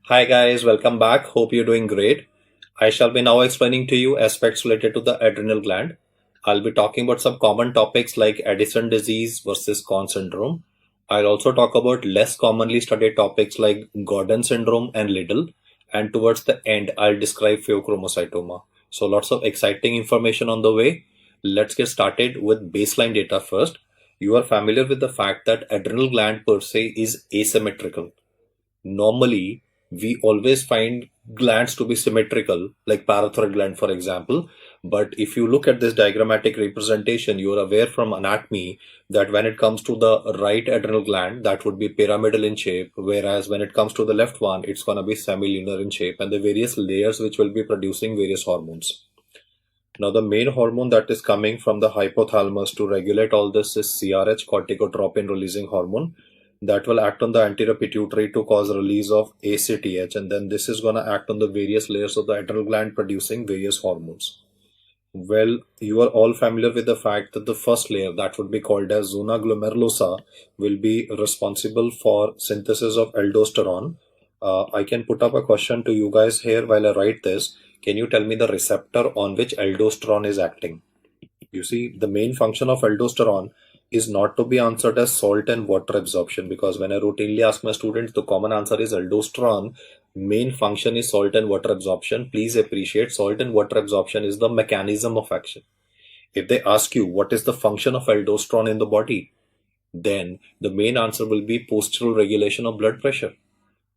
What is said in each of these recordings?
Hi guys, welcome back. Hope you're doing great. I shall be now explaining to you aspects related to the adrenal gland. I'll be talking about some common topics like Addison disease versus Conn syndrome. I'll also talk about less commonly studied topics like Gordon syndrome and Liddle. And towards the end, I'll describe pheochromocytoma. So lots of exciting information on the way. Let's get started with baseline data first. You are familiar with the fact that adrenal gland per se is asymmetrical. Normally we always find glands to be symmetrical, like parathyroid gland, for example. But if you look at this diagrammatic representation, you are aware from anatomy that when it comes to the right adrenal gland, that would be pyramidal in shape, whereas when it comes to the left one, it's going to be semilunar in shape, and the various layers which will be producing various hormones. Now, the main hormone that is coming from the hypothalamus to regulate all this is CRH, corticotropin releasing hormone, that will act on the anterior pituitary to cause release of ACTH, and then this is going to act on the various layers of the adrenal gland producing various hormones. Well, you are all familiar with the fact that the first layer, that would be called as zona glomerulosa, will be responsible for synthesis of aldosterone. I can put up a question to you guys here while I write this. Can you tell me the receptor on which aldosterone is acting? You see, the main function of aldosterone is not to be answered as salt and water absorption, because when I routinely ask my students, the common answer is aldosterone. Main function is salt and water absorption. Please appreciate, salt and water absorption is the mechanism of action. If they ask you what is the function of aldosterone in the body, then the main answer will be postural regulation of blood pressure.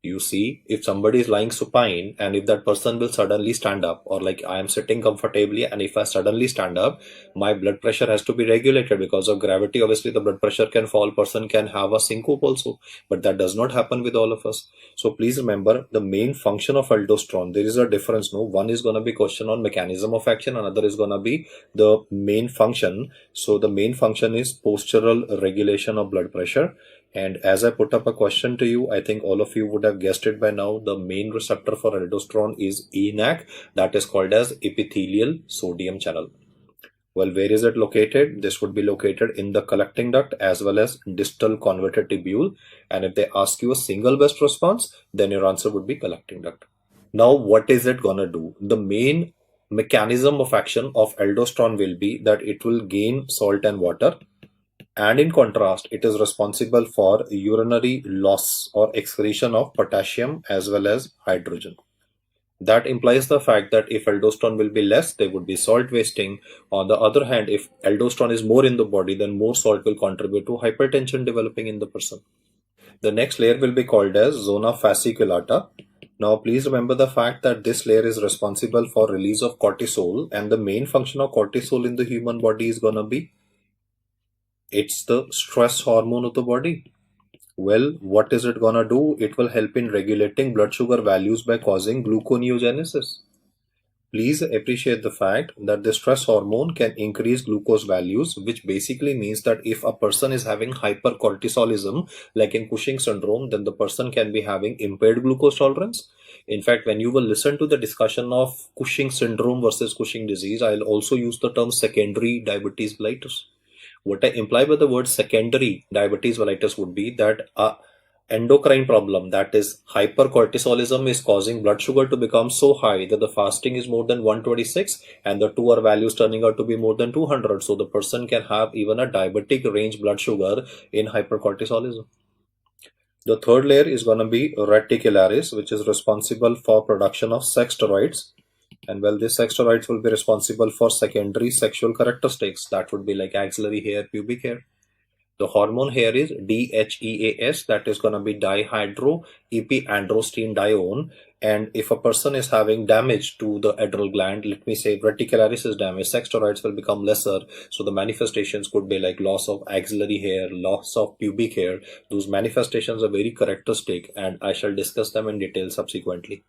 You see, if somebody is lying supine and if that person will suddenly stand up, or like I am sitting comfortably and if I suddenly stand up, my blood pressure has to be regulated because of gravity. Obviously, the blood pressure can fall, person can have a syncope also, but that does not happen with all of us. So please remember the main function of aldosterone. There is a difference. No, one is going to be question on mechanism of action, another is going to be the main function. So the main function is postural regulation of blood pressure. And as I put up a question to you, I think all of you would have guessed it by now. The main receptor for aldosterone is ENaC, that is called as epithelial sodium channel. Well, where is it located? This would be located in the collecting duct as well as distal converted tubule. And if they ask you a single best response, then your answer would be collecting duct. Now, what is it gonna do? The main mechanism of action of aldosterone will be that it will gain salt and water, and in contrast, it is responsible for urinary loss or excretion of potassium as well as hydrogen. That implies the fact that if aldosterone will be less, there would be salt wasting. On the other hand, if aldosterone is more in the body, then more salt will contribute to hypertension developing in the person. The next layer will be called as zona fasciculata. Now, please remember the fact that this layer is responsible for release of cortisol, and the main function of cortisol in the human body is gonna be, it's the stress hormone of the body. Well, what is it gonna do? It will help in regulating blood sugar values by causing gluconeogenesis. Please appreciate the fact that the stress hormone can increase glucose values, which basically means that if a person is having hypercortisolism, like in Cushing syndrome, then the person can be having impaired glucose tolerance. In fact, when you will listen to the discussion of Cushing syndrome versus Cushing disease, I'll also use the term secondary diabetes mellitus. What I imply by the word secondary diabetes mellitus would be that a endocrine problem, that is hypercortisolism, is causing blood sugar to become so high that the fasting is more than 126 and the 2 hour values turning out to be more than 200. So the person can have even a diabetic range blood sugar in hypercortisolism. The third layer is going to be reticularis, which is responsible for production of sex steroids. And well, these sex steroids will be responsible for secondary sexual characteristics. That would be like axillary hair, pubic hair. The hormone here is DHEAS, that is going to be dihydroepiandrosterone. And if a person is having damage to the adrenal gland, let me say reticularis is damaged, sex steroids will become lesser. So the manifestations could be like loss of axillary hair, loss of pubic hair. Those manifestations are very characteristic, and I shall discuss them in detail subsequently.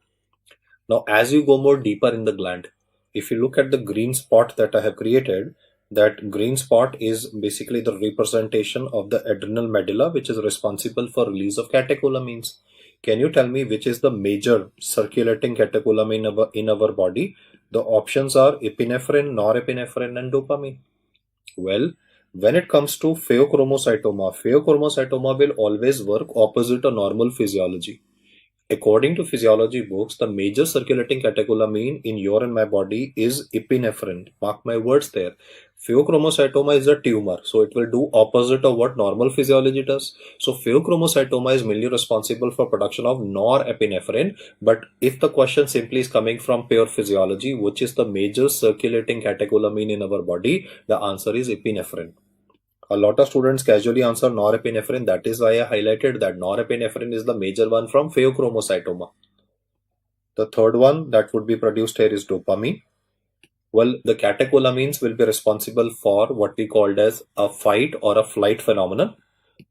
Now, as you go more deeper in the gland, if you look at the green spot that I have created, that green spot is basically the representation of the adrenal medulla, which is responsible for release of catecholamines. Can you tell me which is the major circulating catecholamine in our body? The options are epinephrine, norepinephrine, and dopamine. Well, when it comes to pheochromocytoma will always work opposite a normal physiology. According to physiology books, the major circulating catecholamine in your and my body is epinephrine. Mark my words there. Pheochromocytoma is a tumor, so it will do opposite of what normal physiology does. So pheochromocytoma is mainly responsible for production of norepinephrine. But if the question simply is coming from pure physiology, which is the major circulating catecholamine in our body, the answer is epinephrine. A lot of students casually answer norepinephrine. That is why I highlighted that norepinephrine is the major one from pheochromocytoma. The third one that would be produced here is dopamine. Well, the catecholamines will be responsible for what we called as a fight or a flight phenomenon.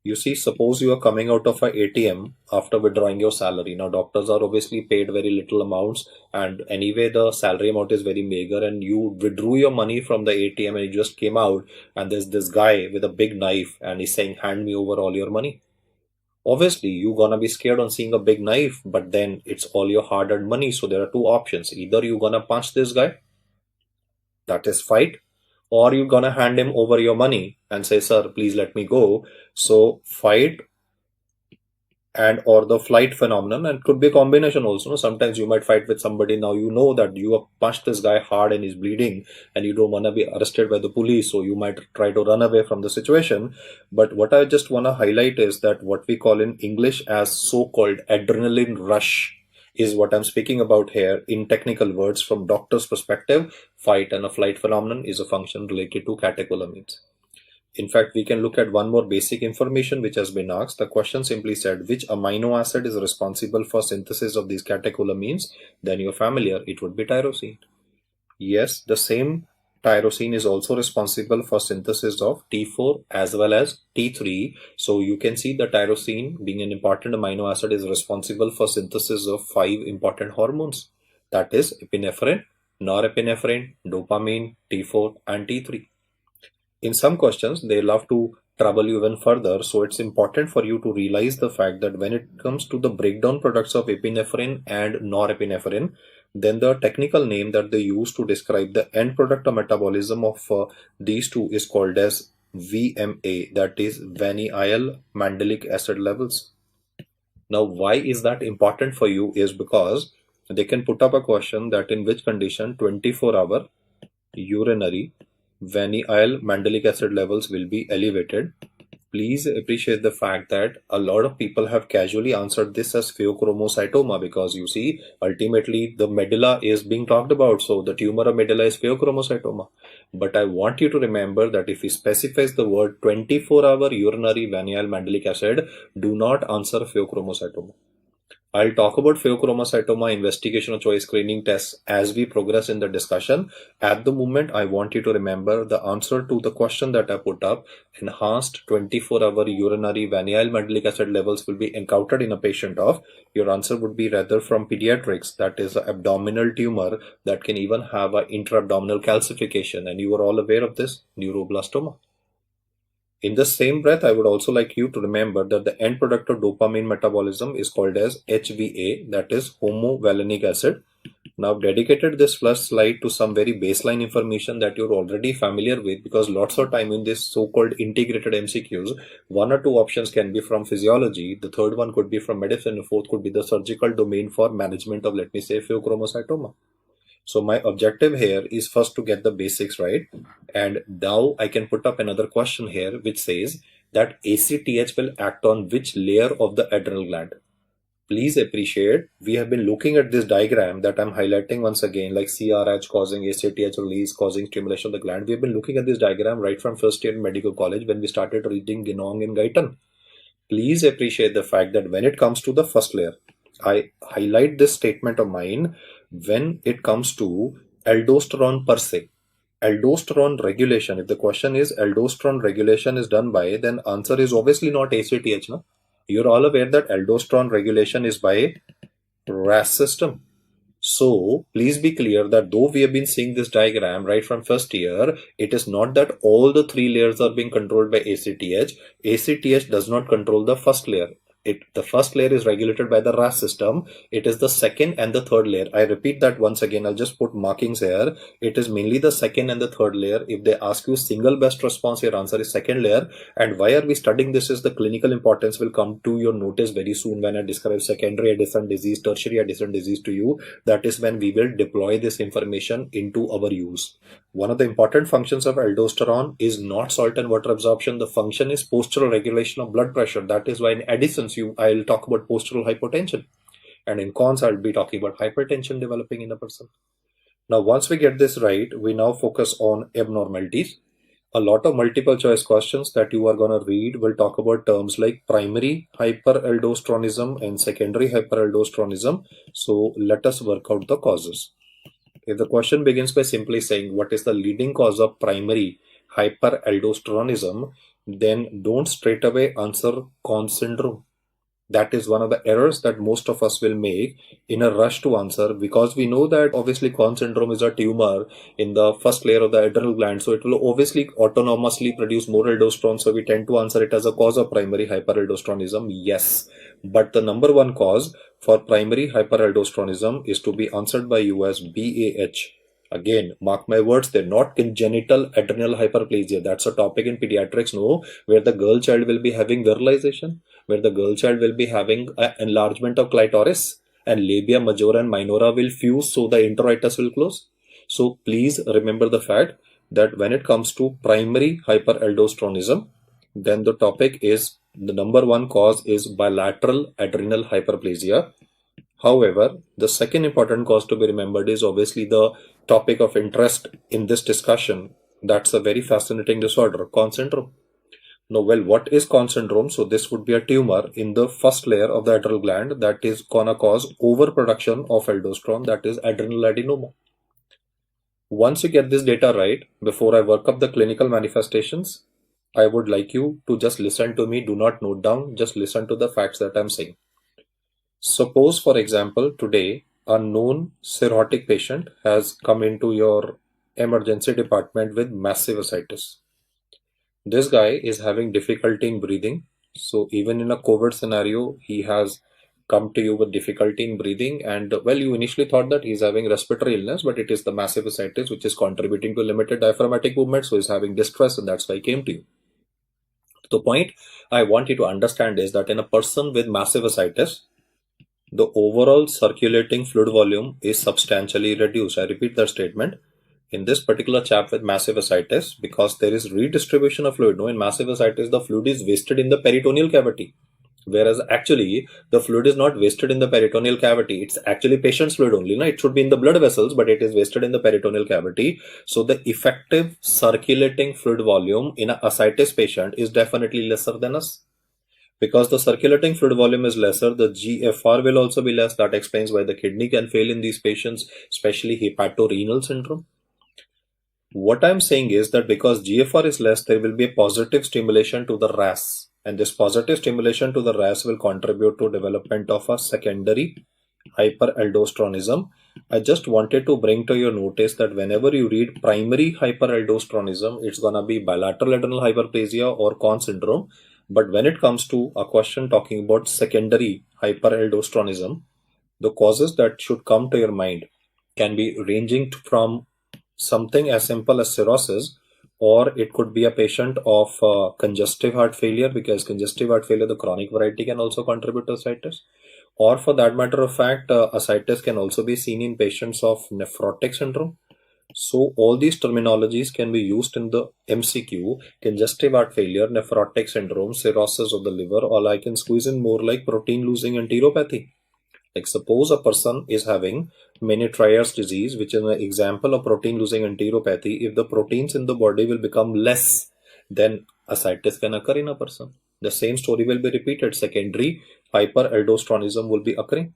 You see, suppose you are coming out of a ATM after withdrawing your salary. Now, doctors are obviously paid very little amounts, and anyway, the salary amount is very meager, and you withdrew your money from the ATM and you just came out, and there's this guy with a big knife, and he's saying, "Hand me over all your money." Obviously, you're gonna be scared on seeing a big knife, but then it's all your hard earned money. So, there are two options. Either you're gonna punch this guy, that is fight, or you're gonna hand him over your money and say, "Sir, please let me go." So fight and or the flight phenomenon, and could be a combination also. No? Sometimes you might fight with somebody, now you know that you have punched this guy hard and he's bleeding, and you don't want to be arrested by the police, so you might try to run away from the situation. But what I just want to highlight is that what we call in English as so-called adrenaline rush is what I'm speaking about here. In technical words, from doctor's perspective, fight and a flight phenomenon is a function related to catecholamines. In fact, we can look at one more basic information which has been asked. The question simply said, which amino acid is responsible for synthesis of these catecholamines? Then you're familiar, it would be tyrosine. Yes, the same tyrosine is also responsible for synthesis of T4 as well as T3. So you can see the tyrosine, being an important amino acid, is responsible for synthesis of 5 important hormones. That is epinephrine, norepinephrine, dopamine, T4 and T3. In some questions, they love to trouble you even further. So it's important for you to realize the fact that when it comes to the breakdown products of epinephrine and norepinephrine, then the technical name that they use to describe the end product of metabolism of these two is called as VMA, that is vanillyl mandelic acid levels. Now, why is that important for you is because they can put up a question that in which condition 24-hour urinary vanillyl mandelic acid levels will be elevated. Please appreciate the fact that a lot of people have casually answered this as pheochromocytoma, because you see, ultimately the medulla is being talked about. So the tumor of medulla is pheochromocytoma. But I want you to remember that if he specifies the word 24-hour urinary vanillyl mandelic acid, do not answer pheochromocytoma. I'll talk about pheochromocytoma investigation of choice screening tests as we progress in the discussion. At the moment, I want you to remember the answer to the question that I put up. Enhanced 24-hour urinary vanillyl mandelic acid levels will be encountered in a patient of. Your answer would be rather from pediatrics, that is an abdominal tumor that can even have an intra-abdominal calcification. And you are all aware of this, neuroblastoma. In the same breath, I would also like you to remember that the end product of dopamine metabolism is called as HVA, that is homovalenic acid. Now, dedicated this first slide to some very baseline information that you're already familiar with, because lots of time in this so-called integrated MCQs, one or two options can be from physiology, the third one could be from medicine, the fourth could be the surgical domain for management of, let me say, pheochromocytoma. So my objective here is first to get the basics right, and now I can put up another question here which says that ACTH will act on which layer of the adrenal gland. Please appreciate, we have been looking at this diagram that I'm highlighting once again, like CRH causing ACTH release, causing stimulation of the gland. We have been looking at this diagram right from first year in medical college when we started reading Ginong and Guyton. Please appreciate the fact that when it comes to the first layer, I highlight this statement of mine when it comes to aldosterone per se. Aldosterone regulation, if the question is aldosterone regulation is done by, then answer is obviously not ACTH. No? You're all aware that aldosterone regulation is by RAS system. So please be clear that though we have been seeing this diagram right from first year, it is not that all the three layers are being controlled by ACTH. ACTH does not control the first layer. The first layer is regulated by the RAS system. It is the second and the third layer. I repeat that once again. I'll just put markings here. It is mainly the second and the third layer. If they ask you single best response, your answer is second layer. And why are we studying this is the clinical importance will come to your notice very soon when I describe secondary adjacent disease, tertiary adjacent disease to you. That is when we will deploy this information into our use. One of the important functions of aldosterone is not salt and water absorption. The function is postural regulation of blood pressure. That is why in Addison's, I'll talk about postural hypotension. And in cons, I'll be talking about hypertension developing in a person. Now, once we get this right, we now focus on abnormalities. A lot of multiple choice questions that you are going to read will talk about terms like primary hyperaldosteronism and secondary hyperaldosteronism. So let us work out the causes. If the question begins by simply saying what is the leading cause of primary hyperaldosteronism, then don't straight away answer Cons syndrome. That is one of the errors that most of us will make in a rush to answer, because we know that obviously Cons syndrome is a tumor in the first layer of the adrenal gland, so it will obviously autonomously produce more aldosterone, so we tend to answer it as a cause of primary hyperaldosteronism. Yes, but the number one cause for primary hyperaldosteronism is to be answered by you as BAH. Again, mark my words, they're not congenital adrenal hyperplasia. That's a topic in pediatrics, no, where the girl child will be having virilization, where the girl child will be having an enlargement of clitoris and labia majora and minora will fuse, so the introitus will close. So please remember the fact that when it comes to primary hyperaldosteronism, then the topic is the number one cause is bilateral adrenal hyperplasia. However, the second important cause to be remembered is obviously the topic of interest in this discussion. That's a very fascinating disorder, Cons syndrome. Now, well, what is Cons syndrome? So this would be a tumor in the first layer of the adrenal gland that is gonna cause overproduction of aldosterone, that is adrenal adenoma. Once you get this data right, before I work up the clinical manifestations, I would like you to just listen to me. Do not note down, just listen to the facts that I'm saying. Suppose, for example, today a known cirrhotic patient has come into your emergency department with massive ascites. This guy is having difficulty in breathing. So even in a COVID scenario, he has come to you with difficulty in breathing. And well, you initially thought that he's having respiratory illness, but it is the massive ascites which is contributing to limited diaphragmatic movement. So he's having distress, and that's why he came to you. The point I want you to understand is that in a person with massive ascites, the overall circulating fluid volume is substantially reduced. I repeat that statement. In this particular chap with massive ascites, because there is redistribution of fluid. No, in massive ascites, the fluid is wasted in the peritoneal cavity. Whereas actually, the fluid is not wasted in the peritoneal cavity. It's actually patient's fluid only. No? It should be in the blood vessels, but it is wasted in the peritoneal cavity. So the effective circulating fluid volume in an ascites patient is definitely lesser than us. Because the circulating fluid volume is lesser, the GFR will also be less. That explains why the kidney can fail in these patients, especially hepatorenal syndrome. What I'm saying is that because GFR is less, there will be a positive stimulation to the RAS. And this positive stimulation to the RAS will contribute to development of a secondary hyperaldosteronism. I just wanted to bring to your notice that whenever you read primary hyperaldosteronism, it's going to be bilateral adrenal hyperplasia or Cons syndrome. But when it comes to a question talking about secondary hyperaldosteronism, the causes that should come to your mind can be ranging from something as simple as cirrhosis, or it could be a patient of congestive heart failure, because congestive heart failure, the chronic variety, can also contribute to ascites. Or for that matter of fact, ascites can also be seen in patients of nephrotic syndrome. So all these terminologies can be used in the MCQ: congestive heart failure, nephrotic syndrome, cirrhosis of the liver, or I can squeeze in more like protein losing enteropathy. Like suppose a person is having Menetrier's disease, which is an example of protein losing enteropathy. If the proteins in the body will become less, then ascites can occur in a person. The same story will be repeated. Secondary hyperaldosteronism will be occurring.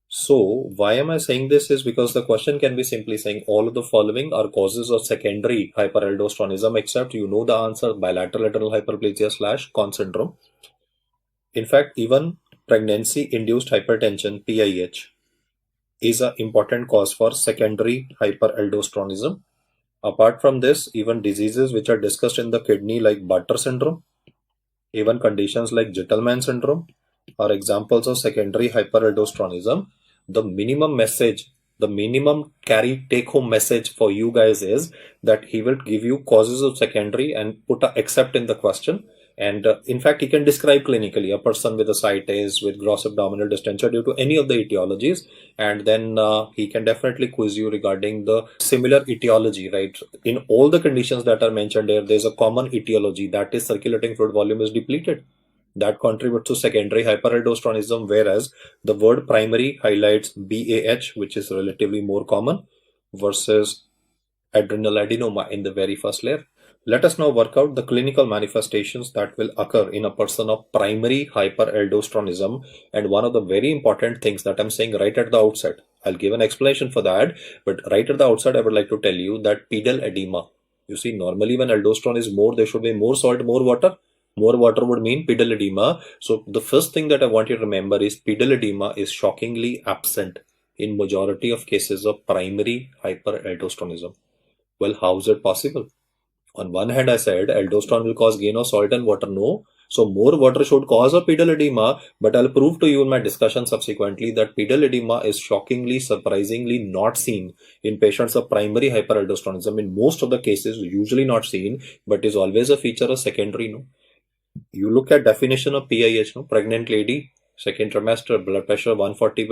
So why am I saying this is because the question can be simply saying all of the following are causes of secondary hyperaldosteronism, except you know the answer: bilateral adrenal hyperplasia / Cons syndrome. In fact, even pregnancy-induced hypertension, PIH, is an important cause for secondary hyperaldosteronism. Apart from this, even diseases which are discussed in the kidney like Bartter syndrome, even conditions like Gitelman syndrome, are examples of secondary hyperaldosteronism. The minimum message, the minimum carry take home message for you guys is that he will give you causes of secondary and put a except in the question. And in fact, he can describe clinically a person with ascites, with gross abdominal distension due to any of the etiologies. And then he can definitely quiz you regarding the similar etiology, right? In all the conditions that are mentioned here, there's a common etiology, that is circulating fluid volume is depleted. That contributes to secondary hyperaldosteronism, whereas the word primary highlights BAH, which is relatively more common, versus adrenal adenoma in the very first layer. Let us now work out the clinical manifestations that will occur in a person of primary hyperaldosteronism. And one of the very important things that I'm saying right at the outset, I'll give an explanation for that, but right at the outset, I would like to tell you that pedal edema. You see, normally when aldosterone is more, there should be more salt, more water. More water would mean pedal edema. So the first thing that I want you to remember is pedal edema is shockingly absent in majority of cases of primary hyperaldosteronism. Well, how is it possible? On one hand, I said aldosterone will cause gain of salt and water. No. So more water should cause a pedal edema, but I'll prove to you in my discussion subsequently that pedal edema is shockingly, surprisingly not seen in patients of primary hyperaldosteronism. In most of the cases, usually not seen, but is always a feature of secondary. No. You look at definition of PIH, no, pregnant lady, second trimester, blood pressure 140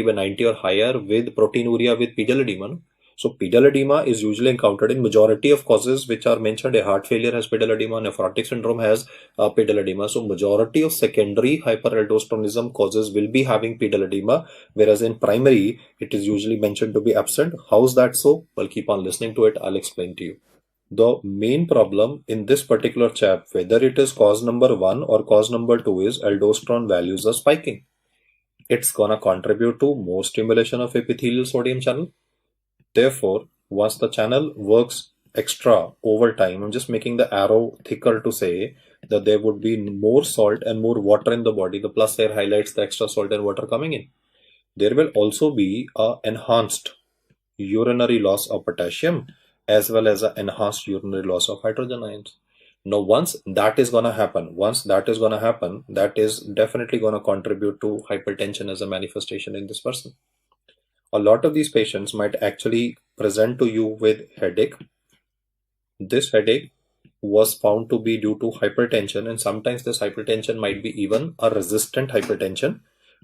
by 90 or higher with proteinuria with pedal edema. No? So pedal edema is usually encountered in majority of causes which are mentioned. A heart failure has pedal edema, nephrotic syndrome has pedal edema. So majority of secondary hyperaldosteronism causes will be having pedal edema, whereas in primary it is usually mentioned to be absent. How is that so? Well, keep on listening to it. I'll explain to you. The main problem in this particular chap, whether it is cause number 1 or cause number 2, is aldosterone values are spiking. It's gonna contribute to more stimulation of epithelial sodium channel. Therefore, once the channel works extra over time, I'm just making the arrow thicker to say that there would be more salt and more water in the body. The plus here highlights the extra salt and water coming in. There will also be a enhanced urinary loss of potassium as well as an enhanced urinary loss of hydrogen ions. Now, once that is going to happen, that is definitely going to contribute to hypertension as a manifestation in this person. A lot of these patients might actually present to you with headache. This headache was found to be due to hypertension, and sometimes this hypertension might be even a resistant hypertension.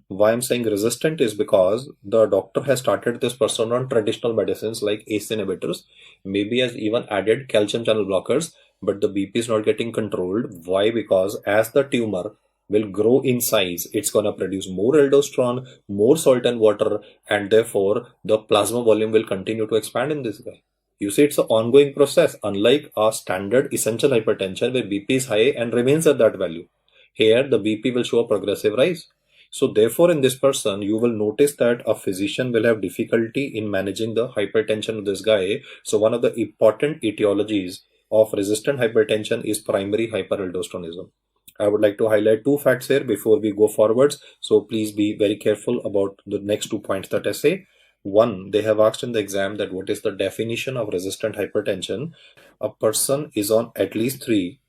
Why I'm saying resistant is because the doctor has started this person on traditional medicines like ACE inhibitors, maybe has even added calcium channel blockers, but the BP is not getting controlled. Why? Because as the tumor will grow in size, it's going to produce more aldosterone, more salt and water, and therefore the plasma volume will continue to expand in this guy. You see, it's an ongoing process, unlike a standard essential hypertension where BP is high and remains at that value. Here, the BP will show a progressive rise. So therefore, in this person, you will notice that a physician will have difficulty in managing the hypertension of this guy. So one of the important etiologies of resistant hypertension is primary hyperaldosteronism. I would like to highlight two facts here before we go forwards. So please be very careful about the next 2 points that I say. One, they have asked in the exam that what is the definition of resistant hypertension? A person is on at least 3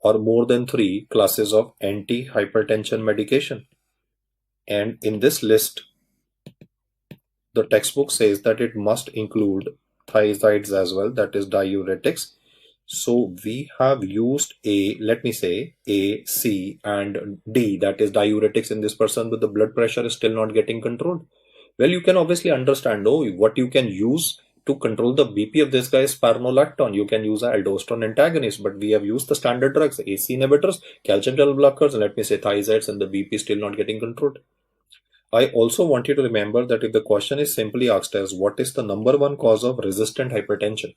or more than 3 classes of anti-hypertension medication. And in this list, the textbook says that it must include thiazides as well, that is diuretics. So we have used let me say A, C and D, that is diuretics in this person, but the blood pressure is still not getting controlled. Well, you can obviously understand, what you can use to control the BP of this guy is spironolactone. You can use an aldosterone antagonist, but we have used the standard drugs, ACE inhibitors, calcium channel blockers, and let me say thiazides, and the BP is still not getting controlled. I also want you to remember that if the question is simply asked as what is the number one cause of resistant hypertension,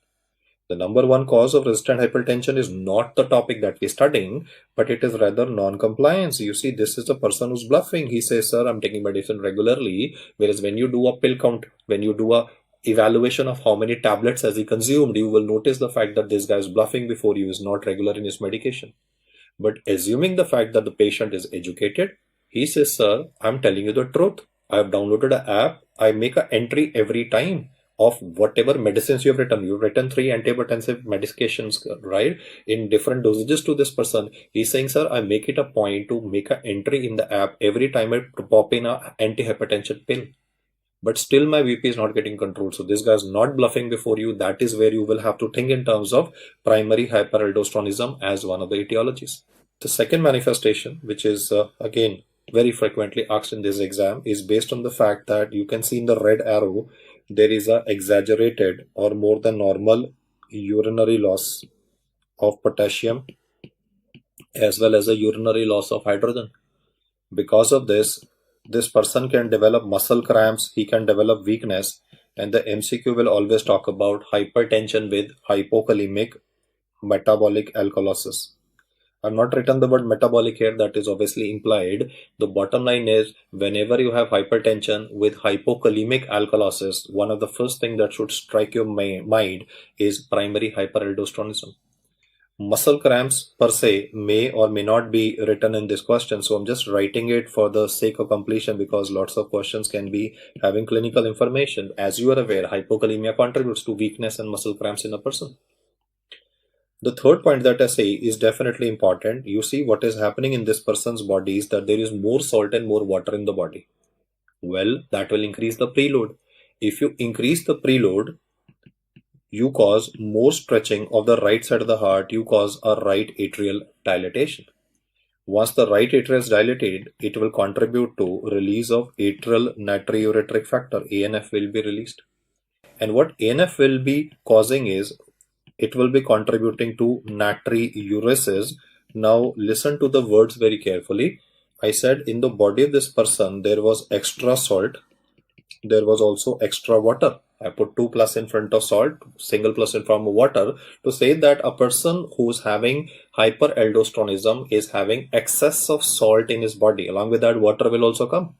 the number one cause of resistant hypertension is not the topic that we're studying, but it is rather non-compliance. You see, this is a person who's bluffing. He says, sir, I'm taking medicine regularly. Whereas when you do a pill count, when you do a evaluation of how many tablets has he consumed, you will notice the fact that this guy is bluffing before you, is not regular in his medication. But assuming the fact that the patient is educated, he says, sir, I'm telling you the truth. I have downloaded an app. I make an entry every time. of whatever medicines you have written. You've written 3 antihypertensive medications, right, in different dosages to this person. He's saying, sir, I make it a point to make an entry in the app every time I pop in a antihypertension pill, but still my VP is not getting controlled. So this guy is not bluffing before you. That is where you will have to think in terms of primary hyperaldosteronism as one of the etiologies. The second manifestation, which is again very frequently asked in this exam, is based on the fact that you can see in the red arrow there is a exaggerated or more than normal urinary loss of potassium as well as a urinary loss of hydrogen. Because of this person can develop muscle cramps, he can develop weakness, and the MCQ will always talk about hypertension with hypokalemic metabolic alkalosis. I've not written the word metabolic here, that is obviously implied. The bottom line is, whenever you have hypertension with hypokalemic alkalosis, one of the first things that should strike your mind is primary hyperaldosteronism. Muscle cramps per se may or may not be written in this question, so I'm just writing it for the sake of completion because lots of questions can be having clinical information. As you are aware, hypokalemia contributes to weakness and muscle cramps in a person. The third point that I say is definitely important. You see what is happening in this person's body is that there is more salt and more water in the body. Well, that will increase the preload. If you increase the preload, you cause more stretching of the right side of the heart, you cause a right atrial dilatation. Once the right atria is dilated, it will contribute to release of atrial natriuretic factor, ANF will be released. And what ANF will be causing is, it will be contributing to natriuresis. Now listen to the words very carefully. I said in the body of this person there was extra salt, there was also extra water. I put 2 plus in front of salt, single plus in front of water to say that a person who's having hyperaldosteronism is having excess of salt in his body. Along with that, water will also come.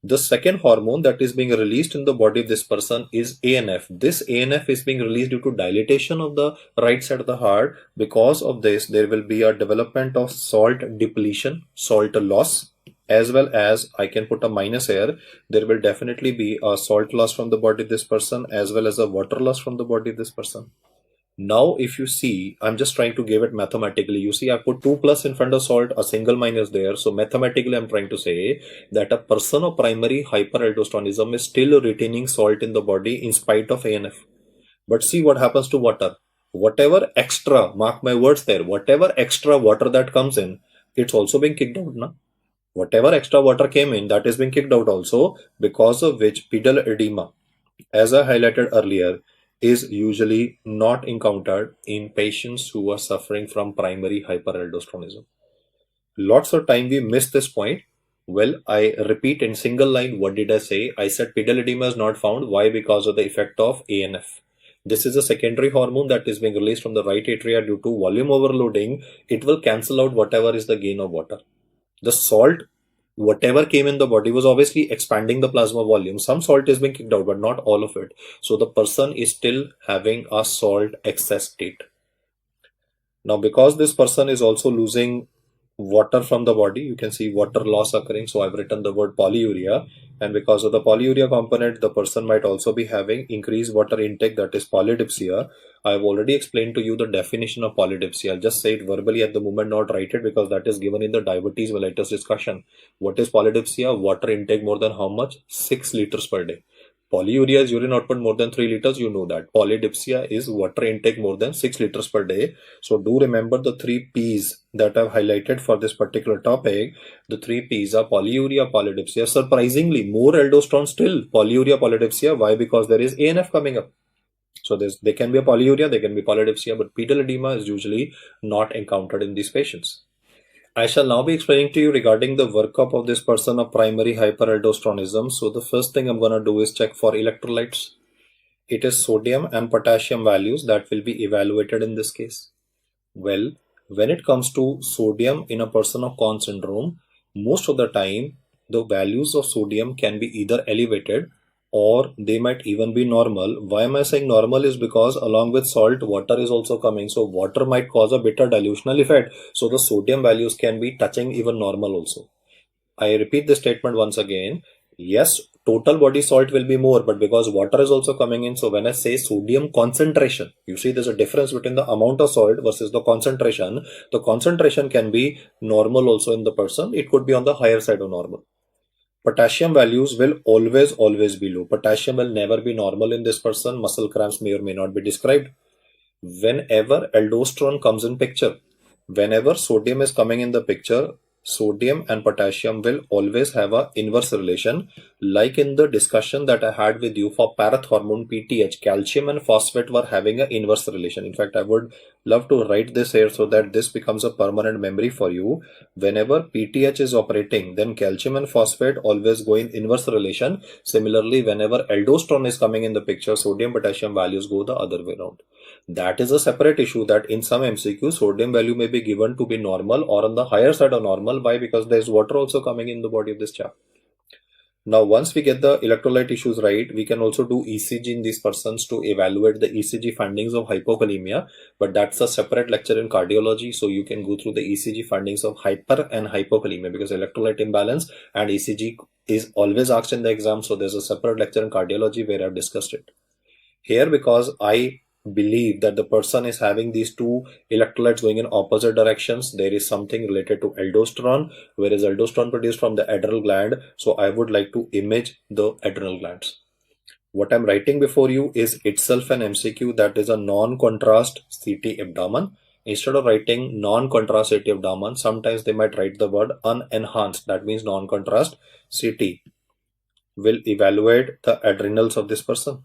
The second hormone that is being released in the body of this person is ANF. This ANF is being released due to dilatation of the right side of the heart. Because of this, there will be a development of salt depletion, salt loss, as well as, I can put a minus here, there will definitely be a salt loss from the body of this person as well as a water loss from the body of this person. Now, if you see, I'm just trying to give it mathematically. You see, I put 2 plus in front of salt, a single minus there. So mathematically, I'm trying to say that a person of primary hyperaldosteronism is still retaining salt in the body in spite of ANF. But see what happens to water. Whatever extra, mark my words there, whatever extra water that comes in, it's also being kicked out now. Whatever extra water came in, that is being kicked out also, because of which pedal edema, as I highlighted earlier, is usually not encountered in patients who are suffering from primary hyperaldosteronism. Lots of time we miss this point. Well, I repeat in single line, what did I say? I said pedal edema is not found. Why? Because of the effect of ANF. This is a secondary hormone that is being released from the right atria due to volume overloading. It will cancel out whatever is the gain of water. The salt, whatever came in the body, was obviously expanding the plasma volume. Some salt is being kicked out, but not all of it. So the person is still having a salt excess state. Now, because this person is also losing water from the body, you can see water loss occurring. So I've written the word polyuria. And because of the polyuria component, the person might also be having increased water intake, that is polydipsia. I've already explained to you the definition of polydipsia. I'll just say it verbally at the moment, not write it, because that is given in the diabetes mellitus discussion. What is polydipsia? Water intake more than how much? 6 liters per day. Polyuria is urine output more than 3 liters, you know that. Polydipsia is water intake more than 6 liters per day. So do remember the 3 P's that I've highlighted for this particular topic. The 3 P's are polyuria, polydipsia. Surprisingly, more aldosterone still. Polyuria, polydipsia. Why? Because there is ANF coming up. So there can be a polyuria, there can be polydipsia, but pedal edema is usually not encountered in these patients. I shall now be explaining to you regarding the workup of this person of primary hyperaldosteronism. So the first thing I'm going to do is check for electrolytes. It is sodium and potassium values that will be evaluated in this case. Well, when it comes to sodium in a person of Conn syndrome, most of the time the values of sodium can be either elevated or they might even be normal. Why am I saying normal? Is because along with salt, water is also coming. So water might cause a bitter dilutional effect. So the sodium values can be touching even normal also. I repeat the statement once again. Yes, total body salt will be more, but because water is also coming in, so when I say sodium concentration, you see there's a difference between the amount of salt versus the concentration. The concentration can be normal also in the person. It could be on the higher side of normal. Potassium values will always be low. Potassium will never be normal in this person. Muscle cramps may or may not be described. Whenever aldosterone comes in picture, whenever sodium is coming in the picture, sodium and potassium will always have a inverse relation. Like in the discussion that I had with you for parathormone PTH, calcium and phosphate were having an inverse relation. In fact, I would love to write this here so that this becomes a permanent memory for you. Whenever PTH is operating, then calcium and phosphate always go in inverse relation. Similarly, whenever aldosterone is coming in the picture, sodium potassium values go the other way around. That is a separate issue that in some MCQ, sodium value may be given to be normal or on the higher side of normal. Why? Because there is water also coming in the body of this chap. Now, once we get the electrolyte issues right, we can also do ECG in these persons to evaluate the ECG findings of hypokalemia. But that's a separate lecture in cardiology. So you can go through the ECG findings of hyper and hypokalemia, because electrolyte imbalance and ECG is always asked in the exam. So there's a separate lecture in cardiology where I've discussed it. Here, because I believe that the person is having these two electrolytes going in opposite directions, there is something related to aldosterone, whereas aldosterone produced from the adrenal gland. So I would like to image the adrenal glands. What I'm writing before you is itself an MCQ, that is a non-contrast CT abdomen. Instead of writing non-contrast CT abdomen, sometimes they might write the word unenhanced. That means non-contrast CT will evaluate the adrenals of this person.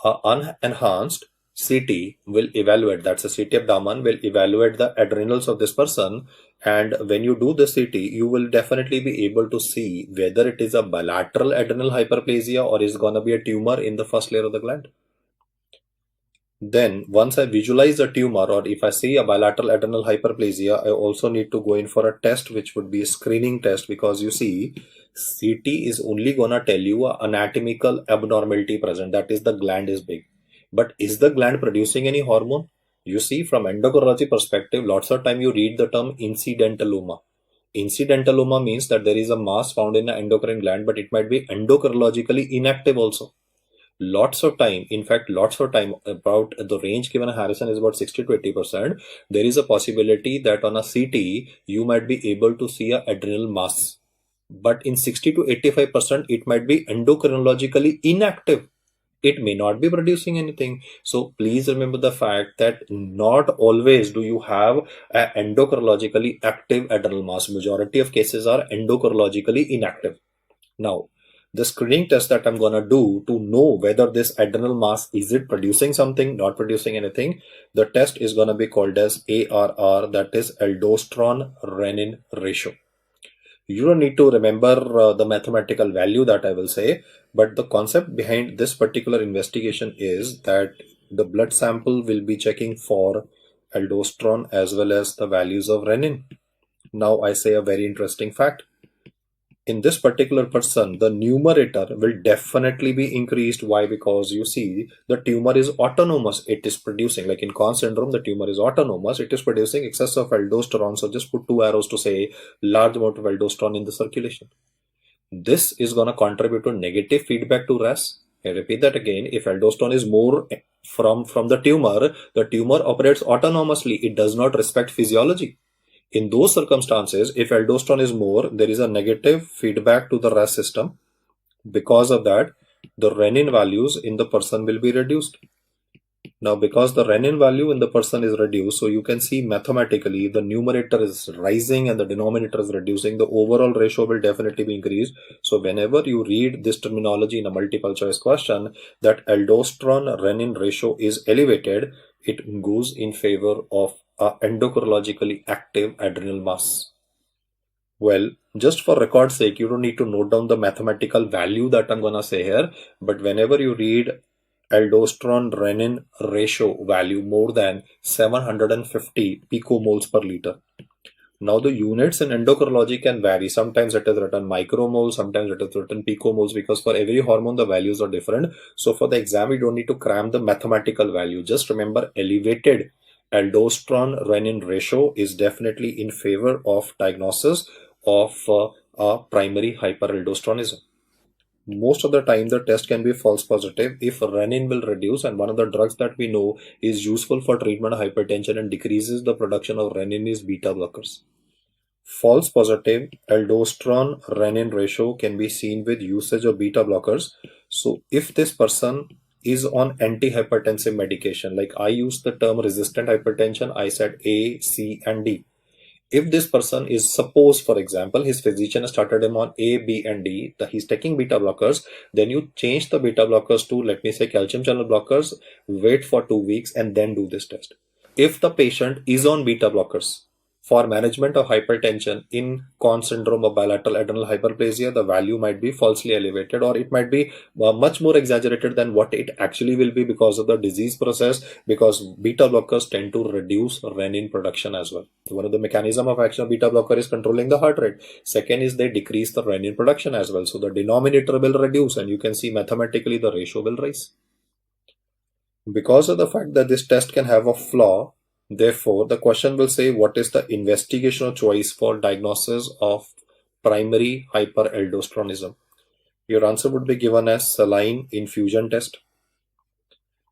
Unenhanced CT will evaluate, that's a CT abdomen, will evaluate the adrenals of this person. And when you do the CT, you will definitely be able to see whether it is a bilateral adrenal hyperplasia or is going to be a tumor in the first layer of the gland. Then once I visualize the tumor, or if I see a bilateral adrenal hyperplasia, I also need to go in for a test, which would be a screening test, because you see, CT is only gonna tell you an anatomical abnormality present, that is the gland is big. But is the gland producing any hormone? You see, from endocrinology perspective, lots of time you read the term incidentaloma. Incidentaloma means that there is a mass found in the endocrine gland, but it might be endocrinologically inactive also. Lots of time, about the range given Harrison is about 60 to 80%. There is a possibility that on a CT, you might be able to see a adrenal mass. But in 60 to 85%, it might be endocrinologically inactive. It may not be producing anything. So please remember the fact that not always do you have an endocrinologically active adrenal mass. Majority of cases are endocrinologically inactive. Now, the screening test that I'm going to do to know whether this adrenal mass, is it producing something, not producing anything, the test is going to be called as ARR, that is aldosterone renin ratio. You don't need to remember the mathematical value that I will say, but the concept behind this particular investigation is that the blood sample will be checking for aldosterone as well as the values of renin. Now I say a very interesting fact. In this particular person, the numerator will definitely be increased. Why? Because you see, the tumor is autonomous. It is producing, like in Conn syndrome, the tumor is autonomous. It is producing excess of aldosterone. So just put two arrows to say large amount of aldosterone in the circulation. This is going to contribute to negative feedback to RAS. I repeat that again. If aldosterone is more from the tumor operates autonomously. It does not respect physiology. In those circumstances, if aldosterone is more, there is a negative feedback to the RAS system. Because of that, the renin values in the person will be reduced. Now, because the renin value in the person is reduced, so you can see mathematically the numerator is rising and the denominator is reducing, the overall ratio will definitely be increased. So whenever you read this terminology in a multiple choice question, that aldosterone renin ratio is elevated, it goes in favor of endocrinologically active adrenal mass. Well, just for record's sake, you don't need to note down the mathematical value that I'm gonna say here, but whenever you read aldosterone renin ratio value more than 750 picomoles per liter. Now the units in endocrinology can vary. Sometimes it is written micromoles, sometimes it is written picomoles, because for every hormone the values are different. So for the exam, you don't need to cram the mathematical value. Just remember, elevated aldosterone renin ratio is definitely in favor of diagnosis of primary hyperaldosteronism. Most of the time the test can be false positive if renin will reduce, and one of the drugs that we know is useful for treatment of hypertension and decreases the production of renin is beta blockers. False positive aldosterone renin ratio can be seen with usage of beta blockers. So if this person is on antihypertensive medication, like I used the term resistant hypertension, I said A, C, and D. If this person is, suppose for example, his physician started him on A, B, and D, he's taking beta blockers, then you change the beta blockers to, let me say, calcium channel blockers, wait for 2 weeks, and then do this test. If the patient is on beta blockers for management of hypertension in Conn syndrome or bilateral adrenal hyperplasia, the value might be falsely elevated, or it might be much more exaggerated than what it actually will be because of the disease process, because beta blockers tend to reduce renin production as well. One of the mechanism of action of beta blocker is controlling the heart rate. Second is they decrease the renin production as well. So the denominator will reduce, and you can see mathematically the ratio will rise. Because of the fact that this test can have a flaw, therefore, the question will say, what is the investigational choice for diagnosis of primary hyperaldosteronism? Your answer would be given as saline infusion test.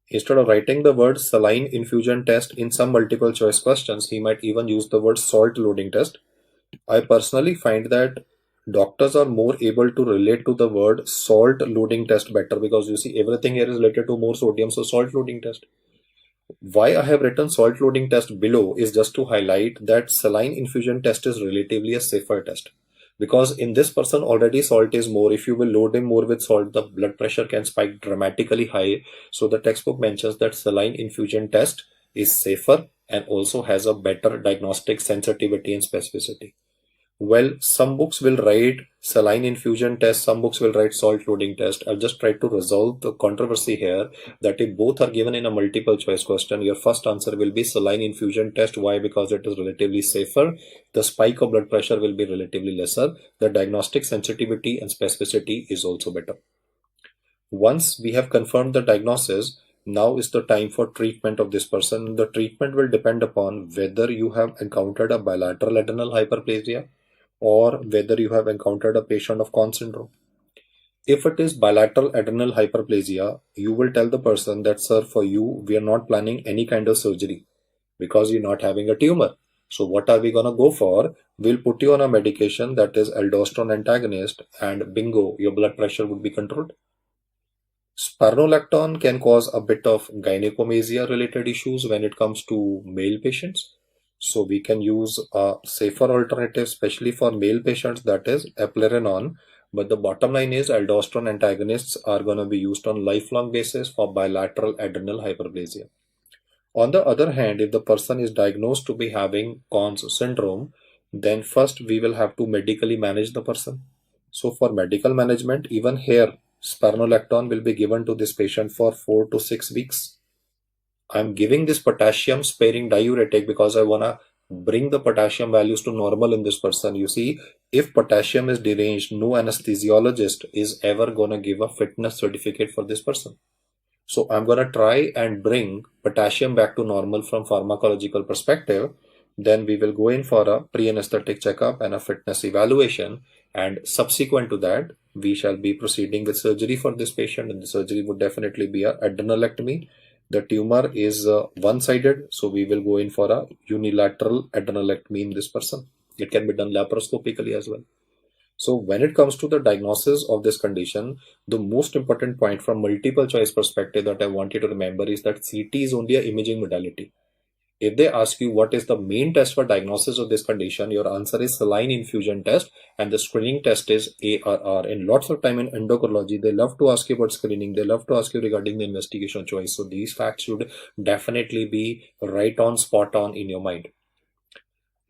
Instead of writing the word saline infusion test in some multiple choice questions, he might even use the word salt loading test. I personally find that doctors are more able to relate to the word salt loading test better, because you see everything here is related to more sodium, so salt loading test. Why I have written salt loading test below is just to highlight that saline infusion test is relatively a safer test. Because in this person already salt is more. If you will load him more with salt, the blood pressure can spike dramatically high. So the textbook mentions that saline infusion test is safer and also has a better diagnostic sensitivity and specificity. Well, some books will write saline infusion test, some books will write salt loading test. I've just tried to resolve the controversy here, that if both are given in a multiple choice question, your first answer will be saline infusion test. Why? Because it is relatively safer. The spike of blood pressure will be relatively lesser. The diagnostic sensitivity and specificity is also better. Once we have confirmed the diagnosis, now is the time for treatment of this person. The treatment will depend upon whether you have encountered a bilateral adrenal hyperplasia or whether you have encountered a patient of Conn syndrome. If it is bilateral adrenal hyperplasia, you will tell the person that, sir, for you, we are not planning any kind of surgery because you're not having a tumor. So what are we going to go for? We'll put you on a medication that is aldosterone antagonist, and bingo, your blood pressure would be controlled. Spironolactone can cause a bit of gynecomastia related issues when it comes to male patients. So we can use a safer alternative, especially for male patients, that is eplerenone. But the bottom line is aldosterone antagonists are going to be used on lifelong basis for bilateral adrenal hyperplasia. On the other hand, if the person is diagnosed to be having Conn's syndrome, then first we will have to medically manage the person. So for medical management, even here, spironolactone will be given to this patient for 4 to 6 weeks. I'm giving this potassium sparing diuretic because I want to bring the potassium values to normal in this person. You see, if potassium is deranged, no anesthesiologist is ever going to give a fitness certificate for this person. So I'm going to try and bring potassium back to normal from pharmacological perspective. Then we will go in for a pre-anesthetic checkup and a fitness evaluation. And subsequent to that, we shall be proceeding with surgery for this patient. And the surgery would definitely be a adrenalectomy. The tumor is one-sided, so we will go in for a unilateral adrenalectomy in this person. It can be done laparoscopically as well. So when it comes to the diagnosis of this condition, the most important point from multiple choice perspective that I want you to remember is that CT is only an imaging modality. If they ask you what is the main test for diagnosis of this condition, your answer is saline infusion test, and the screening test is ARR. And lots of time in endocrinology, they love to ask you about screening. They love to ask you regarding the investigation choice. So these facts should definitely be right on, spot on in your mind.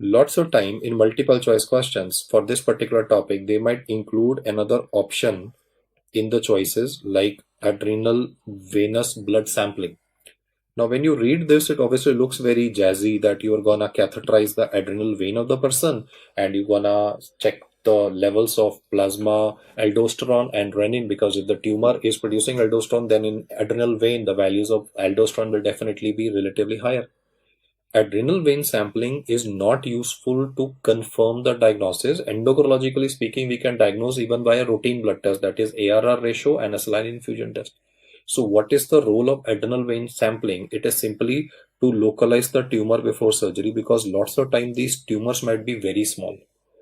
Lots of time in multiple choice questions for this particular topic, they might include another option in the choices like adrenal venous blood sampling. Now, when you read this, it obviously looks very jazzy that you're gonna catheterize the adrenal vein of the person and you're gonna check the levels of plasma, aldosterone and renin, because if the tumor is producing aldosterone, then in adrenal vein, the values of aldosterone will definitely be relatively higher. Adrenal vein sampling is not useful to confirm the diagnosis. Endocrinologically speaking, we can diagnose even by a routine blood test, that is ARR ratio and a saline infusion test. So what is the role of adrenal vein sampling? It is simply to localize the tumor before surgery, because lots of time these tumors might be very small.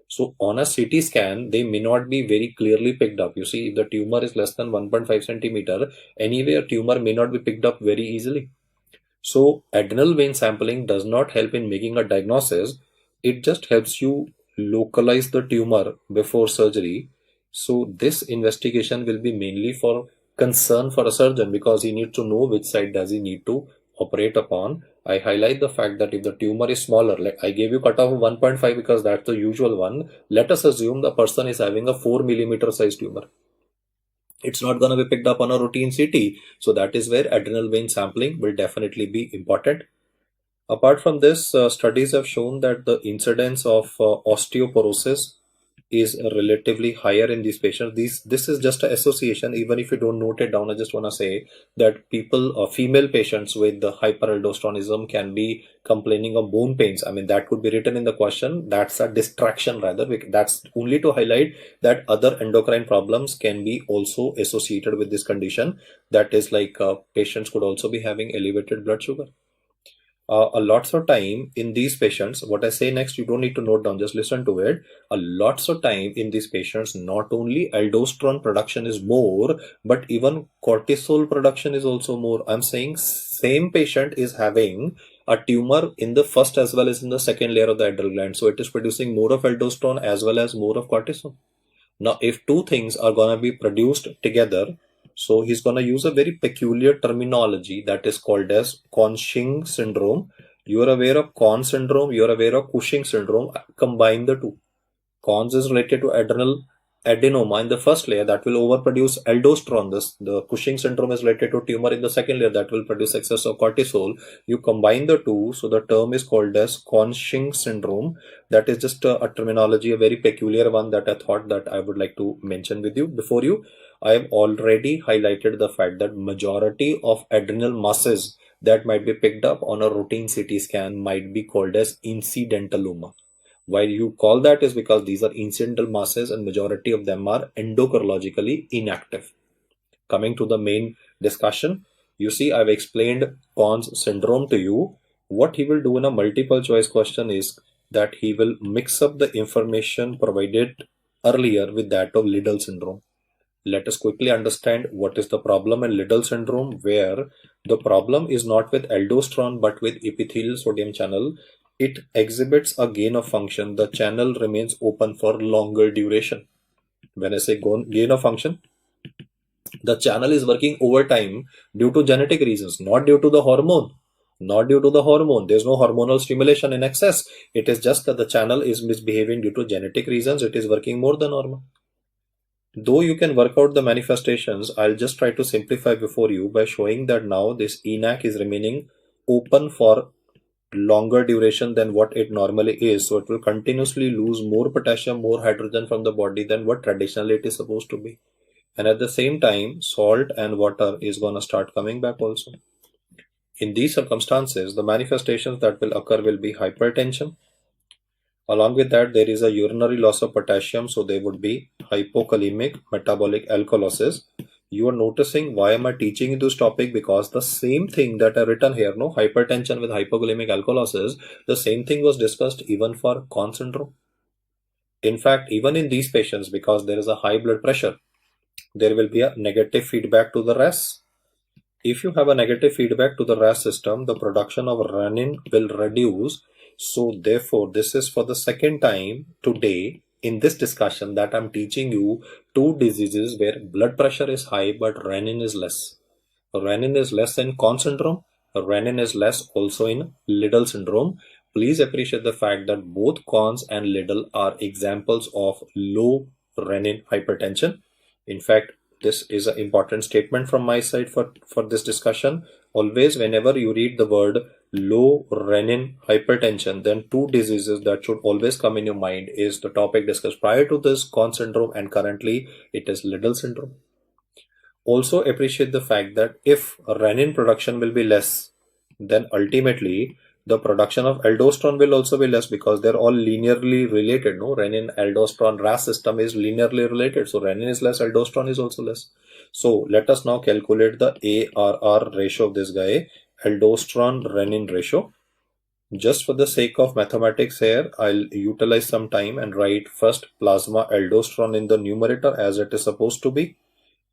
So on a CT scan, they may not be very clearly picked up. You see, if the tumor is less than 1.5 centimeter, anyway, a tumor may not be picked up very easily. So adrenal vein sampling does not help in making a diagnosis. It just helps you localize the tumor before surgery. So this investigation will be mainly for concern for a surgeon, because he needs to know which side does he need to operate upon. I highlight the fact that if the tumor is smaller, like I gave you cutoff of 1.5 because that's the usual one. Let us assume the person is having a 4 millimeter size tumor. It's not going to be picked up on a routine CT. So that is where adrenal vein sampling will definitely be important. Apart from this, studies have shown that the incidence of osteoporosis is relatively higher in these patients. This is just an association. Even if you don't note it down, I just want to say that people, female patients with the hyperaldosteronism can be complaining of bone pains. I mean, that could be written in the question. That's a distraction rather. That's only to highlight that other endocrine problems can be also associated with this condition. That is like patients could also be having elevated blood sugar. A lots of time in these patients, what I say next, you don't need to note down, just listen to it. A lots of time in these patients, not only aldosterone production is more, but even cortisol production is also more. I'm saying same patient is having a tumor in the first as well as in the second layer of the adrenal gland. So it is producing more of aldosterone as well as more of cortisol. Now, if two things are going to be produced together, so he's going to use a very peculiar terminology that is called as Cushing syndrome. You are aware of Conn syndrome, you are aware of Cushing syndrome. Combine the two. Cons is related to adrenal adenoma in the first layer that will overproduce aldosterone. The Cushing syndrome is related to tumor in the second layer that will produce excess of cortisol. You combine the two, so the term is called as Cushing syndrome. That is just a terminology, a very peculiar one that I thought that I would like to mention with you. Before you, I have already highlighted the fact that majority of adrenal masses that might be picked up on a routine CT scan might be called as incidentaloma. Why you call that is because these are incidental masses and majority of them are endocrinologically inactive. Coming to the main discussion, you see I've explained Conn's syndrome to you. What he will do in a multiple choice question is that he will mix up the information provided earlier with that of Liddle syndrome. Let us quickly understand what is the problem in Liddle syndrome, where the problem is not with aldosterone but with epithelial sodium channel. It exhibits a gain of function. The channel remains open for longer duration. When I say gain of function, the channel is working overtime due to genetic reasons, not due to the hormone. Not due to the hormone. There's no hormonal stimulation in excess. It is just that the channel is misbehaving due to genetic reasons. It is working more than normal. Though you can work out the manifestations, I'll just try to simplify before you by showing that now this ENaC is remaining open for longer duration than what it normally is. So it will continuously lose more potassium, more hydrogen from the body than what traditionally it is supposed to be. And at the same time, salt and water is going to start coming back also. In these circumstances, the manifestations that will occur will be hypertension. Along with that, there is a urinary loss of potassium, so there would be hypokalemic metabolic alkalosis. You are noticing why am I teaching you this topic? Because the same thing that I've written here, no, hypertension with hypokalemic alkalosis, the same thing was discussed even for Conn syndrome. In fact, even in these patients, because there is a high blood pressure, there will be a negative feedback to the RAS. If you have a negative feedback to the RAS system, the production of renin will reduce. So therefore, this is for the second time today in this discussion that I'm teaching you two diseases where blood pressure is high but renin is less. Renin is less in Conn syndrome. Renin is less also in Liddle syndrome. Please appreciate the fact that both Conn's and Liddle are examples of low renin hypertension. In fact, this is an important statement from my side for this discussion. Always, whenever you read the word low renin hypertension, then two diseases that should always come in your mind is the topic discussed prior to this, Conn syndrome, and currently it is Liddle syndrome. Also appreciate the fact that if renin production will be less, then ultimately the production of aldosterone will also be less because they're all linearly related. No, renin, aldosterone, RAS system is linearly related. So renin is less, aldosterone is also less. So let us now calculate the ARR ratio of this guy, aldosterone renin ratio. Just for the sake of mathematics here, I'll utilize some time and write first plasma aldosterone in the numerator as it is supposed to be,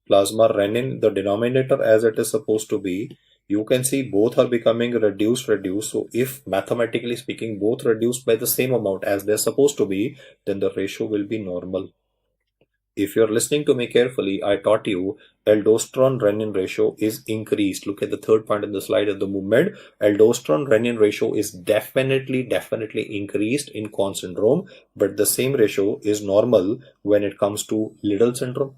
plasma renin in the denominator as it is supposed to be. You can see both are becoming reduced. So if mathematically speaking both reduced by the same amount as they're supposed to be, then the ratio will be normal. If you're listening to me carefully, I taught you aldosterone renin ratio is increased. Look at the third point in the slide. At the moment, aldosterone renin ratio is definitely increased in Conn syndrome, but the same ratio is normal when it comes to Liddle syndrome.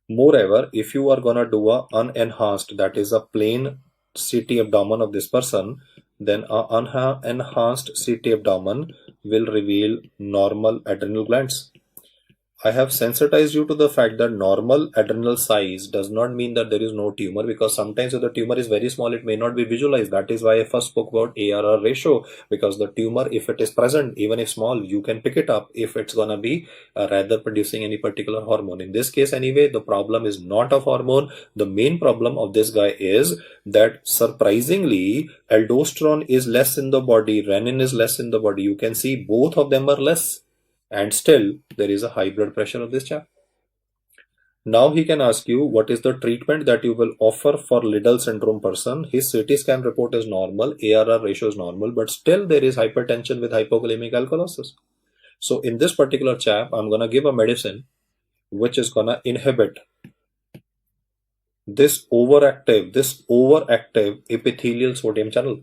Moreover, if you are gonna do a unenhanced, that is a plain CT abdomen of this person, then a unenhanced CT abdomen will reveal normal adrenal glands. I have sensitized you to the fact that normal adrenal size does not mean that there is no tumor, because sometimes if the tumor is very small, it may not be visualized. That is why I first spoke about ARR ratio, because the tumor, if it is present, even if small, you can pick it up if it's gonna be rather producing any particular hormone. In this case anyway, the problem is not of hormone. The main problem of this guy is that surprisingly, aldosterone is less in the body, renin is less in the body. You can see both of them are less. And still there is a high blood pressure of this chap. Now he can ask you what is the treatment that you will offer for Liddle syndrome person. His CT scan report is normal, ARR ratio is normal, but still there is hypertension with hypokalemic alkalosis. So in this particular chap, I'm gonna give a medicine which is gonna inhibit this overactive epithelial sodium channel.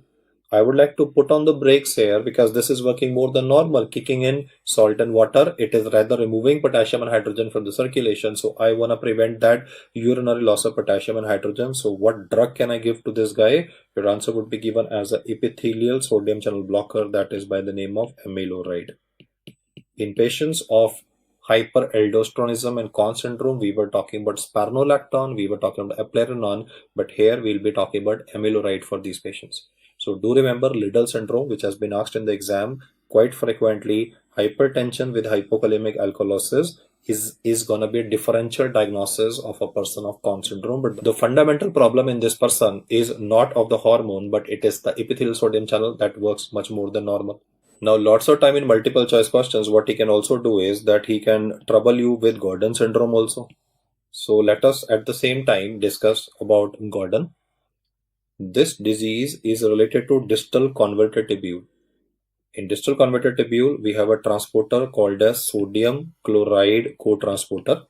I would like to put on the brakes here because this is working more than normal, kicking in salt and water. It is rather removing potassium and hydrogen from the circulation. So I want to prevent that urinary loss of potassium and hydrogen. So what drug can I give to this guy? Your answer would be given as a epithelial sodium channel blocker, that is by the name of amiloride. In patients of hyperaldosteronism and Conn syndrome, we were talking about spironolactone, we were talking about eplerenone, but here we'll be talking about amiloride for these patients. So do remember Liddle syndrome, which has been asked in the exam quite frequently. Hypertension with hypokalemic alkalosis is going to be a differential diagnosis of a person of Conn syndrome. But the fundamental problem in this person is not of the hormone, but it is the epithelial sodium channel that works much more than normal. Now, lots of time in multiple choice questions, what he can also do is that he can trouble you with Gordon syndrome also. So let us at the same time discuss about Gordon. This disease is related to distal converted tubule. In distal converted tubule, we have a transporter called as sodium chloride cotransporter.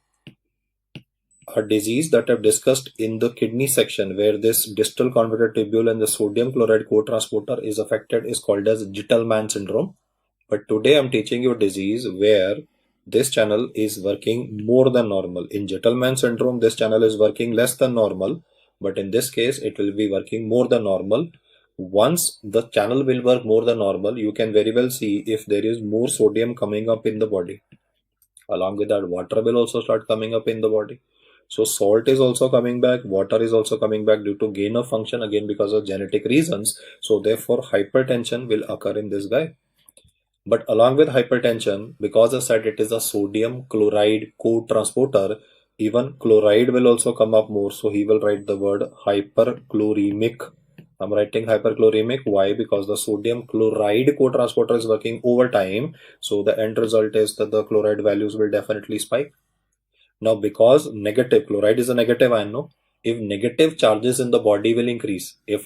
A disease that I've discussed in the kidney section, where this distal converted tubule and the sodium chloride cotransporter is affected, is called as Gitelman syndrome. But today I'm teaching you a disease where this channel is working more than normal. In Gitelman syndrome, this channel is working less than normal, but in this case, it will be working more than normal. Once the channel will work more than normal, you can very well see if there is more sodium coming up in the body. Along with that, water will also start coming up in the body. So salt is also coming back, water is also coming back due to gain of function, again because of genetic reasons. So therefore, hypertension will occur in this guy. But along with hypertension, because I said it is a sodium chloride co-transporter, even chloride will also come up more. So he will write the word hyperchloremic. I'm writing hyperchloremic. Why? Because the sodium chloride co-transporter is working over time. So the end result is that the chloride values will definitely spike. Now, because negative, chloride is a negative ion, no? If negative charges in the body will increase, then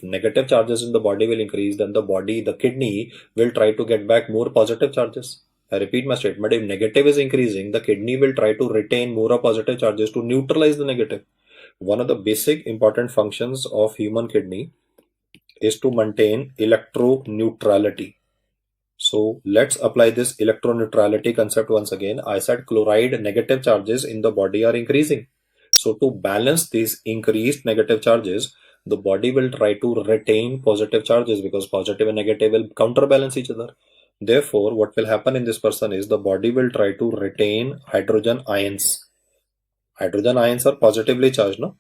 the body, the kidney will try to get back more positive charges. I repeat my statement, if negative is increasing, the kidney will try to retain more positive charges to neutralize the negative. One of the basic important functions of human kidney is to maintain electroneutrality. So let's apply this electroneutrality concept once again. I said chloride negative charges in the body are increasing. So to balance these increased negative charges, the body will try to retain positive charges because positive and negative will counterbalance each other. Therefore, what will happen in this person is the body will try to retain hydrogen ions. Hydrogen ions are positively charged, no?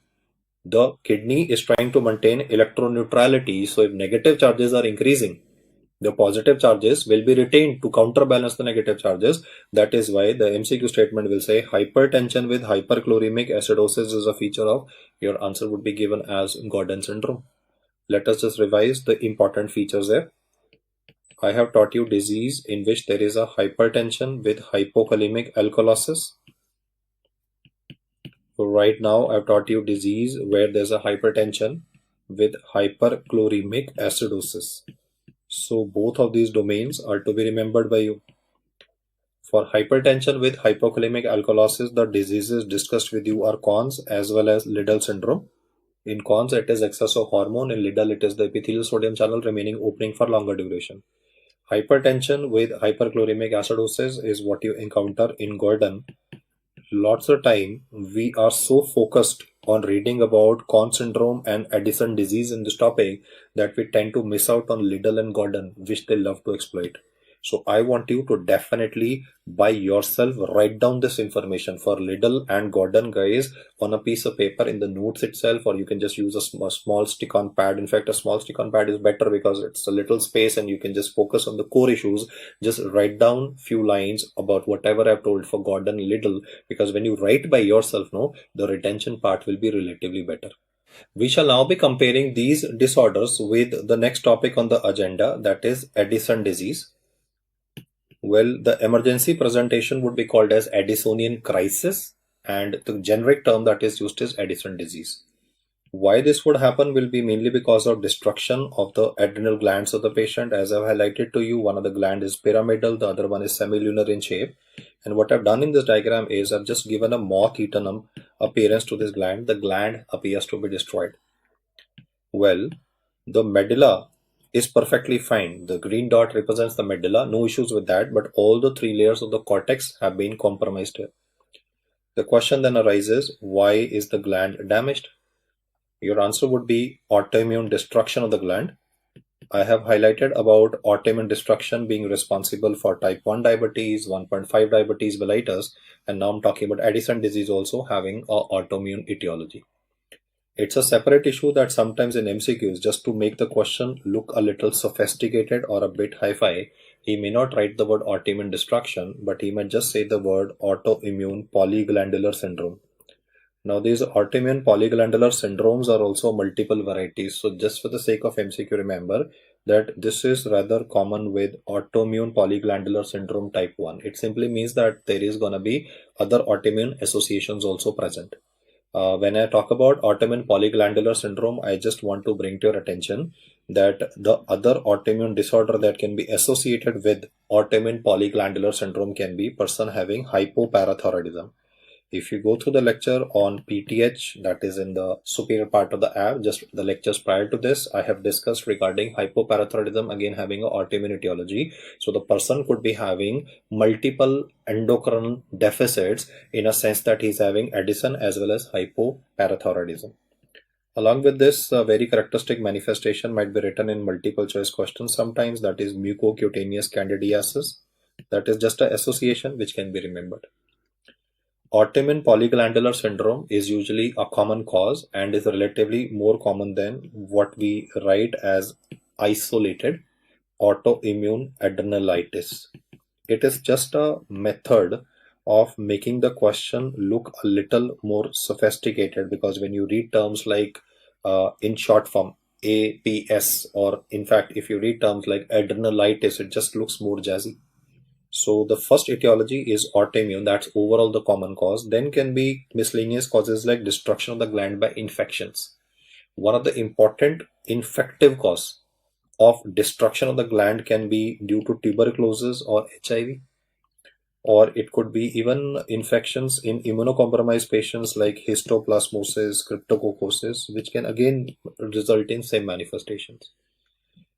The kidney is trying to maintain electroneutrality. So if negative charges are increasing, The positive charges will be retained to counterbalance the negative charges. That is why the MCQ statement will say hypertension with hyperchloremic acidosis is a feature of, your answer would be given as Gordon syndrome. Let us just revise the important features there. I have taught you disease in which there is a hypertension with hypokalemic alkalosis. So right now I've taught you disease where there's a hypertension with hyperchloremic acidosis. So both of these domains are to be remembered by you. For hypertension with hypokalemic alkalosis, the diseases discussed with you are Cons as well as Liddle syndrome. In Cons, it is excess of hormone. In Liddle, it is the epithelial sodium channel remaining opening for longer duration. Hypertension with hyperchloremic acidosis is what you encounter in Gordon. Lots of time we are so focused on reading about Cons syndrome and Addison disease in this topic that we tend to miss out on Liddle and Gordon, which they love to exploit. So I want you to definitely by yourself write down this information for Liddle and Gordon, guys, on a piece of paper in the notes itself, or you can just use a small stick-on pad. In fact, a small stick-on pad is better because it's a little space and you can just focus on the core issues. Just write down few lines about whatever I've told for Gordon, Liddle, because when you write by yourself, the retention part will be relatively better. We shall now be comparing these disorders with the next topic on the agenda, that is Addison disease. Well, the emergency presentation would be called as Addisonian crisis, and the generic term that is used is Addison disease. Why this would happen will be mainly because of destruction of the adrenal glands of the patient. As I've highlighted to you, one of the gland is pyramidal, the other one is semilunar in shape. And what I've done in this diagram is I've just given a mock-eaten appearance to this gland. The gland appears to be destroyed. Well, the medulla is perfectly fine. The green dot represents the medulla, no issues with that, but all the three layers of the cortex have been compromised here. The question then arises, why is the gland damaged? Your answer would be autoimmune destruction of the gland. I have highlighted about autoimmune destruction being responsible for type 1 diabetes, 1.5 diabetes mellitus, and now I'm talking about Addison disease also having an autoimmune etiology. It's a separate issue that sometimes in MCQs, just to make the question look a little sophisticated or a bit hi-fi, he may not write the word autoimmune destruction, but he might just say the word autoimmune polyglandular syndrome. Now these autoimmune polyglandular syndromes are also multiple varieties. So just for the sake of MCQ, remember that this is rather common with autoimmune polyglandular syndrome type 1. It simply means that there is going to be other autoimmune associations also present. When I talk about autoimmune polyglandular syndrome, I just want to bring to your attention that the other autoimmune disorder that can be associated with autoimmune polyglandular syndrome can be person having hypoparathyroidism. If you go through the lecture on PTH, that is in the superior part of the app, just the lectures prior to this, I have discussed regarding hypoparathyroidism, again having an autoimmune etiology. So the person could be having multiple endocrine deficits in a sense that he's having Addison as well as hypoparathyroidism. Along with this, a very characteristic manifestation might be written in multiple choice questions sometimes, that is mucocutaneous candidiasis. That is just an association which can be remembered. Autoimmune polyglandular syndrome is usually a common cause and is relatively more common than what we write as isolated autoimmune adrenalitis. It is just a method of making the question look a little more sophisticated, because when you read terms like in short form APS, or in fact if you read terms like adrenalitis, it just looks more jazzy. So the first etiology is autoimmune, that's overall the common cause. Then can be miscellaneous causes like destruction of the gland by infections. One of the important infective cause of destruction of the gland can be due to tuberculosis or HIV, or it could be even infections in immunocompromised patients like histoplasmosis, cryptococcosis, which can again result in same manifestations.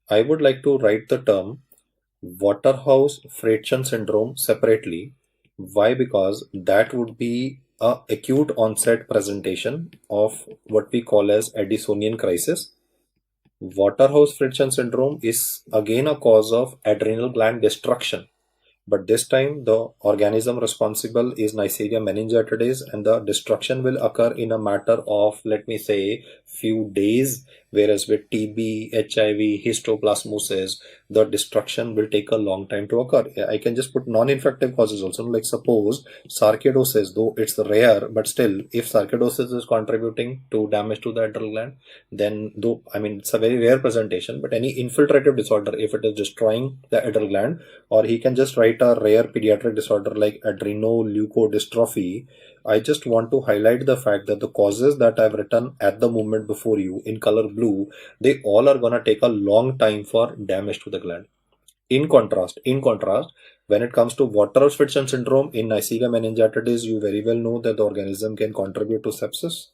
I would like to write the term Waterhouse-Fridson syndrome separately. Why? Because that would be a acute onset presentation of what we call as Addisonian crisis. Waterhouse-Fridson syndrome is again a cause of adrenal gland destruction, but this time the organism responsible is Neisseria meningitis, and the destruction will occur in a matter of, let me say, few days, Whereas with TB, HIV, histoplasmosis, the destruction will take a long time to occur. I can just put non-infective causes also, like suppose sarcoidosis, though it's rare, but still, if sarcoidosis is contributing to damage to the adrenal gland, then though, I mean, it's a very rare presentation, but any infiltrative disorder, if it is destroying the adrenal gland, or he can just write a rare pediatric disorder like adrenoleukodystrophy. I just want to highlight the fact that the causes that I've written at the moment before you in color blue, they all are gonna take a long time for damage to the gland. In contrast, when it comes to water restriction syndrome in Neisseria meningitidis, you very well know that the organism can contribute to sepsis.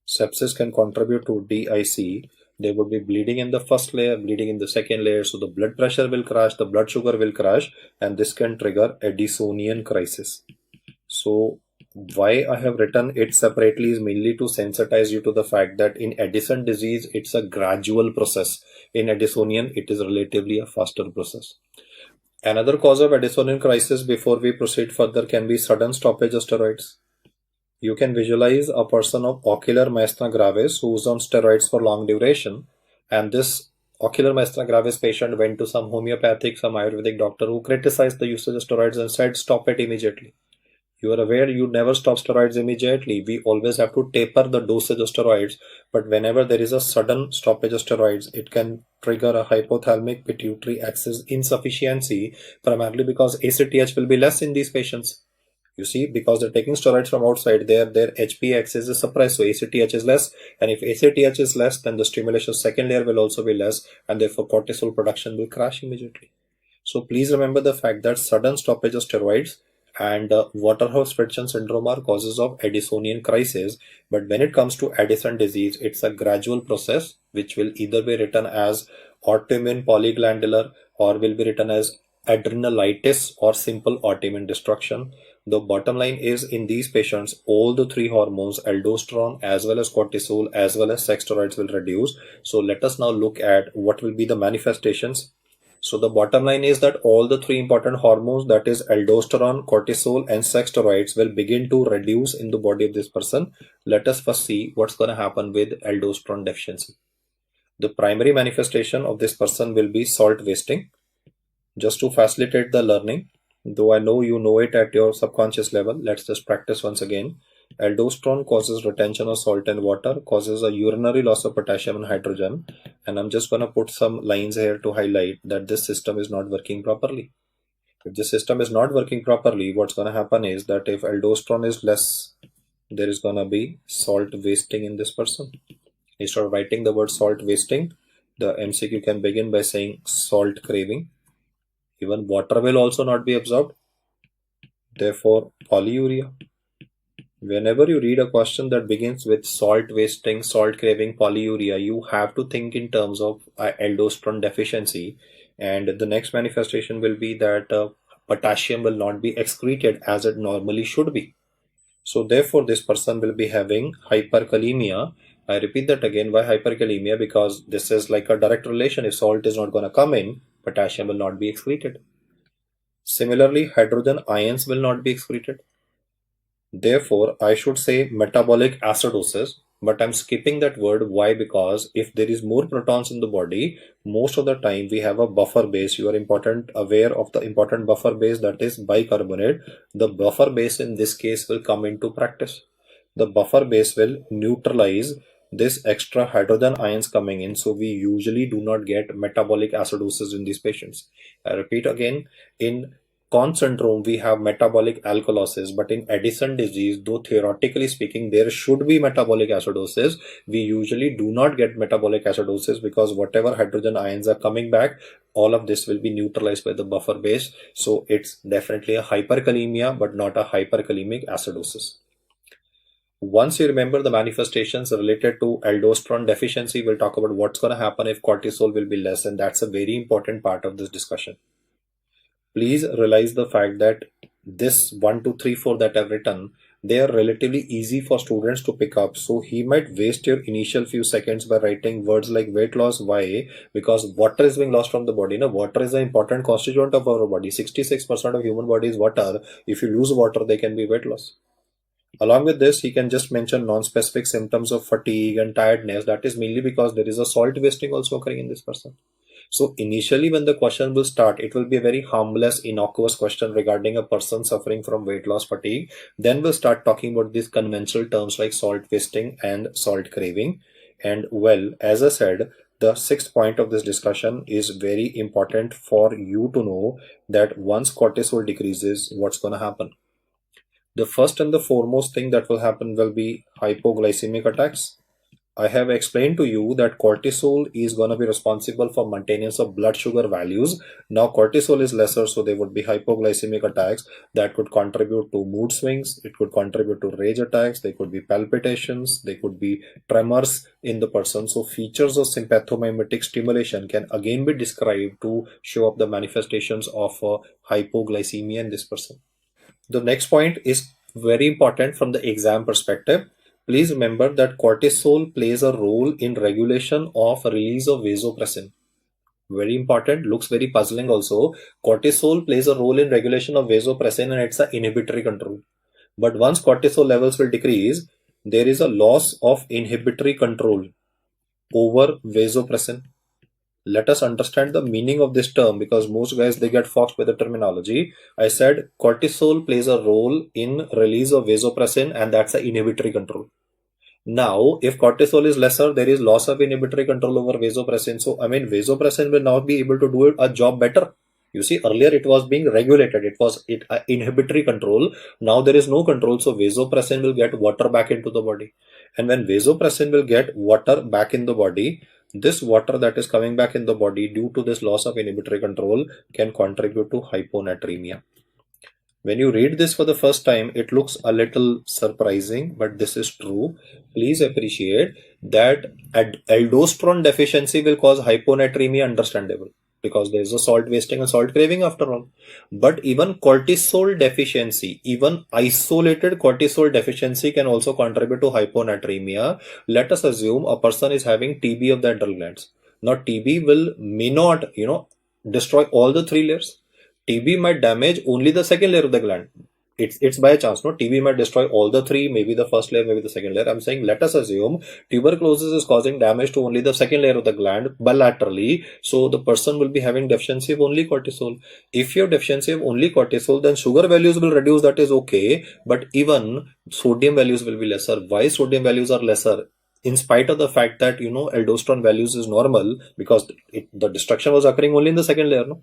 Sepsis can contribute to DIC. There would be bleeding in the first layer, bleeding in the second layer, so the blood pressure will crash, the blood sugar will crash, and this can trigger Addisonian crisis. So why I have written it separately is mainly to sensitize you to the fact that in Addison disease, it's a gradual process. In Addisonian, it is relatively a faster process. Another cause of Addisonian crisis before we proceed further can be sudden stoppage of steroids. You can visualize a person of ocular myasthenia gravis who is on steroids for long duration, and this ocular myasthenia gravis patient went to some homeopathic, some Ayurvedic doctor who criticized the usage of steroids and said, stop it immediately. You are aware you never stop steroids immediately. We always have to taper the dosage of steroids, but whenever there is a sudden stoppage of steroids, it can trigger a hypothalamic pituitary axis insufficiency, primarily because ACTH will be less in these patients. You see, because they're taking steroids from outside, their HPA axis is suppressed, so ACTH is less. And if ACTH is less, then the stimulation second layer will also be less, and therefore cortisol production will crash immediately. So please remember the fact that sudden stoppage of steroids and Waterhouse Fridson syndrome are causes of Addisonian crisis. But when it comes to Addison disease, it's a gradual process which will either be written as autoimmune polyglandular or will be written as adrenalitis or simple autoimmune destruction. The bottom line is, in these patients, all the three hormones, aldosterone as well as cortisol as well as sex steroids, will reduce. So let us now look at what will be the manifestations. So the bottom line is that all the three important hormones, that is aldosterone, cortisol and sex steroids, will begin to reduce in the body of this person. Let us first see what's going to happen with aldosterone deficiency. The primary manifestation of this person will be salt wasting. Just to facilitate the learning, though I know you know it at your subconscious level, let's just practice once again. Aldosterone causes retention of salt and water, causes a urinary loss of potassium and hydrogen, and I'm just going to put some lines here to highlight that this system is not working properly. If the system is not working properly, what's going to happen is that if aldosterone is less, there is going to be salt wasting in this person. Instead of writing the word salt wasting, the MCQ can begin by saying salt craving. Even water will also not be absorbed, therefore polyuria. Whenever you read a question that begins with salt wasting, salt craving, polyuria, you have to think in terms of aldosterone deficiency, and the next manifestation will be that potassium will not be excreted as it normally should be. So therefore this person will be having hyperkalemia. I repeat that again, why hyperkalemia? Because this is like a direct relation. If salt is not going to come in, potassium will not be excreted. Similarly, hydrogen ions will not be excreted. Therefore, I should say metabolic acidosis, but I'm skipping that word. Why? Because if there is more protons in the body, most of the time we have a buffer base. You are aware of the important buffer base, that is bicarbonate. The buffer base in this case will come into practice. The buffer base will neutralize this extra hydrogen ions coming in, so we usually do not get metabolic acidosis in these patients. I repeat again, in Conn syndrome we have metabolic alkalosis, but in Addison disease, though theoretically speaking there should be metabolic acidosis, we usually do not get metabolic acidosis because whatever hydrogen ions are coming back, all of this will be neutralized by the buffer base. So it's definitely a hyperkalemia, but not a hyperkalemic acidosis. Once you remember the manifestations related to aldosterone deficiency, we'll talk about what's going to happen if cortisol will be less, and that's a very important part of this discussion. Please realize the fact that this 1, 2, 3, 4 that I've written, they are relatively easy for students to pick up. So he might waste your initial few seconds by writing words like weight loss. Why? Because water is being lost from the body. Now, water is an important constituent of our body. 66% of human body is water. If you lose water, there can be weight loss. Along with this, he can just mention non-specific symptoms of fatigue and tiredness. That is mainly because there is a salt wasting also occurring in this person. So initially when the question will start, it will be a very harmless, innocuous question regarding a person suffering from weight loss fatigue. Then we'll start talking about these conventional terms like salt wasting and salt craving. And well, as I said, the sixth point of this discussion is very important for you to know that once cortisol decreases, what's going to happen? The first and the foremost thing that will happen will be hypoglycemic attacks. I have explained to you that cortisol is going to be responsible for maintenance of blood sugar values. Now cortisol is lesser, so there would be hypoglycemic attacks that could contribute to mood swings. It could contribute to rage attacks. There could be palpitations. There could be tremors in the person. So features of sympathomimetic stimulation can again be described to show up the manifestations of hypoglycemia in this person. The next point is very important from the exam perspective. Please remember that cortisol plays a role in regulation of release of vasopressin. Very important, looks very puzzling also. Cortisol plays a role in regulation of vasopressin and it's an inhibitory control. But once cortisol levels will decrease, there is a loss of inhibitory control over vasopressin. Let us understand the meaning of this term because most guys they get foxed by the terminology. I said cortisol plays a role in release of vasopressin and that's an inhibitory control. Now, if cortisol is lesser, there is loss of inhibitory control over vasopressin. So, vasopressin will now be able to do a job better. You see, earlier it was being regulated. It was inhibitory control. Now there is no control. So, vasopressin will get water back into the body. And when vasopressin will get water back in the body, this water that is coming back in the body due to this loss of inhibitory control can contribute to hyponatremia. When you read this for the first time, it looks a little surprising, but this is true. Please appreciate that aldosterone deficiency will cause hyponatremia, understandable, because there is a salt wasting and salt craving after all. But even cortisol deficiency, even isolated cortisol deficiency can also contribute to hyponatremia. Let us assume a person is having TB of the adrenal glands. Now TB may not, destroy all the three layers. TB might damage only the second layer of the gland. It's by chance, no? TB might destroy all the three, maybe the first layer, maybe the second layer. I'm saying let us assume tuberculosis is causing damage to only the second layer of the gland bilaterally. So the person will be having deficiency of only cortisol. If you have deficiency of only cortisol, then sugar values will reduce, that is okay. But even sodium values will be lesser. Why sodium values are lesser? In spite of the fact that, aldosterone values is normal because the destruction was occurring only in the second layer, no?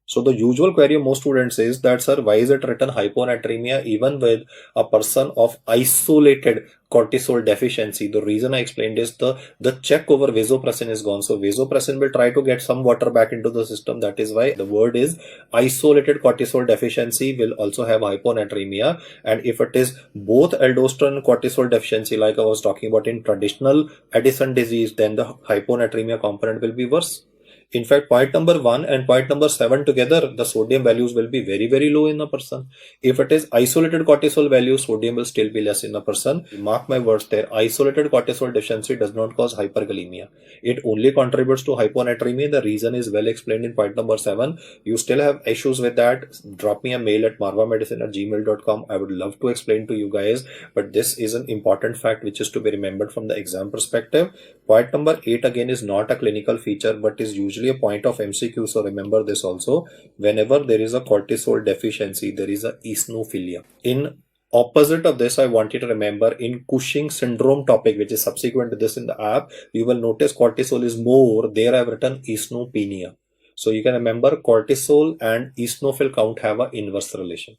So the usual query of most students is that, sir, why is it written hyponatremia even with a person of isolated cortisol deficiency? The reason I explained is the check over vasopressin is gone. So vasopressin will try to get some water back into the system. That is why the word is isolated cortisol deficiency will also have hyponatremia. And if it is both aldosterone and cortisol deficiency, like I was talking about in traditional Addison disease, then the hyponatremia component will be worse. In fact, point number 1 and point number 7 together, the sodium values will be very, very low in a person. If it is isolated cortisol value, sodium will still be less in a person. Mark my words there, isolated cortisol deficiency does not cause hyperkalemia. It only contributes to hyponatremia. The reason is well explained in point number 7. You still have issues with that, drop me a mail at marvamedicine@gmail.com. I would love to explain to you guys, but this is an important fact which is to be remembered from the exam perspective. Point number 8 again is not a clinical feature, but is usually a point of MCQ. So remember this also. Whenever there is a cortisol deficiency, there is a eosinophilia. In opposite of this, I want you to remember in Cushing syndrome topic, which is subsequent to this in the app, you will notice cortisol is more. There I have written eosinopenia. So you can remember cortisol and eosinophil count have an inverse relation.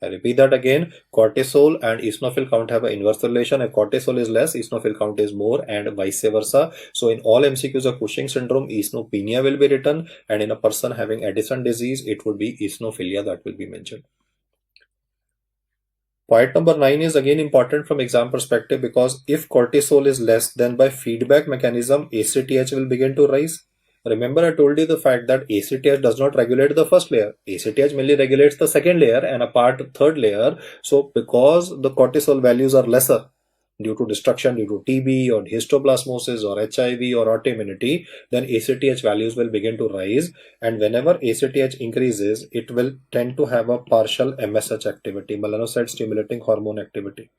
I repeat that again, cortisol and eosinophil count have an inverse relation. If cortisol is less, eosinophil count is more and vice versa. So in all MCQs of Cushing syndrome, eosinopenia will be written, and in a person having Addison disease, it would be eosinophilia that will be mentioned. Point number 9 is again important from exam perspective because if cortisol is less, then by feedback mechanism, ACTH will begin to rise. Remember I told you the fact that ACTH does not regulate the first layer. ACTH mainly regulates the second layer and a part third layer. So because the cortisol values are lesser, due to destruction, due to TB or histoplasmosis or HIV or autoimmunity, then ACTH values will begin to rise. And whenever ACTH increases, it will tend to have a partial MSH activity, melanocyte stimulating hormone activity.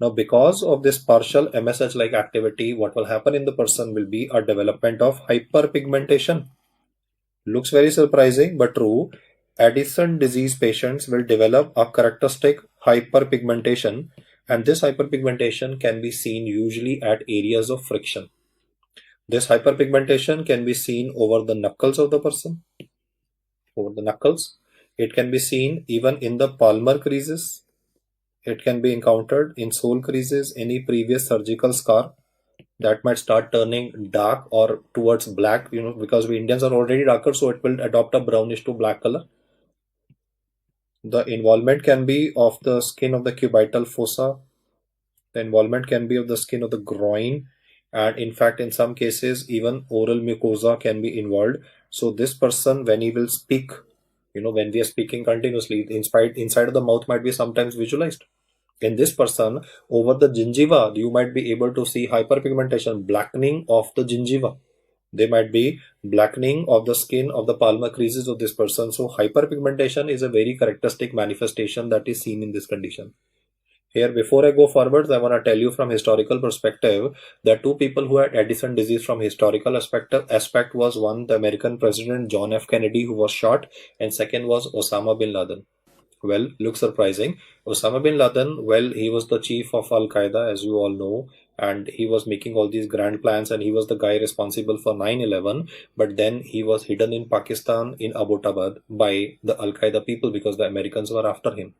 Now, because of this partial MSH-like activity, what will happen in the person will be a development of hyperpigmentation. Looks very surprising, but true. Addison disease patients will develop a characteristic hyperpigmentation, and this hyperpigmentation can be seen usually at areas of friction. This hyperpigmentation can be seen over the knuckles of the person, over the knuckles. It can be seen even in the palmar creases. It can be encountered in sole creases, any previous surgical scar that might start turning dark or towards black, because we Indians are already darker, so it will adopt a brownish to black color. The involvement can be of the skin of the cubital fossa. The involvement can be of the skin of the groin. And in fact, in some cases, even oral mucosa can be involved. So this person, when he will speak, when we are speaking continuously, inside of the mouth might be sometimes visualized. In this person, over the gingiva, you might be able to see hyperpigmentation, blackening of the gingiva. They might be blackening of the skin of the palmar creases of this person. So hyperpigmentation is a very characteristic manifestation that is seen in this condition. Here, before I go forward, I want to tell you from historical perspective that two people who had Addison disease from historical aspect was one, the American president John F. Kennedy, who was shot, and second was Osama bin Laden. Well, looks surprising. Osama bin Laden, well, he was the chief of Al Qaeda, as you all know, and he was making all these grand plans, and he was the guy responsible for 9/11. But then he was hidden in Pakistan in Abbottabad by the Al Qaeda people because the Americans were after him.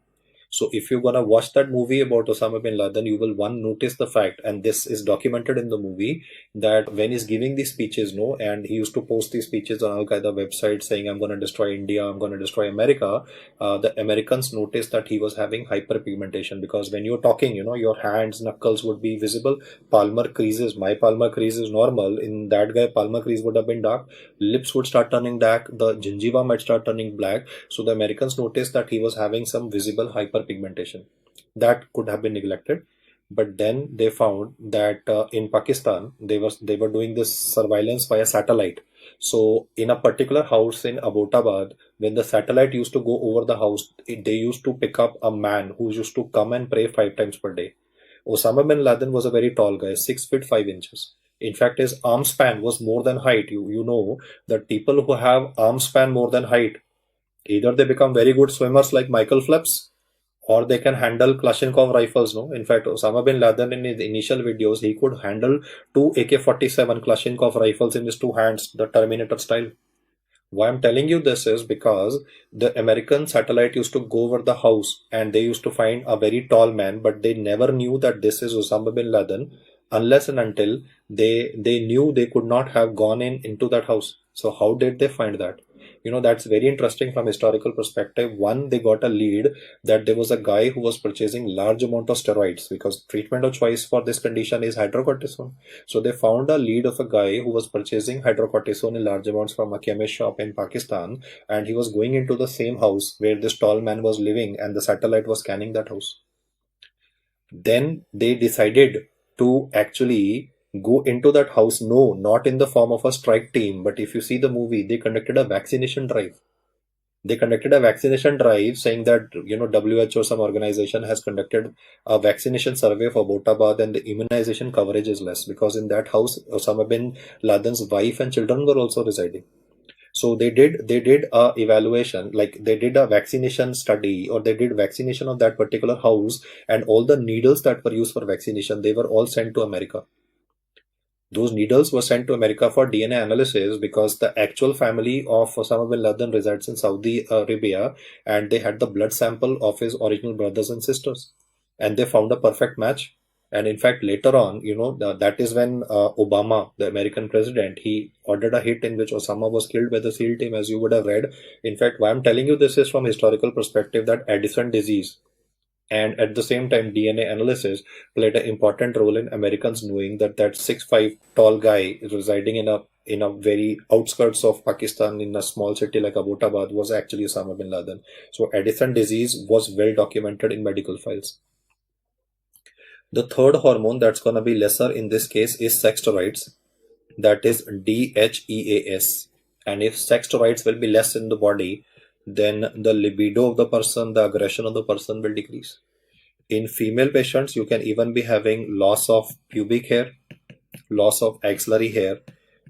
So if you're gonna watch that movie about Osama bin Laden, you will notice the fact, and this is documented in the movie, that when he's giving these speeches, and he used to post these speeches on Al Qaeda website saying, "I'm gonna destroy India, I'm gonna destroy America." The Americans noticed that he was having hyperpigmentation because when you're talking, your hands, knuckles would be visible. Palmar creases, my palmar crease is normal. In that guy, palmar crease would have been dark. Lips would start turning dark. The gingiva might start turning black. So the Americans noticed that he was having some visible hyperpigmentation. That could have been neglected, but then they found that in Pakistan they were doing this surveillance via satellite. So in a particular house in Abbottabad, when the satellite used to go over the house, they used to pick up a man who used to come and pray 5 times per day. Osama bin Laden was a very tall guy, 6 feet 5 inches. In fact, his arm span was more than height. You know that people who have arm span more than height, either they become very good swimmers like Michael Phelps, or they can handle Kalashnikov rifles. No, in fact, Osama bin Laden in his initial videos, he could handle two AK-47 Kalashnikov rifles in his two hands, the Terminator style. Why I'm telling you this is because the American satellite used to go over the house and they used to find a very tall man, but they never knew that this is Osama bin Laden unless and until they knew they could not have gone into that house. So how did they find that? That's very interesting from historical perspective. One, they got a lead that there was a guy who was purchasing large amount of steroids because treatment of choice for this condition is hydrocortisone. So they found a lead of a guy who was purchasing hydrocortisone in large amounts from a chemist shop in Pakistan, and he was going into the same house where this tall man was living, and the satellite was scanning that house. Then they decided to actually go into that house. No, not in the form of a strike team, but if you see the movie, they conducted a vaccination drive. They conducted a vaccination drive saying that, WHO, some organization, has conducted a vaccination survey for Abbottabad and the immunization coverage is less because in that house, Osama bin Laden's wife and children were also residing. So they did a evaluation, like they did a vaccination study, or they did vaccination of that particular house, and all the needles that were used for vaccination, they were all sent to America. Those needles were sent to America for DNA analysis because the actual family of Osama bin Laden resides in Saudi Arabia, and they had the blood sample of his original brothers and sisters, and they found a perfect match. And in fact, later on, that is when Obama, the American president, he ordered a hit in which Osama was killed by the SEAL team, as you would have read. In fact, why I'm telling you this is from historical perspective that Addison disease and at the same time DNA analysis played an important role in Americans knowing that that 6'5" tall guy residing in a very outskirts of Pakistan in a small city like Abbottabad was actually Osama bin Laden. So Addison disease was well documented in medical files. The third hormone that's going to be lesser in this case is sex steroids, that is DHEAS. And if sex steroids will be less in the body, then the libido of the person, the aggression of the person will decrease. In female patients, you can even be having loss of pubic hair, loss of axillary hair.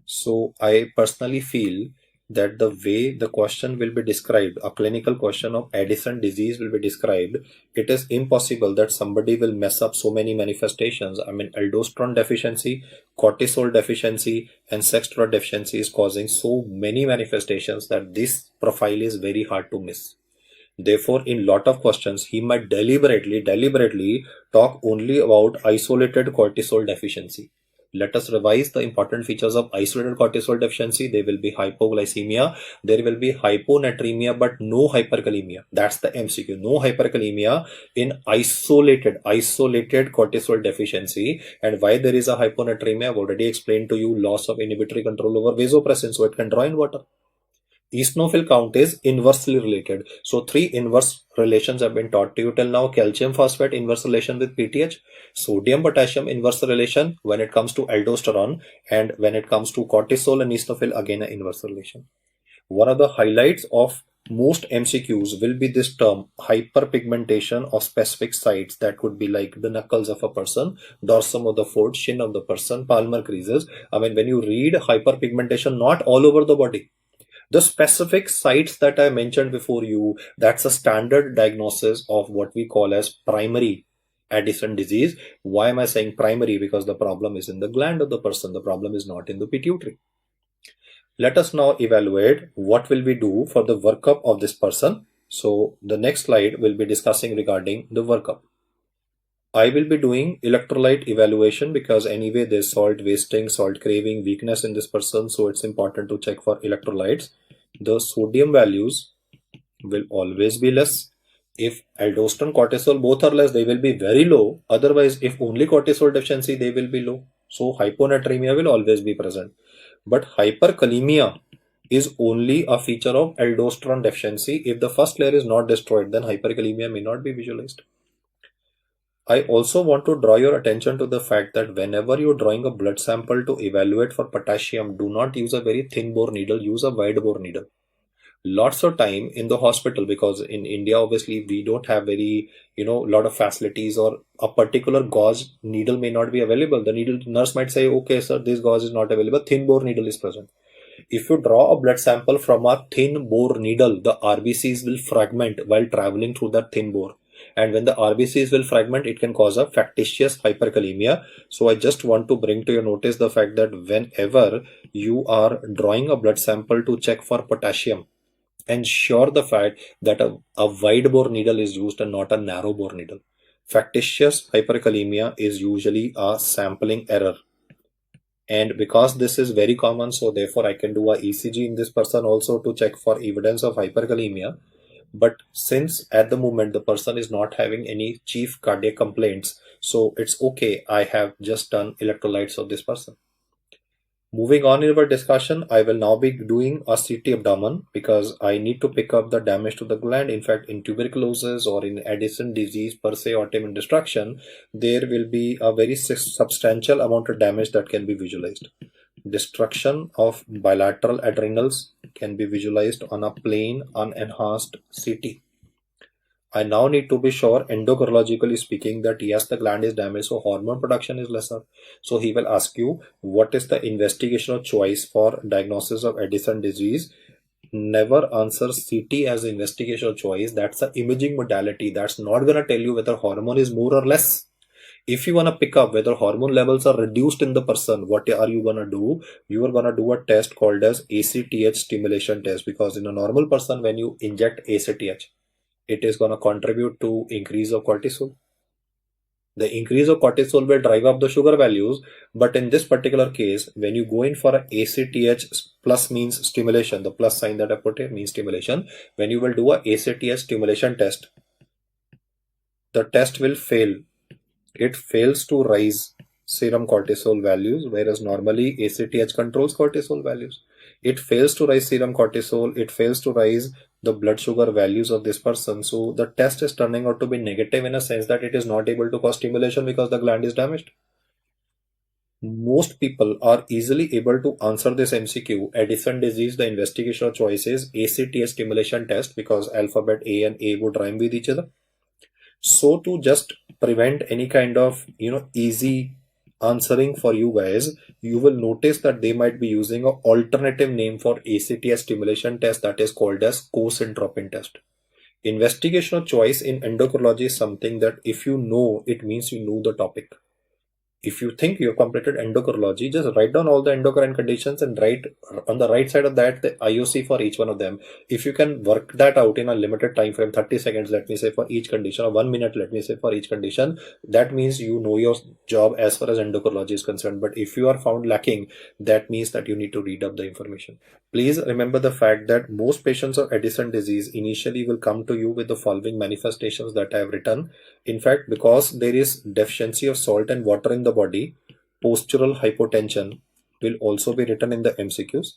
So I personally feel that the way the question will be described, a clinical question of Addison disease will be described, it is impossible that somebody will mess up so many manifestations. I mean, aldosterone deficiency, cortisol deficiency, and sex steroid deficiency is causing so many manifestations that this profile is very hard to miss. Therefore, in lot of questions, he might deliberately talk only about isolated cortisol deficiency. Let us revise the important features of isolated cortisol deficiency. There will be hypoglycemia, there will be hyponatremia, but no hyperkalemia. That's the MCQ. No hyperkalemia in isolated cortisol deficiency. And why there is a hyponatremia, I've already explained to you, loss of inhibitory control over vasopressin, so it can draw in water. Eosinophil count is inversely related. So 3 inverse relations have been taught to you till now. Calcium phosphate inverse relation with PTH, sodium potassium inverse relation when it comes to aldosterone, and when it comes to cortisol and eosinophil, again an inverse relation. One of the highlights of most MCQs will be this term hyperpigmentation of specific sites, that could be like the knuckles of a person, dorsum of the foot, shin of the person, palmar creases. I mean, when you read hyperpigmentation, not all over the body, the specific sites that I mentioned before you, that's a standard diagnosis of what we call as primary Addison disease. Why am I saying primary? Because the problem is in the gland of the person. The problem is not in the pituitary. Let us now evaluate what will we do for the workup of this person. So the next slide will be discussing regarding the workup. I will be doing electrolyte evaluation because anyway there's salt wasting, salt craving, weakness in this person, so it's important to check for electrolytes. The sodium values will always be less. If aldosterone, cortisol both are less, they will be very low. Otherwise, if only cortisol deficiency, they will be low. So hyponatremia will always be present. But hyperkalemia is only a feature of aldosterone deficiency. If the first layer is not destroyed, then hyperkalemia may not be visualized. I also want to draw your attention to the fact that whenever you're drawing a blood sample to evaluate for potassium, do not use a very thin bore needle, use a wide bore needle. Lots of time in the hospital, because in India, obviously, we don't have very, lot of facilities, or a particular gauze needle may not be available. The needle nurse might say, okay, sir, this gauze is not available. Thin bore needle is present. If you draw a blood sample from a thin bore needle, the RBCs will fragment while traveling through that thin bore. And when the RBCs will fragment, it can cause a factitious hyperkalemia. So I just want to bring to your notice the fact that whenever you are drawing a blood sample to check for potassium, ensure the fact that a wide bore needle is used and not a narrow bore needle. Factitious hyperkalemia is usually a sampling error. And because this is very common, so therefore I can do a ECG in this person also to check for evidence of hyperkalemia. But since at the moment the person is not having any chief cardiac complaints, so it's okay. I have just done electrolytes of this person. Moving on in our discussion, I will now be doing a CT abdomen because I need to pick up the damage to the gland. In fact, in tuberculosis or in Addison disease per se, autoimmune destruction, there will be a very substantial amount of damage that can be visualized. Destruction of bilateral adrenals can be visualized on a plain, unenhanced CT. I now need to be sure, endocrinologically speaking, that yes, the gland is damaged, so hormone production is lesser. So he will ask you, what is the investigational choice for diagnosis of Addison disease? Never answer CT as investigational choice. That's an imaging modality. That's not going to tell you whether hormone is more or less. If you want to pick up whether hormone levels are reduced in the person, what are you going to do? You are going to do a test called as ACTH stimulation test, because in a normal person, when you inject ACTH, it is going to contribute to increase of cortisol. The increase of cortisol will drive up the sugar values, but in this particular case, when you go in for a ACTH plus means stimulation, the plus sign that I put here means stimulation. When you will do a ACTH stimulation test, the test will fail. It fails to rise serum cortisol values, whereas normally ACTH controls cortisol values. It fails to rise serum cortisol, it fails to rise the blood sugar values of this person. So the test is turning out to be negative in a sense that it is not able to cause stimulation because the gland is damaged. Most people are easily able to answer this MCQ. Addison disease, the investigation of choice is ACTH stimulation test because alphabet A and A would rhyme with each other. So to just prevent any kind of easy answering for you guys, you will notice that they might be using an alternative name for ACTH stimulation test that is called as Cosyntropin test. Investigation of choice in endocrinology is something that if you know, it means you know the topic. If you think you've completed endocrinology, just write down all the endocrine conditions and write on the right side of that the IOC for each one of them. If you can work that out in a limited time frame, 30 seconds, let me say, for each condition, or 1 minute, let me say, for each condition, that means you know your job as far as endocrinology is concerned. But if you are found lacking, that means that you need to read up the information. Please remember the fact that most patients of Addison disease initially will come to you with the following manifestations that I have written. In fact, because there is deficiency of salt and water in the body, postural hypotension will also be written in the MCQs.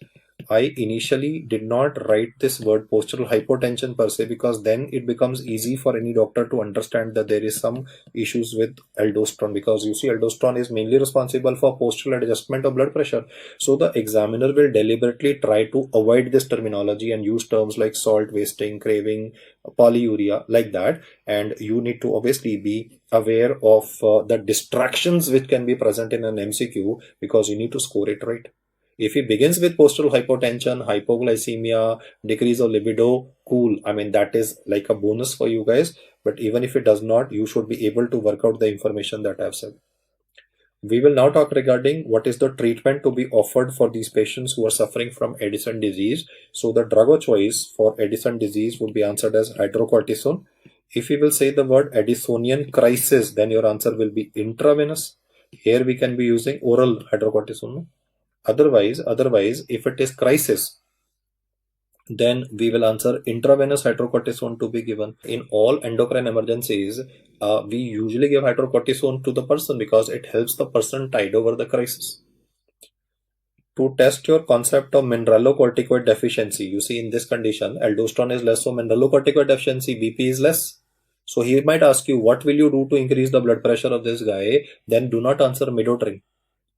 I initially did not write this word postural hypotension per se because then it becomes easy for any doctor to understand that there is some issues with aldosterone, because you see aldosterone is mainly responsible for postural adjustment of blood pressure. So the examiner will deliberately try to avoid this terminology and use terms like salt wasting, craving, polyuria, like that. And you need to obviously be aware of the distractions which can be present in an MCQ because you need to score it right. If he begins with postural hypotension, hypoglycemia, decrease of libido, cool. I mean, that is like a bonus for you guys. But even if it does not, you should be able to work out the information that I have said. We will now talk regarding what is the treatment to be offered for these patients who are suffering from Addison disease. So the drug of choice for Addison disease would be answered as hydrocortisone. If you will say the word Addisonian crisis, then your answer will be intravenous. Here we can be using oral hydrocortisone. Otherwise, if it is crisis, then we will answer intravenous hydrocortisone to be given. In all endocrine emergencies, we usually give hydrocortisone to the person because it helps the person tide over the crisis. To test your concept of mineralocorticoid deficiency, you see in this condition, aldosterone is less, so mineralocorticoid deficiency, BP is less. So he might ask you, what will you do to increase the blood pressure of this guy? Then do not answer midotring.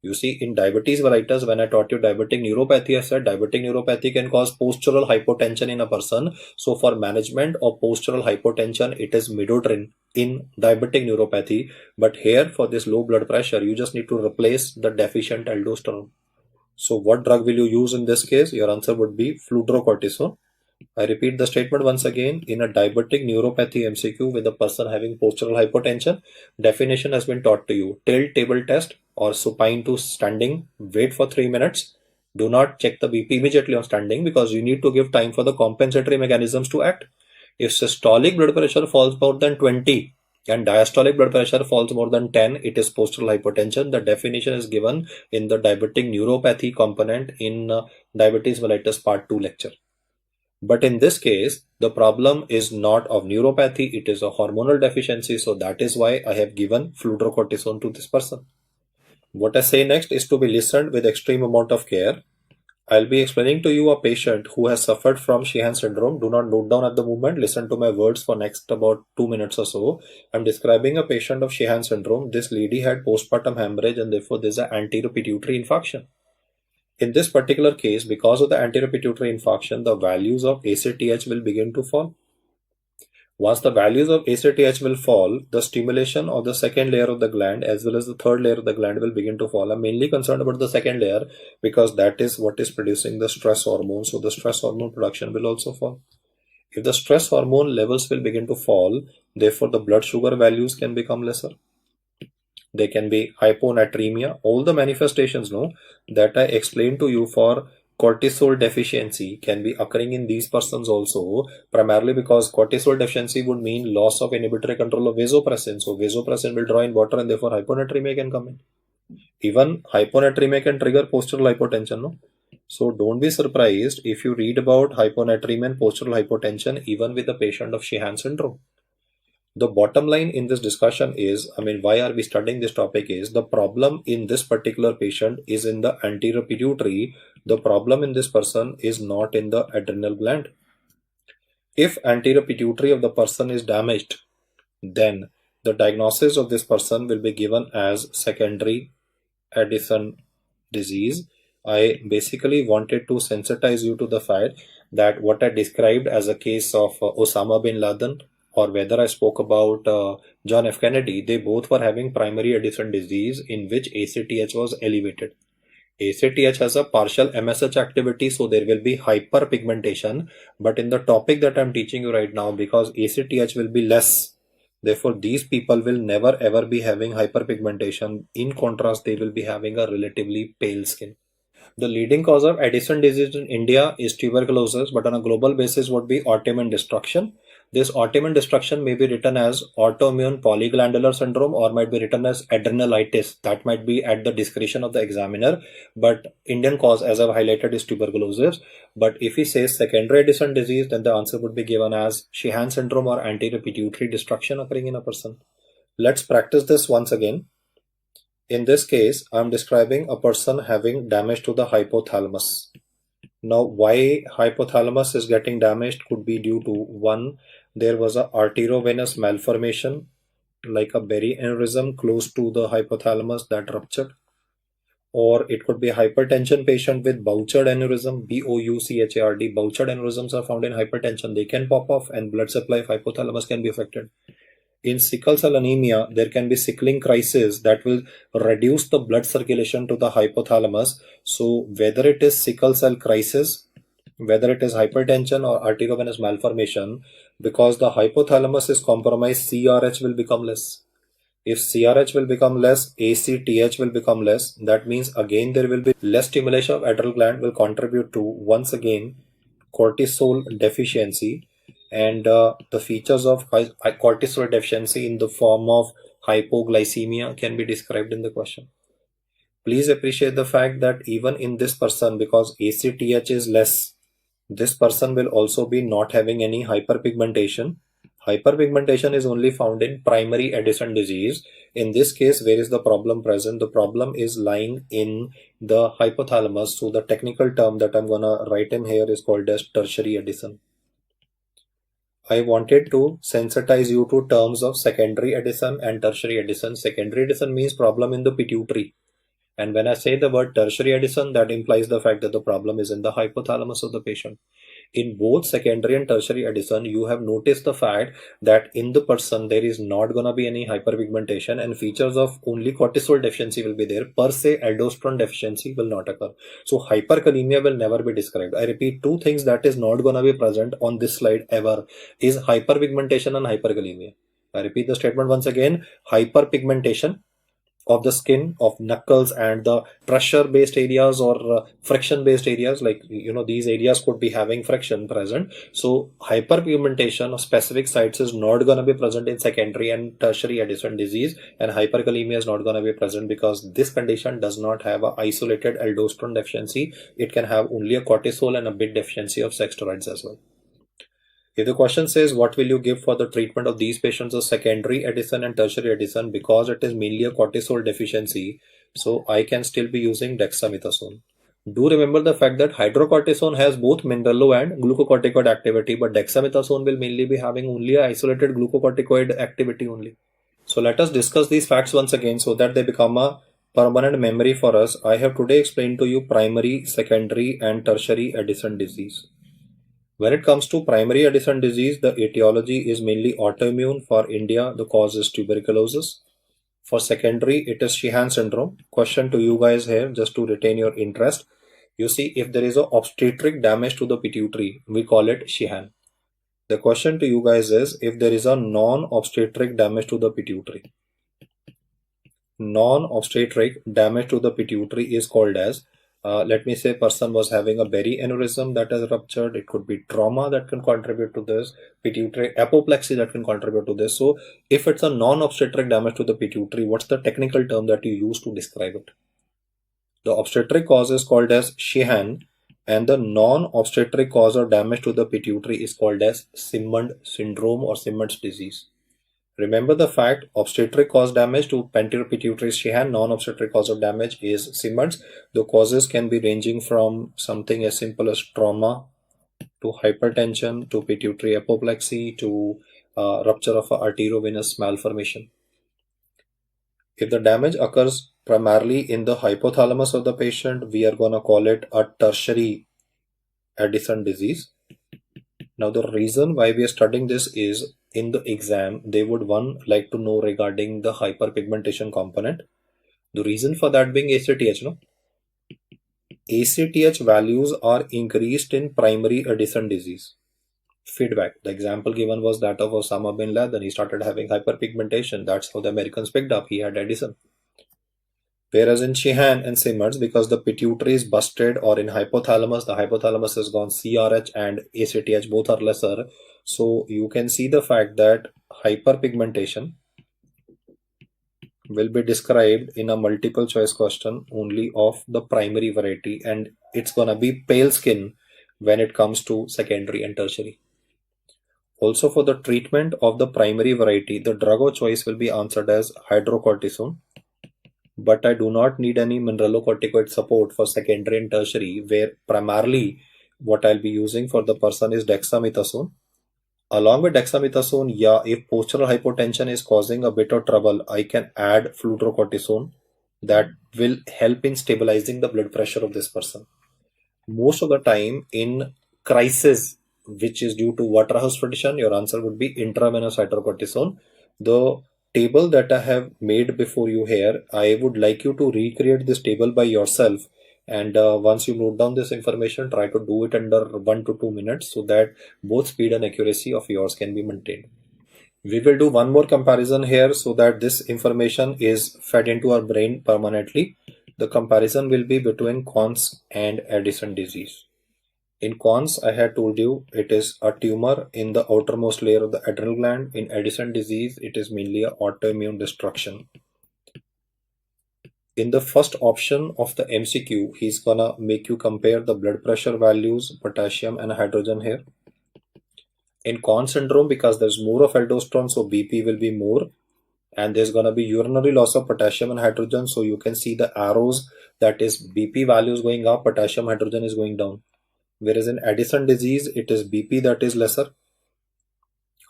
You see, in diabetes mellitus, when I taught you diabetic neuropathy, I said diabetic neuropathy can cause postural hypotension in a person. So for management of postural hypotension, it is midodrine in diabetic neuropathy. But here for this low blood pressure, you just need to replace the deficient aldosterone. So what drug will you use in this case? Your answer would be fludrocortisone. I repeat the statement once again. In a diabetic neuropathy MCQ with a person having postural hypotension, definition has been taught to you. Tilt table test or supine to standing, wait for 3 minutes. Do not check the BP immediately on standing because you need to give time for the compensatory mechanisms to act. If systolic blood pressure falls more than 20 and diastolic blood pressure falls more than 10, it is postural hypotension. The definition is given in the diabetic neuropathy component in diabetes mellitus part 2 lecture. But in this case, the problem is not of neuropathy, it is a hormonal deficiency. So that is why I have given fludrocortisone to this person. What I say next is to be listened with extreme amount of care. I'll be explaining to you a patient who has suffered from Sheehan syndrome. Do not note down at the moment. Listen to my words for next about 2 minutes or so. I'm describing a patient of Sheehan syndrome. This lady had postpartum hemorrhage and therefore there's an anterior pituitary infarction. In this particular case, because of the anterior pituitary infarction, the values of ACTH will begin to fall. Once the values of ACTH will fall, the stimulation of the second layer of the gland as well as the third layer of the gland will begin to fall. I'm mainly concerned about the second layer because that is what is producing the stress hormone. So the stress hormone production will also fall. If the stress hormone levels will begin to fall, therefore the blood sugar values can become lesser. They can be hyponatremia. All the manifestations that I explained to you for cortisol deficiency can be occurring in these persons also, primarily because cortisol deficiency would mean loss of inhibitory control of vasopressin. So vasopressin will draw in water and therefore hyponatremia can come in. Even hyponatremia can trigger postural hypotension. So don't be surprised if you read about hyponatremia and postural hypotension even with a patient of Sheehan syndrome. The bottom line in this discussion is, why are we studying this topic is, the problem in this particular patient is in the anterior pituitary. The problem in this person is not in the adrenal gland. If anterior pituitary of the person is damaged, then the diagnosis of this person will be given as secondary Addison disease. I basically wanted to sensitize you to the fact that what I described as a case of Osama bin Laden, or whether I spoke about John F. Kennedy, they both were having primary Addison disease in which ACTH was elevated. ACTH has a partial MSH activity, so there will be hyperpigmentation. But in the topic that I'm teaching you right now, because ACTH will be less, therefore these people will never ever be having hyperpigmentation. In contrast, they will be having a relatively pale skin. The leading cause of Addison disease in India is tuberculosis, but on a global basis would be autoimmune destruction. This autoimmune destruction may be written as autoimmune polyglandular syndrome or might be written as adrenalitis. That might be at the discretion of the examiner, but Indian cause, as I've highlighted, is tuberculosis. But if he says secondary Addison disease, then the answer would be given as Sheehan syndrome or anterior pituitary destruction occurring in a person. Let's practice this once again. In this case, I'm describing a person having damage to the hypothalamus. Now, why hypothalamus is getting damaged could be due to, one, there was a arteriovenous malformation, like a berry aneurysm close to the hypothalamus that ruptured. Or it could be a hypertension patient with Bouchard aneurysm, BOUCHARD. Bouchard aneurysms are found in hypertension. They can pop off and blood supply of hypothalamus can be affected. In sickle cell anemia, there can be sickling crisis that will reduce the blood circulation to the hypothalamus. So whether it is sickle cell crisis, whether it is hypertension or arteriovenous malformation, because the hypothalamus is compromised, CRH will become less. If CRH will become less, ACTH will become less. That means again there will be less stimulation of adrenal gland, will contribute to, once again, cortisol deficiency. And the features of cortisol deficiency in the form of hypoglycemia can be described in the question. Please appreciate the fact that even in this person, because ACTH is less, this person will also be not having any hyperpigmentation. Hyperpigmentation is only found in primary Addison disease. In this case, where is the problem present? The problem is lying in the hypothalamus. So the technical term that I'm gonna write in here is called as tertiary Addison. I wanted to sensitize you to terms of secondary Addison and tertiary Addison. Secondary Addison means problem in the pituitary. And when I say the word tertiary Addison, that implies the fact that the problem is in the hypothalamus of the patient. In both secondary and tertiary Addison, you have noticed the fact that in the person there is not going to be any hyperpigmentation and features of only cortisol deficiency will be there. Per se, aldosterone deficiency will not occur. So hyperkalemia will never be described. I repeat, two things that is not going to be present on this slide ever is hyperpigmentation and hyperkalemia. I repeat the statement once again. Hyperpigmentation of the skin, of knuckles, and the pressure based areas or friction based areas, like these areas could be having friction present. So hyperpigmentation of specific sites is not going to be present in secondary and tertiary Addison disease, and hyperkalemia is not going to be present because this condition does not have an isolated aldosterone deficiency. It can have only a cortisol and a bit deficiency of sex steroids as well. If the question says what will you give for the treatment of these patients of secondary Addison and tertiary Addison, because it is mainly a cortisol deficiency, so I can still be using dexamethasone. Do remember the fact that hydrocortisone has both mineralo and glucocorticoid activity, but dexamethasone will mainly be having only a isolated glucocorticoid activity only. So let us discuss these facts once again so that they become a permanent memory for us. I have today explained to you primary, secondary and tertiary Addison disease. When it comes to primary Addison disease, the etiology is mainly autoimmune. For India, the cause is tuberculosis. For secondary, it is Sheehan syndrome. Question to you guys here, just to retain your interest. You see, if there is a obstetric damage to the pituitary, we call it Sheehan. The question to you guys is, if there is a non-obstetric damage to the pituitary. Non-obstetric damage to the pituitary is called as, let me say person was having a berry aneurysm that has ruptured. It could be trauma that can contribute to this, pituitary apoplexy that can contribute to this. So if it's a non-obstetric damage to the pituitary, what's the technical term that you use to describe it? The obstetric cause is called as Sheehan, and the non-obstetric cause or damage to the pituitary is called as Simmons syndrome or Simmons disease. Remember the fact, obstetric cause damage to anterior pituitary is Sheehan, non-obstetric cause of damage is Simmons. The causes can be ranging from something as simple as trauma, to hypertension, to pituitary apoplexy, to rupture of arteriovenous malformation. If the damage occurs primarily in the hypothalamus of the patient, we are going to call it a tertiary Addison disease. Now, the reason why we are studying this is in the exam, they would like to know regarding the hyperpigmentation component. The reason for that being ACTH, no? ACTH values are increased in primary Addison disease. Feedback. The example given was that of Osama bin Laden. He started having hyperpigmentation. That's how the Americans picked up. He had Addison. Whereas in Sheehan and Simmons, because the pituitary is busted, or in hypothalamus, the hypothalamus has gone CRH and ACTH, both are lesser. So you can see the fact that hyperpigmentation will be described in a multiple choice question only of the primary variety, and it's gonna be pale skin when it comes to secondary and tertiary. Also, for the treatment of the primary variety, the drug of choice will be answered as hydrocortisone, but I do not need any mineralocorticoid support for secondary and tertiary, where primarily what I'll be using for the person is dexamethasone. Along with dexamethasone, if postural hypotension is causing a bit of trouble, I can add fludrocortisone that will help in stabilizing the blood pressure of this person. Most of the time in crisis, which is due to Waterhouse fluoridation, your answer would be intravenous hydrocortisone. The table that I have made before you here, I would like you to recreate this table by yourself. And once you note down this information, try to do it under 1 to 2 minutes so that both speed and accuracy of yours can be maintained. We will do one more comparison here so that this information is fed into our brain permanently. The comparison will be between Conn's and Addison disease. In Conn's, I had told you it is a tumor in the outermost layer of the adrenal gland. In Addison disease, it is mainly an autoimmune destruction. In the first option of the MCQ, he's gonna make you compare the blood pressure values, potassium and hydrogen here. In Conn syndrome, because there's more of aldosterone, so BP will be more, and there's gonna be urinary loss of potassium and hydrogen. So you can see the arrows, that is BP values going up, potassium, hydrogen is going down. Whereas in Addison disease, it is BP that is lesser.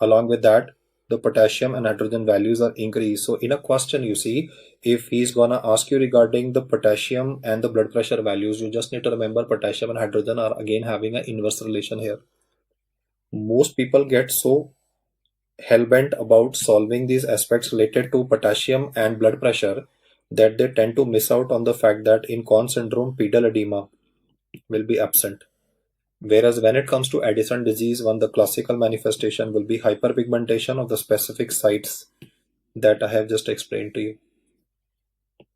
Along with that, the potassium and hydrogen values are increased. So in a question, you see, if he's gonna ask you regarding the potassium and the blood pressure values, you just need to remember potassium and hydrogen are again having an inverse relation here. Most people get so hell-bent about solving these aspects related to potassium and blood pressure that they tend to miss out on the fact that in Conn syndrome, pedal edema will be absent. Whereas when it comes to Addison disease, the classical manifestation will be hyperpigmentation of the specific sites that I have just explained to you.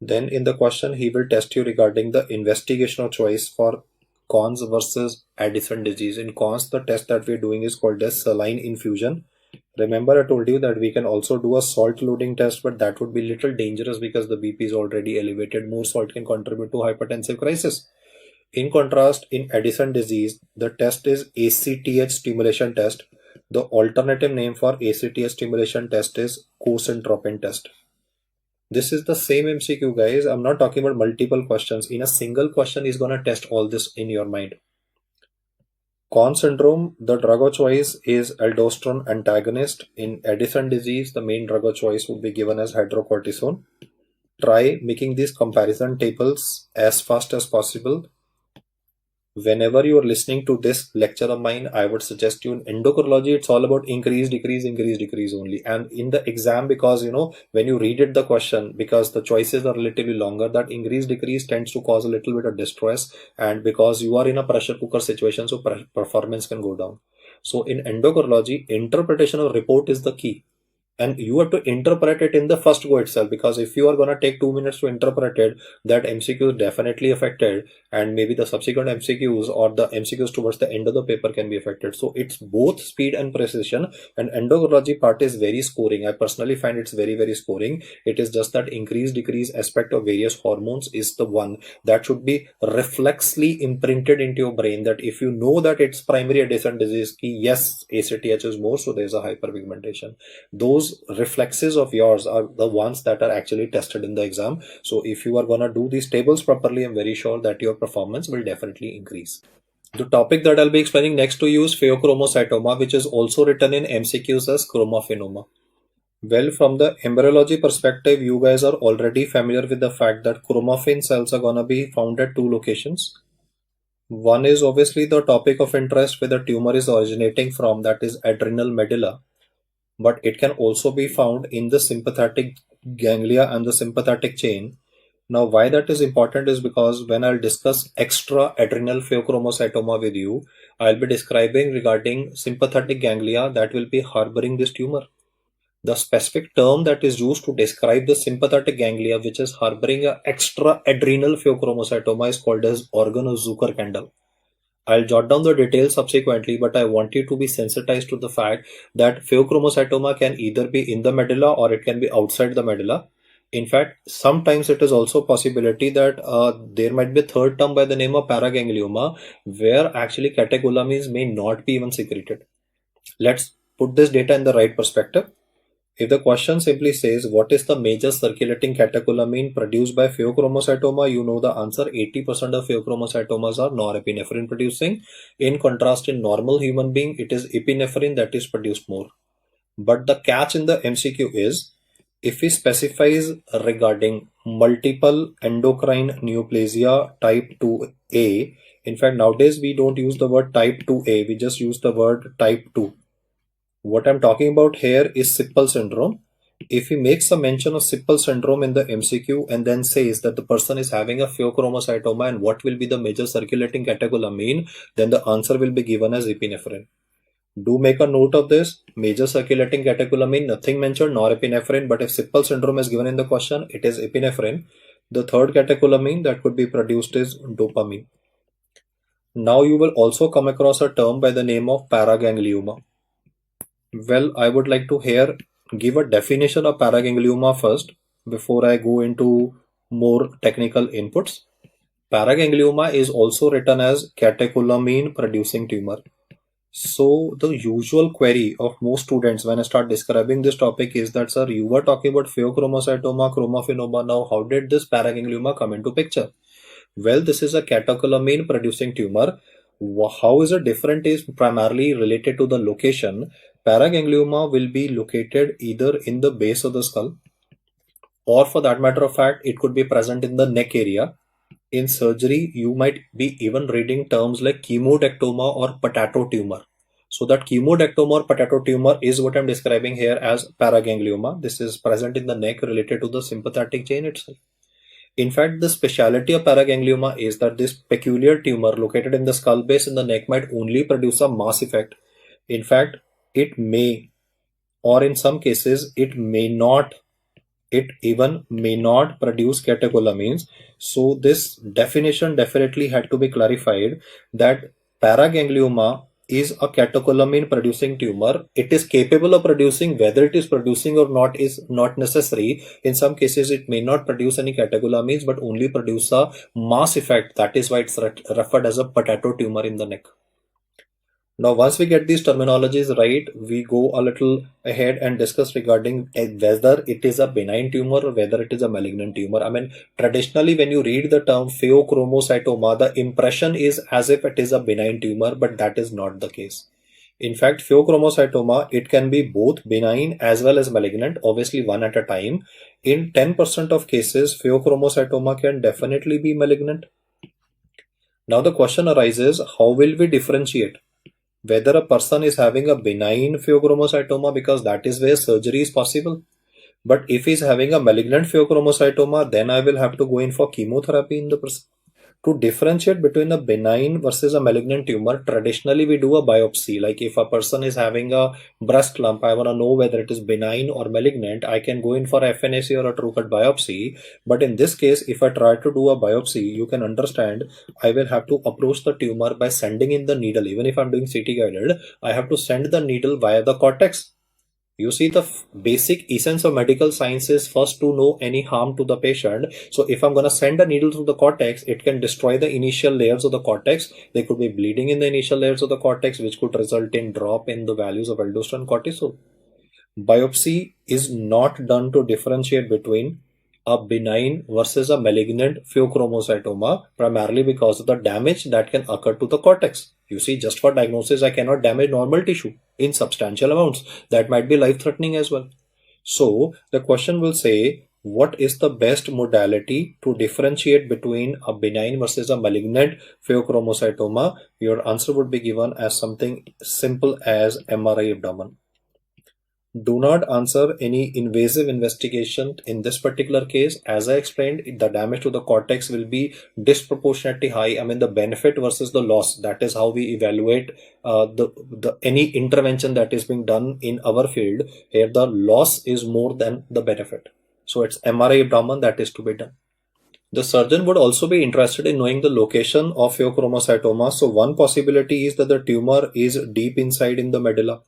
Then in the question, he will test you regarding the investigational choice for Conn's versus Addison disease. In Conn's, the test that we're doing is called as saline infusion. Remember, I told you that we can also do a salt loading test, but that would be little dangerous because the BP is already elevated. More salt can contribute to hypertensive crisis. In contrast, in Addison disease, the test is ACTH stimulation test. The alternative name for ACTH stimulation test is cosentropin test. This is the same MCQ, guys. I'm not talking about multiple questions. In a single question, is going to test all this in your mind. Conn syndrome, the drug of choice is aldosterone antagonist. In Addison disease, the main drug of choice would be given as hydrocortisone. Try making these comparison tables as fast as possible. Whenever you are listening to this lecture of mine, I would suggest you in endocrinology, it's all about increase, decrease only. And in the exam, because when you read it, the question, because the choices are relatively longer, that increase, decrease tends to cause a little bit of distress. And because you are in a pressure cooker situation, so performance can go down. So in endocrinology, interpretation of report is the key. And you have to interpret it in the first go itself, because if you are going to take 2 minutes to interpret it, that MCQ is definitely affected, and maybe the subsequent MCQs or the MCQs towards the end of the paper can be affected. So it's both speed and precision, and endocrinology part is very scoring. I personally find it's very, very scoring. It is just that increase, decrease aspect of various hormones is the one that should be reflexly imprinted into your brain, that if you know that it's primary Addison disease, yes, ACTH is more, so there's a hyperpigmentation. Those reflexes of yours are the ones that are actually tested in the exam. So if you are going to do these tables properly, I'm very sure that your performance will definitely increase. The topic that I'll be explaining next to you is pheochromocytoma, which is also written in MCQs as chromophenoma. Well, from the embryology perspective, you guys are already familiar with the fact that chromaffin cells are gonna be found at two locations. One is obviously the topic of interest where the tumor is originating from, that is adrenal medulla, but it can also be found in the sympathetic ganglia and the sympathetic chain. Now, why that is important is because when I'll discuss extra adrenal pheochromocytoma with you, I'll be describing regarding sympathetic ganglia that will be harboring this tumor. The specific term that is used to describe the sympathetic ganglia which is harboring a extra adrenal pheochromocytoma is called as organ of Zucker-Kendall. I'll jot down the details subsequently, but I want you to be sensitized to the fact that pheochromocytoma can either be in the medulla or it can be outside the medulla. In fact, sometimes it is also a possibility that there might be a third term by the name of paraganglioma, where actually catecholamines may not be even secreted. Let's put this data in the right perspective. If the question simply says, what is the major circulating catecholamine produced by pheochromocytoma, you know the answer. 80% of pheochromocytomas are norepinephrine producing. In contrast, in normal human being, it is epinephrine that is produced more. But the catch in the MCQ is, if he specifies regarding multiple endocrine neoplasia type 2A, in fact, nowadays we don't use the word type 2A, we just use the word type 2. What I'm talking about here is Sippel syndrome. If he makes a mention of Sippel syndrome in the MCQ and then says that the person is having a pheochromocytoma and what will be the major circulating catecholamine, then the answer will be given as epinephrine. Do make a note of this. Major circulating catecholamine, nothing mentioned, nor epinephrine, but if Sippel syndrome is given in the question, it is epinephrine. The third catecholamine that could be produced is dopamine. Now you will also come across a term by the name of paraganglioma. Well, I would like to here give a definition of paraganglioma first before I go into more technical inputs. Paraganglioma is also written as catecholamine producing tumor. So the usual query of most students when I start describing this topic is that, sir, you were talking about pheochromocytoma, chromophenoma. Now, how did this paraganglioma come into picture? Well, this is a catecholamine producing tumor. How is it different is primarily related to the location. Paraganglioma will be located either in the base of the skull, or for that matter of fact, it could be present in the neck area. In surgery, you might be even reading terms like chemodectoma or potato tumor. So that chemodectoma or potato tumor is what I'm describing here as paraganglioma. This is present in the neck related to the sympathetic chain itself. In fact, the speciality of paraganglioma is that this peculiar tumor located in the skull base in the neck might only produce a mass effect. In fact, it may, or in some cases, it even may not produce catecholamines. So this definition definitely had to be clarified that paraganglioma is a catecholamine producing tumor. It is capable of producing, whether it is producing or not is not necessary. In some cases, it may not produce any catecholamines, but only produce a mass effect. That is why it's referred as a potato tumor in the neck. Now, once we get these terminologies right, we go a little ahead and discuss regarding whether it is a benign tumor or whether it is a malignant tumor. I mean, traditionally, when you read the term pheochromocytoma, the impression is as if it is a benign tumor, but that is not the case. In fact, pheochromocytoma, it can be both benign as well as malignant, obviously one at a time. In 10% of cases, pheochromocytoma can definitely be malignant. Now, the question arises, how will we differentiate whether a person is having a benign pheochromocytoma, because that is where surgery is possible. But if he's having a malignant pheochromocytoma, then I will have to go in for chemotherapy in the person. To differentiate between a benign versus a malignant tumor, traditionally we do a biopsy. Like if a person is having a breast lump, I want to know whether it is benign or malignant, I can go in for FNAC or a true cut biopsy. But in this case, if I try to do a biopsy, you can understand I will have to approach the tumor by sending in the needle. Even if I'm doing CT guided, I have to send the needle via the cortex. You see, the basic essence of medical science is first to know any harm to the patient. So if I'm going to send a needle through the cortex, it can destroy the initial layers of the cortex. There could be bleeding in the initial layers of the cortex, which could result in drop in the values of aldosterone cortisol. Biopsy is not done to differentiate between a benign versus a malignant pheochromocytoma, primarily because of the damage that can occur to the cortex. You see, just for diagnosis, I cannot damage normal tissue in substantial amounts. That might be life-threatening as well. So the question will say, what is the best modality to differentiate between a benign versus a malignant pheochromocytoma? Your answer would be given as something simple as MRI abdomen. Do not answer any invasive investigation in this particular case. As I explained, the damage to the cortex will be disproportionately high. I mean, the benefit versus the loss. That is how we evaluate the any intervention that is being done in our field. Here, the loss is more than the benefit. So it's MRI abdomen that is to be done. The surgeon would also be interested in knowing the location of pheochromocytoma. So one possibility is that the tumor is deep inside in the medulla.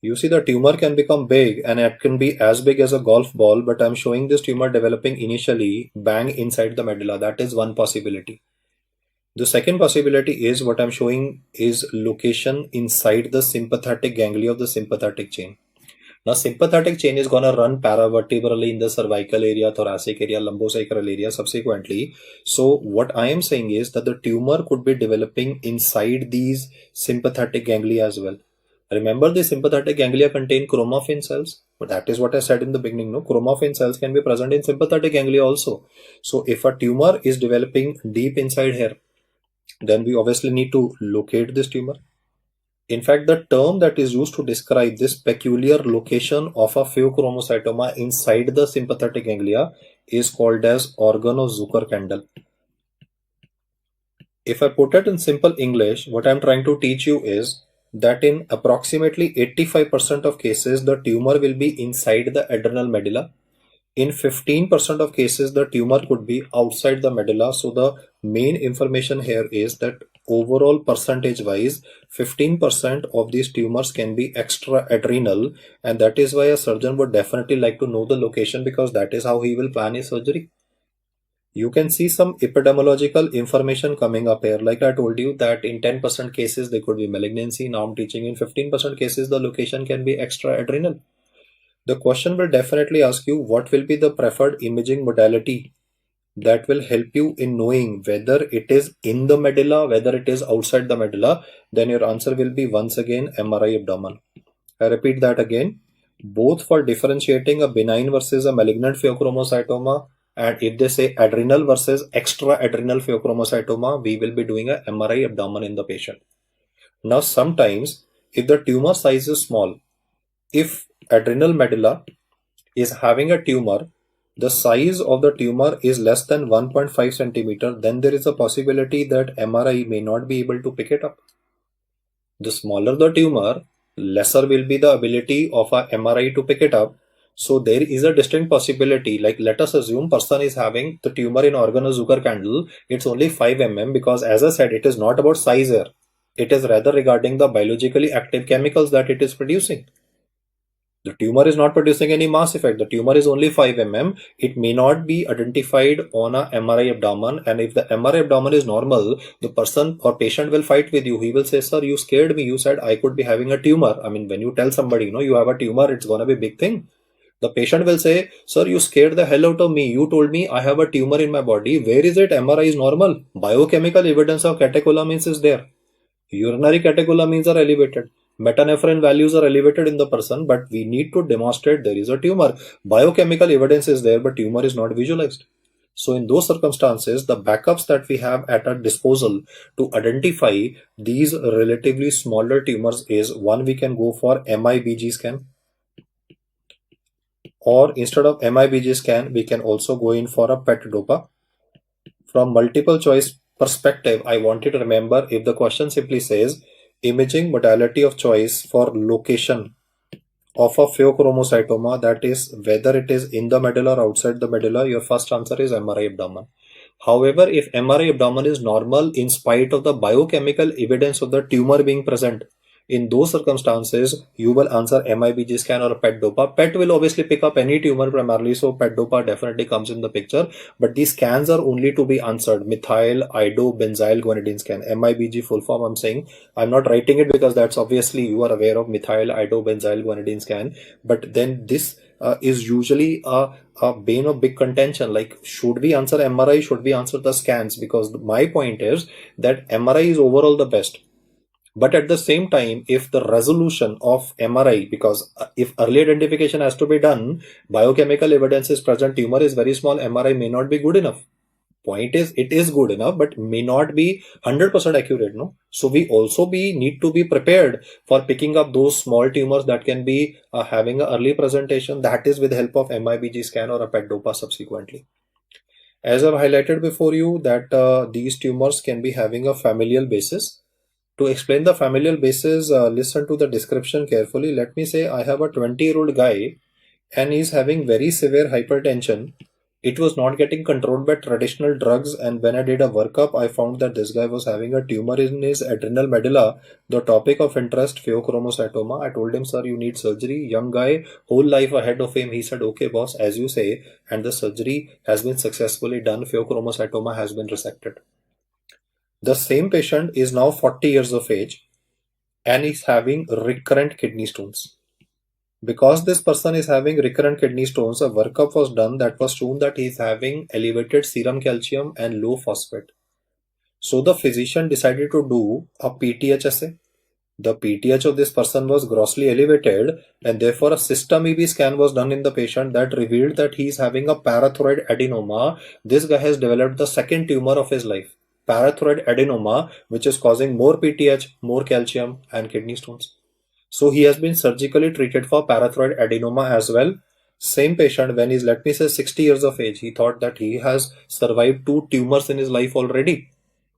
You see, the tumor can become big and it can be as big as a golf ball, but I'm showing this tumor developing initially bang inside the medulla. That is one possibility. The second possibility is what I'm showing is location inside the sympathetic ganglia of the sympathetic chain. Now, sympathetic chain is gonna run paravertebrally in the cervical area, thoracic area, lumbosacral area subsequently. So what I am saying is that the tumor could be developing inside these sympathetic ganglia as well. Remember, the sympathetic ganglia contain chromaffin cells, but that is what I said in the beginning. No, chromaffin cells can be present in sympathetic ganglia also. So if a tumor is developing deep inside here, then we obviously need to locate this tumor. In fact, the term that is used to describe this peculiar location of a pheochromocytoma inside the sympathetic ganglia is called as organ of Zucker-Kendall. If I put it in simple English, what I'm trying to teach you is that in approximately 85% of cases, the tumor will be inside the adrenal medulla. In 15% of cases, the tumor could be outside the medulla. So the main information here is that overall percentage wise, 15% of these tumors can be extra adrenal, and that is why a surgeon would definitely like to know the location, because that is how he will plan his surgery. You can see some epidemiological information coming up here. Like I told you that in 10% cases there could be malignancy. Now I'm teaching in 15% cases the location can be extra adrenal. The question will definitely ask you what will be the preferred imaging modality that will help you in knowing whether it is in the medulla, whether it is outside the medulla. Then your answer will be once again MRI abdomen. I repeat that again. Both for differentiating a benign versus a malignant pheochromocytoma, and if they say adrenal versus extra adrenal pheochromocytoma, we will be doing a MRI abdomen in the patient. Now, sometimes if the tumor size is small, if adrenal medulla is having a tumor, the size of the tumor is less than 1.5 centimeter, then there is a possibility that MRI may not be able to pick it up. The smaller the tumor, lesser will be the ability of a MRI to pick it up. So there is a distinct possibility, like let us assume person is having the tumor in organ of Zucker-Kendall, it's only 5 mm, because as I said, it is not about size here. It is rather regarding the biologically active chemicals that it is producing. The tumor is not producing any mass effect. The tumor is only 5 mm. It may not be identified on a MRI abdomen. And if the MRI abdomen is normal, the person or patient will fight with you. He will say, sir, you scared me. You said I could be having a tumor. I mean, when you tell somebody, you have a tumor, it's going to be a big thing. The patient will say, sir, you scared the hell out of me. You told me I have a tumor in my body. Where is it? MRI is normal. Biochemical evidence of catecholamines is there. Urinary catecholamines are elevated. Metanephrine values are elevated in the person, but we need to demonstrate there is a tumor. Biochemical evidence is there, but tumor is not visualized. So in those circumstances, the backups that we have at our disposal to identify these relatively smaller tumors is, one, we can go for MIBG scan, or instead of MIBG scan, we can also go in for a PET dopa. From multiple choice perspective, I want you to remember, if the question simply says imaging modality of choice for location of a pheochromocytoma, that is whether it is in the medulla or outside the medulla, your first answer is MRI abdomen. However, if MRI abdomen is normal in spite of the biochemical evidence of the tumor being present, in those circumstances, you will answer MIBG scan or PET dopa. PET will obviously pick up any tumor primarily, so PET dopa definitely comes in the picture. But these scans are only to be answered. Methyl idobenzyl guanidine scan. MIBG full form I'm saying. I'm not writing it because that's obviously you are aware of methyl idobenzyl guanidine scan. But then this is usually a bane of big contention. Like, should we answer MRI? Should we answer the scans? Because my point is that MRI is overall the best. But at the same time, if the resolution of MRI, because if early identification has to be done, biochemical evidence is present, tumor is very small, MRI may not be good enough. Point is, it is good enough, but may not be 100% accurate, no? So we also need to be prepared for picking up those small tumors that can be having an early presentation, that is with help of MIBG scan or a PET-DOPA subsequently. As I've highlighted before you that these tumors can be having a familial basis. To explain the familial basis, listen to the description carefully. Let me say I have a 20-year-old guy and he's having very severe hypertension. It was not getting controlled by traditional drugs, and when I did a workup, I found that this guy was having a tumor in his adrenal medulla. The topic of interest, pheochromocytoma. I told him, sir, you need surgery. Young guy, whole life ahead of him. He said, okay, boss, as you say, and the surgery has been successfully done. Pheochromocytoma has been resected. The same patient is now 40 years of age and is having recurrent kidney stones. Because this person is having recurrent kidney stones, a workup was done that was shown that he is having elevated serum calcium and low phosphate. So the physician decided to do a PTH assay. The PTH of this person was grossly elevated, and therefore a system EB scan was done in the patient that revealed that he is having a parathyroid adenoma. This guy has developed the second tumor of his life, parathyroid adenoma, which is causing more PTH, more calcium, and kidney stones. So he has been surgically treated for parathyroid adenoma as well. Same patient, when he's, let me say, 60 years of age, he thought that he has survived 2 tumors in his life already.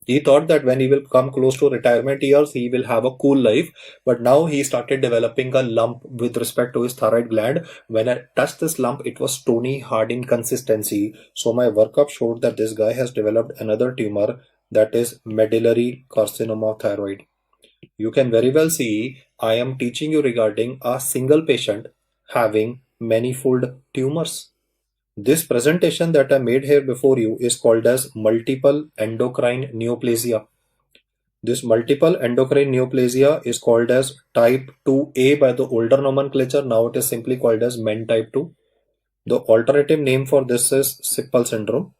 He thought that when he will come close to retirement years, he will have a cool life. But now he started developing a lump with respect to his thyroid gland. When I touched this lump, it was stony, hard in consistency. So my workup showed that this guy has developed another tumor, that is medullary carcinoma of thyroid. You can very well see I am teaching you regarding a single patient having manifold tumors. This presentation that I made here before you is called as multiple endocrine neoplasia. This multiple endocrine neoplasia is called as type 2A by the older nomenclature. Now it is simply called as MEN type 2. The alternative name for this is Sippel syndrome.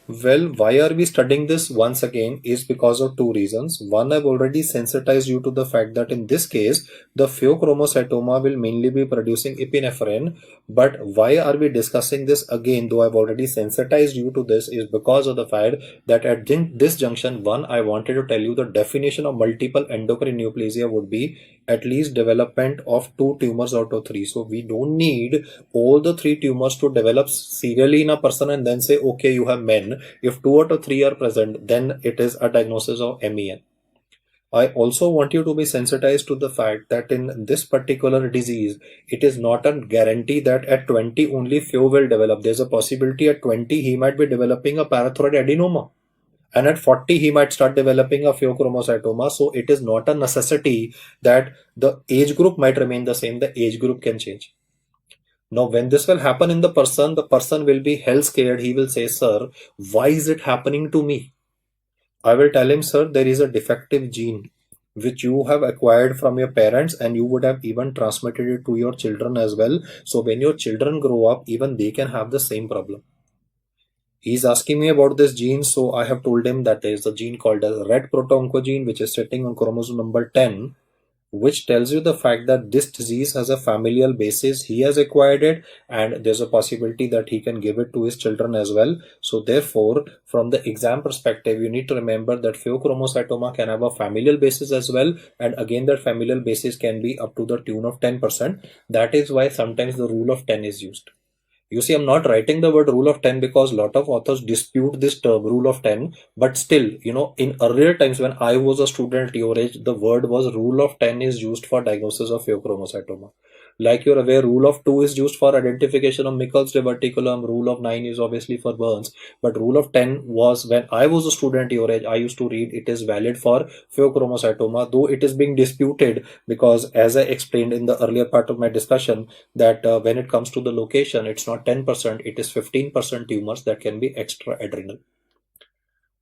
Well, why are we studying this once again is because of 2 reasons. One, I've already sensitized you to the fact that in this case, the pheochromocytoma will mainly be producing epinephrine. But why are we discussing this again, though I've already sensitized you to this, is because of the fact that at this junction, one, I wanted to tell you the definition of multiple endocrine neoplasia would be at least development of 2 tumors out of 3. So we don't need all the 3 tumors to develop serially in a person and then say, okay, you have MEN. If 2 out of 3 are present, then it is a diagnosis of MEN. I also want you to be sensitized to the fact that in this particular disease, it is not a guarantee that at 20 only few will develop. There's a possibility at 20 he might be developing a parathyroid adenoma. And at 40, he might start developing a pheochromocytoma. So it is not a necessity that the age group might remain the same. The age group can change. Now, when this will happen in the person will be hell scared. He will say, sir, why is it happening to me? I will tell him, sir, there is a defective gene which you have acquired from your parents and you would have even transmitted it to your children as well. So when your children grow up, even they can have the same problem. He's asking me about this gene, so I have told him that there is a gene called as red proto-oncogene, which is sitting on chromosome number 10, which tells you the fact that this disease has a familial basis. He has acquired it, and there's a possibility that he can give it to his children as well. So therefore, from the exam perspective, you need to remember that pheochromocytoma can have a familial basis as well, and again that familial basis can be up to the tune of 10%. That is why sometimes the rule of 10 is used. You see, I'm not writing the word rule of 10 because a lot of authors dispute this term, rule of 10. But still, in earlier times when I was a student at your age, the word was rule of 10 is used for diagnosis of pheochromocytoma. Like you're aware, rule of 2 is used for identification of Michel's diverticulum. Rule of 9 is obviously for burns. But rule of 10 was when I was a student your age, I used to read it is valid for pheochromocytoma, though it is being disputed because, as I explained in the earlier part of my discussion, that when it comes to the location, it's not 10%, it is 15% tumors that can be extra adrenal.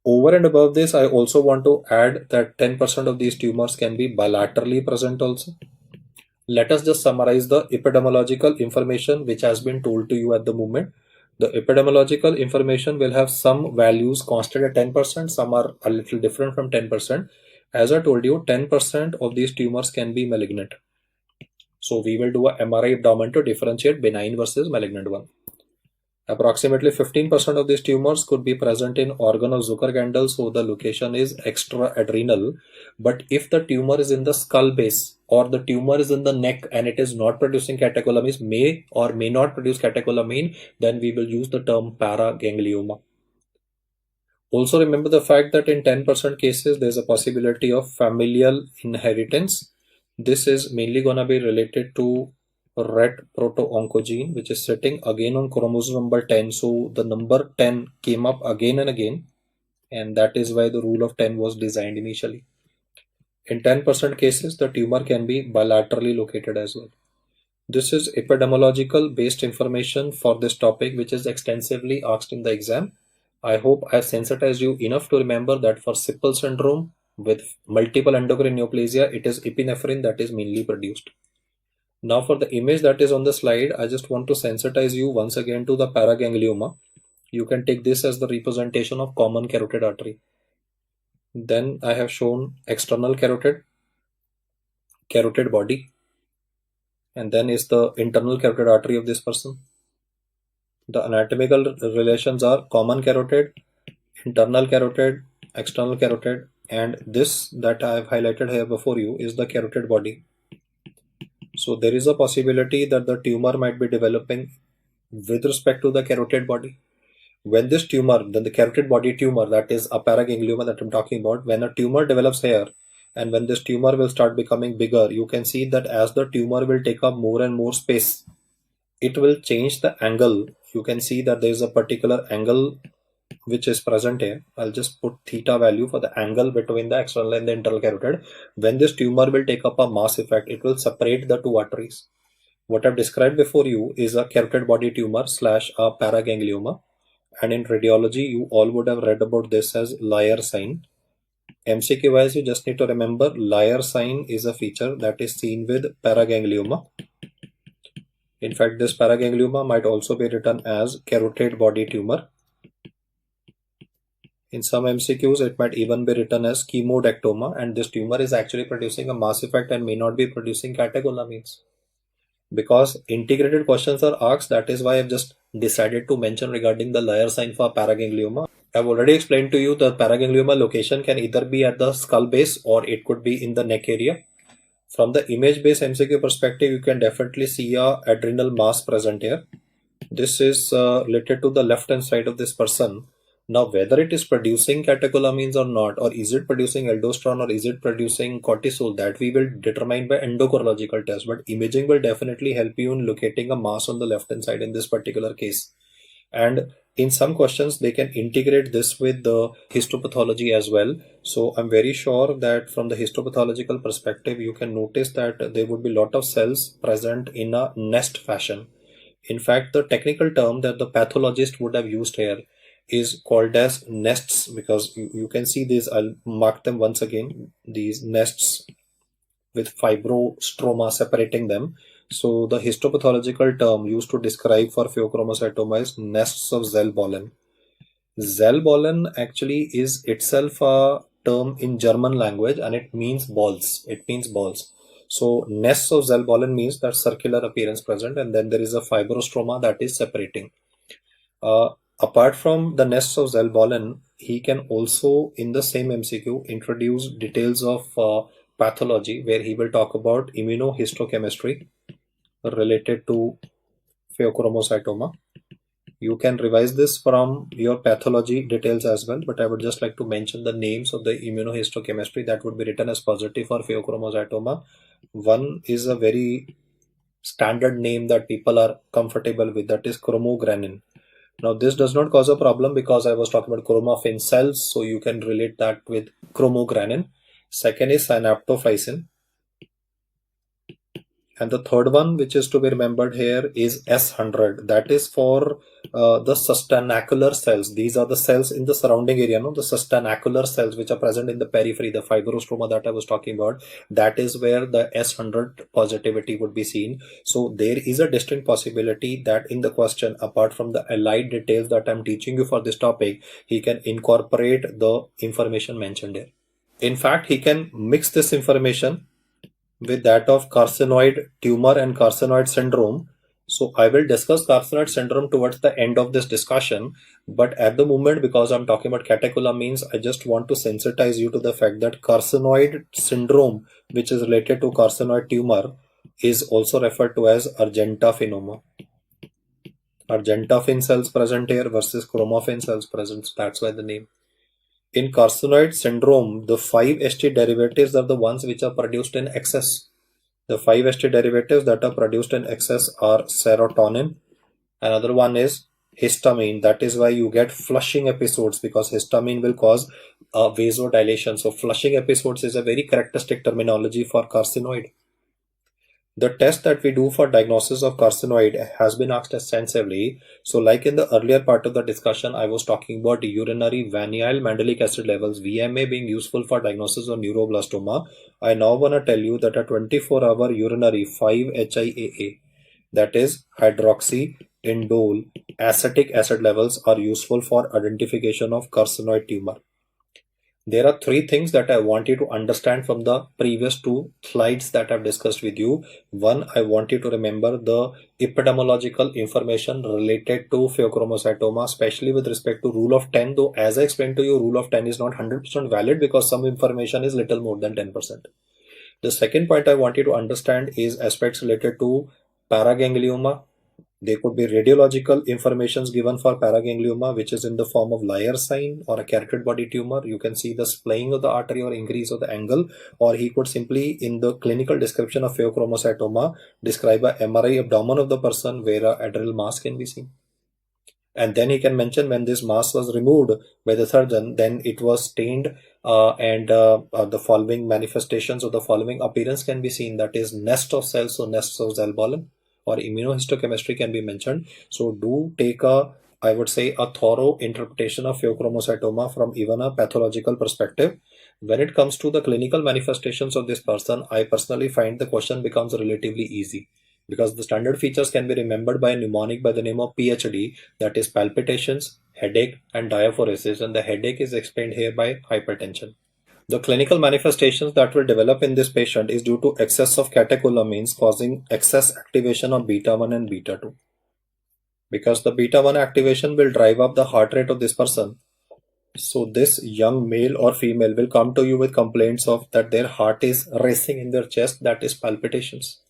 Over and above this, I also want to add that 10% of these tumors can be bilaterally present also. Let us just summarize the epidemiological information which has been told to you at the moment. The epidemiological information will have some values constant at 10%, some are a little different from 10%. As I told you, 10% of these tumors can be malignant. So we will do a MRI abdomen to differentiate benign versus malignant one. Approximately 15% of these tumors could be present in organ of Zuckergandel, so the location is extra-adrenal. But if the tumor is in the skull base or the tumor is in the neck and it is not producing catecholamines, may or may not produce catecholamine, then we will use the term paraganglioma. Also remember the fact that in 10% cases, there's a possibility of familial inheritance. This is mainly going to be related to Rett proto-oncogene, which is sitting again on chromosome number 10. So the number 10 came up again and again, and that is why the rule of 10 was designed initially. In 10% cases, the tumor can be bilaterally located as well. This is epidemiological based information for this topic, which is extensively asked in the exam. I hope I have sensitized you enough to remember that for Sippel syndrome with multiple endocrine neoplasia, it is epinephrine that is mainly produced. Now for the image that is on the slide, I just want to sensitize you once again to the paraganglioma. You can take this as the representation of common carotid artery. Then I have shown external carotid body, and then is the internal carotid artery of this person. The anatomical relations are common carotid, internal carotid, external carotid, and this that I have highlighted here before you is the carotid body. So there is a possibility that the tumor might be developing with respect to the carotid body. When this tumor, then the carotid body tumor, that is a paraganglioma that I'm talking about, when a tumor develops here and when this tumor will start becoming bigger, you can see that as the tumor will take up more and more space, it will change the angle. You can see that there is a particular angle which is present here. I'll just put theta value for the angle between the external and the internal carotid. When this tumor will take up a mass effect, it will separate the two arteries. What I've described before you is a carotid body tumor / a paraganglioma. And in radiology, you all would have read about this as Liar sign. MCQ wise, you just need to remember Liar sign is a feature that is seen with paraganglioma. In fact, this paraganglioma might also be written as carotid body tumor. In some MCQs, it might even be written as chemodectoma, and this tumor is actually producing a mass effect and may not be producing catecholamines. Because integrated questions are asked, that is why I've just decided to mention regarding the Liar sign for paraganglioma. I've already explained to you the paraganglioma location can either be at the skull base or it could be in the neck area. From the image-based MCQ perspective, you can definitely see a adrenal mass present here. This is related to the left-hand side of this person. Now, whether it is producing catecholamines or not, or is it producing aldosterone or is it producing cortisol, that we will determine by endocrinological test. But imaging will definitely help you in locating a mass on the left-hand side in this particular case. And in some questions, they can integrate this with the histopathology as well. So I'm very sure that from the histopathological perspective, you can notice that there would be a lot of cells present in a nest fashion. In fact, the technical term that the pathologist would have used here is called as nests, because you can see these. I'll mark them once again, these nests with fibrostroma separating them. So the histopathological term used to describe for pheochromocytoma is nests of Zellbollen. Zellbollen actually is itself a term in German language and it means balls. It means balls. So nests of Zellbollen means that circular appearance present, and then there is a fibrostroma that is separating. Apart from the nests of Zellbollen, he can also in the same MCQ introduce details of pathology where he will talk about immunohistochemistry related to pheochromocytoma. You can revise this from your pathology details as well, but I would just like to mention the names of the immunohistochemistry that would be written as positive for pheochromocytoma. One is a very standard name that people are comfortable with, that is chromogranin. Now this does not cause a problem because I was talking about chromaffin cells, so you can relate that with chromogranin. Second is synaptophysin. And the third one, which is to be remembered here, is S100. That is for the sustenacular cells. These are the cells in the surrounding area, no? The sustenacular cells which are present in the periphery, the fibrostroma that I was talking about. That is where the S100 positivity would be seen. So there is a distinct possibility that in the question, apart from the allied details that I'm teaching you for this topic, he can incorporate the information mentioned here. In fact, he can mix this information with that of carcinoid tumor and carcinoid syndrome. So I will discuss carcinoid syndrome towards the end of this discussion, but at the moment, because I'm talking about catecholamines, I just want to sensitize you to the fact that carcinoid syndrome, which is related to carcinoid tumor, is also referred to as argentaphinoma. Argentaphin cells present here versus chromophane cells present. That's why the name. In carcinoid syndrome, the 5-HT derivatives are the ones which are produced in excess. The 5-HT derivatives that are produced in excess are serotonin. Another one is histamine. That is why you get flushing episodes, because histamine will cause vasodilation. So flushing episodes is a very characteristic terminology for carcinoid. The test that we do for diagnosis of carcinoid has been asked extensively. So like in the earlier part of the discussion, I was talking about urinary vanillin mandelic acid levels, VMA, being useful for diagnosis of neuroblastoma. I now want to tell you that a 24-hour urinary 5-HIAA, that is hydroxyindole acetic acid levels, are useful for identification of carcinoid tumor. There are three things that I want you to understand from the previous two slides that I've discussed with you. One, I want you to remember the epidemiological information related to pheochromocytoma, especially with respect to rule of 10, though as I explained to you, rule of 10 is not 100% valid because some information is little more than 10%. The second point I want you to understand is aspects related to paraganglioma. There could be radiological informations given for paraganglioma, which is in the form of Lier sign or a carotid body tumor. You can see the splaying of the artery or increase of the angle, or he could simply, in the clinical description of pheochromocytoma, describe a MRI abdomen of the person where a adrenal mass can be seen. And then he can mention when this mass was removed by the surgeon, then it was stained and the following manifestations or the following appearance can be seen. That is nest of cells, so nests of Zalbolin, or immunohistochemistry can be mentioned. So do take I would say, a thorough interpretation of pheochromocytoma from even a pathological perspective. When it comes to the clinical manifestations of this person, I personally find the question becomes relatively easy, because the standard features can be remembered by a mnemonic by the name of PHD, that is palpitations, headache, and diaphoresis, and the headache is explained here by hypertension. The clinical manifestations that will develop in this patient is due to excess of catecholamines causing excess activation of beta 1 and beta 2. Because the beta 1 activation will drive up the heart rate of this person. So this young male or female will come to you with complaints of that their heart is racing in their chest, that is palpitations.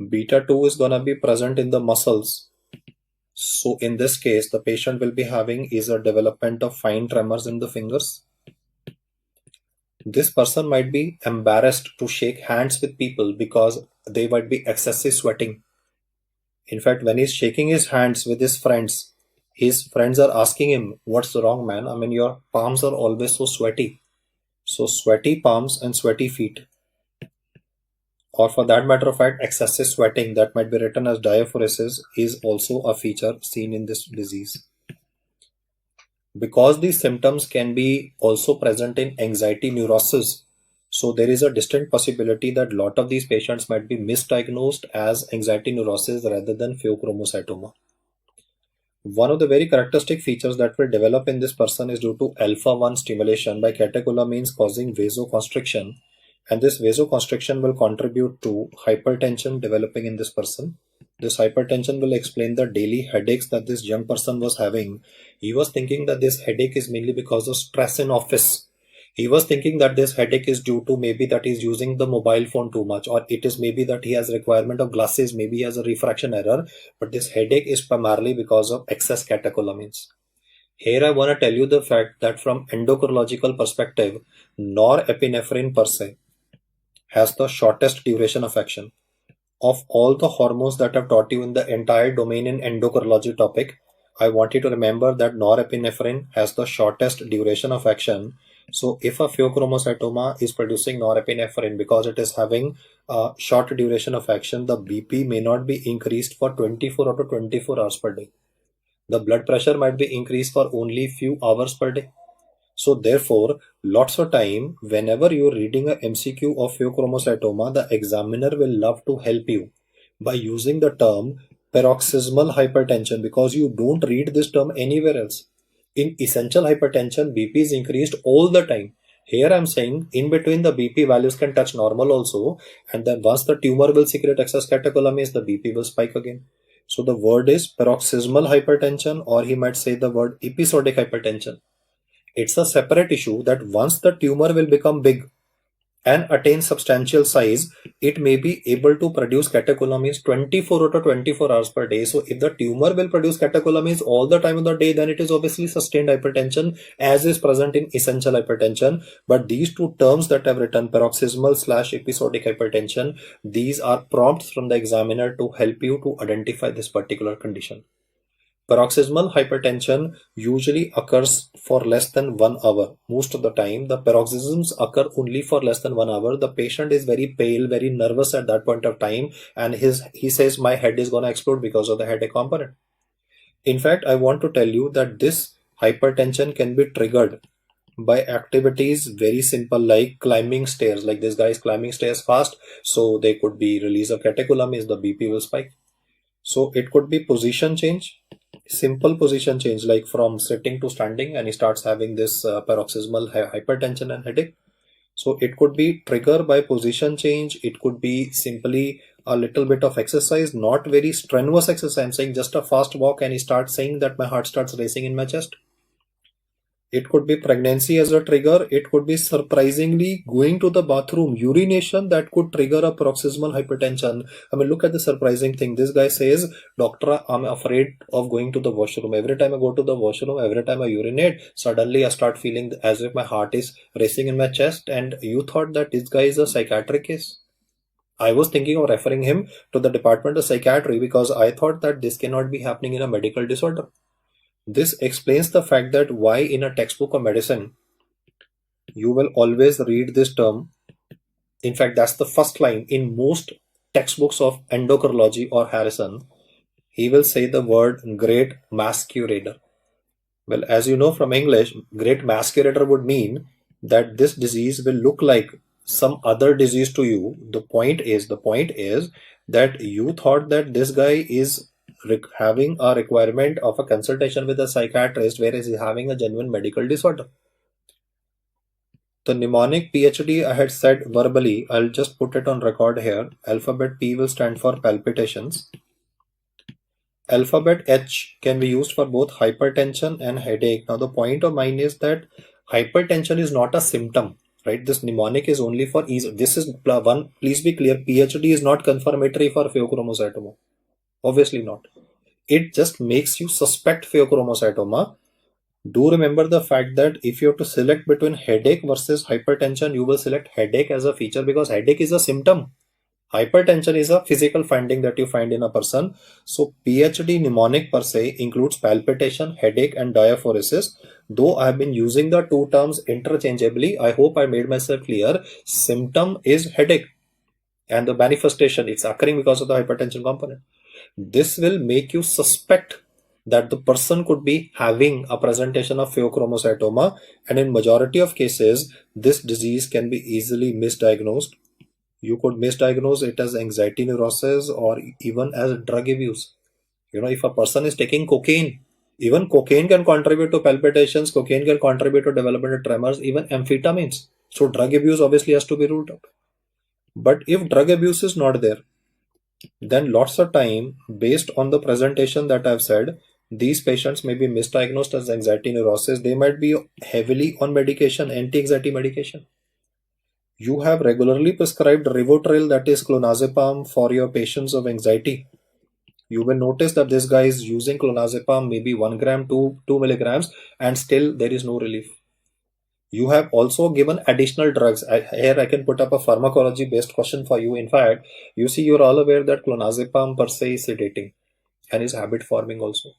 Beta 2 is going to be present in the muscles. So in this case, the patient will be having is a development of fine tremors in the fingers. This person might be embarrassed to shake hands with people because they might be excessive sweating. In fact, when he's shaking his hands with his friends are asking him, "What's wrong, man? I mean, your palms are always so sweaty." So sweaty palms and sweaty feet, or for that matter of fact, excessive sweating, that might be written as diaphoresis, is also a feature seen in this disease. Because these symptoms can be also present in anxiety neurosis, so there is a distinct possibility that a lot of these patients might be misdiagnosed as anxiety neurosis rather than pheochromocytoma. One of the very characteristic features that will develop in this person is due to alpha-1 stimulation by catecholamines causing vasoconstriction, and this vasoconstriction will contribute to hypertension developing in this person. This hypertension will explain the daily headaches that this young person was having. He was thinking that this headache is mainly because of stress in office. He was thinking that this headache is due to maybe that he's using the mobile phone too much, or it is maybe that he has requirement of glasses, maybe he has a refraction error, but this headache is primarily because of excess catecholamines. Here I want to tell you the fact that from endocrinological perspective, norepinephrine per se has the shortest duration of action. Of all the hormones that I've taught you in the entire domain in endocrinology topic, I want you to remember that norepinephrine has the shortest duration of action, So if a pheochromocytoma is producing norepinephrine because it is having a short duration of action, the BP may not be increased for 24 out of 24 hours per day. The blood pressure might be increased for only few hours per day. So therefore, lots of time, whenever you're reading a MCQ of pheochromocytoma, the examiner will love to help you by using the term paroxysmal hypertension, because you don't read this term anywhere else. In essential hypertension, BP is increased all the time. Here I'm saying in between the BP values can touch normal also, and then once the tumor will secrete excess catecholamines, the BP will spike again. So the word is paroxysmal hypertension, or he might say the word episodic hypertension. It's a separate issue that once the tumor will become big and attain substantial size, it may be able to produce catecholamines 24 out of 24 hours per day. So if the tumor will produce catecholamines all the time of the day, then it is obviously sustained hypertension, as is present in essential hypertension. But these two terms that I've written, paroxysmal / episodic hypertension, these are prompts from the examiner to help you to identify this particular condition. Paroxysmal hypertension usually occurs for less than 1 hour. Most of the time, the paroxysms occur only for less than 1 hour. The patient is very pale, very nervous at that point of time, and he says, my head is going to explode because of the headache component. In fact, I want to tell you that this hypertension can be triggered by activities very simple like climbing stairs. Like this guy is climbing stairs fast, so there could be release of catecholamines, the BP will spike. So it could be position change, simple position change like from sitting to standing, and he starts having this paroxysmal hypertension and headache. So it could be triggered by position change. It could be simply a little bit of exercise, not very strenuous exercise. I'm saying just a fast walk, and he starts saying that my heart starts racing in my chest. It could be pregnancy as a trigger. It could be surprisingly going to the bathroom, urination, that could trigger a paroxysmal hypertension. I mean, look at the surprising thing. This guy says, Doctor, I'm afraid of going to the washroom. Every time I go to the washroom, every time I urinate, suddenly I start feeling as if my heart is racing in my chest. And you thought that this guy is a psychiatric case? I was thinking of referring him to the Department of Psychiatry because I thought that this cannot be happening in a medical disorder. This explains the fact that why in a textbook of medicine you will always read this term. In fact, that's the first line in most textbooks of endocrinology or Harrison. He will say the word great masquerader. Well, as you know from English, great masquerader would mean that this disease will look like some other disease to you. The point is that you thought that this guy is having a requirement of a consultation with a psychiatrist, whereas he's having a genuine medical disorder. The mnemonic PhD I had said verbally, I'll just put it on record here. Alphabet P will stand for palpitations. Alphabet H can be used for both hypertension and headache. Now the point of mine is that hypertension is not a symptom, right? This mnemonic is only for ease. This is one, please be clear, PhD is not confirmatory for pheochromocytoma. Obviously not. It just makes you suspect pheochromocytoma. Do remember the fact that if you have to select between headache versus hypertension, you will select headache as a feature because headache is a symptom. Hypertension is a physical finding that you find in a person. So PhD mnemonic per se includes palpitation, headache, and diaphoresis. Though I have been using the two terms interchangeably, I hope I made myself clear. Symptom is headache, and the manifestation, it's occurring because of the hypertension component. This will make you suspect that the person could be having a presentation of pheochromocytoma, and in majority of cases, this disease can be easily misdiagnosed. You could misdiagnose it as anxiety neurosis or even as drug abuse. If a person is taking cocaine, even cocaine can contribute to palpitations, cocaine can contribute to development of tremors, even amphetamines. So drug abuse obviously has to be ruled out. But if drug abuse is not there, then lots of time, based on the presentation that I've said, these patients may be misdiagnosed as anxiety neurosis. They might be heavily on medication, anti-anxiety medication. You have regularly prescribed Rivotril, that is clonazepam, for your patients of anxiety. You will notice that this guy is using clonazepam maybe 1 gram, 2 milligrams, and still there is no relief. You have also given additional drugs. Here I can put up a pharmacology based question for you. In fact, you see, you're all aware that clonazepam per se is sedating and is habit forming also.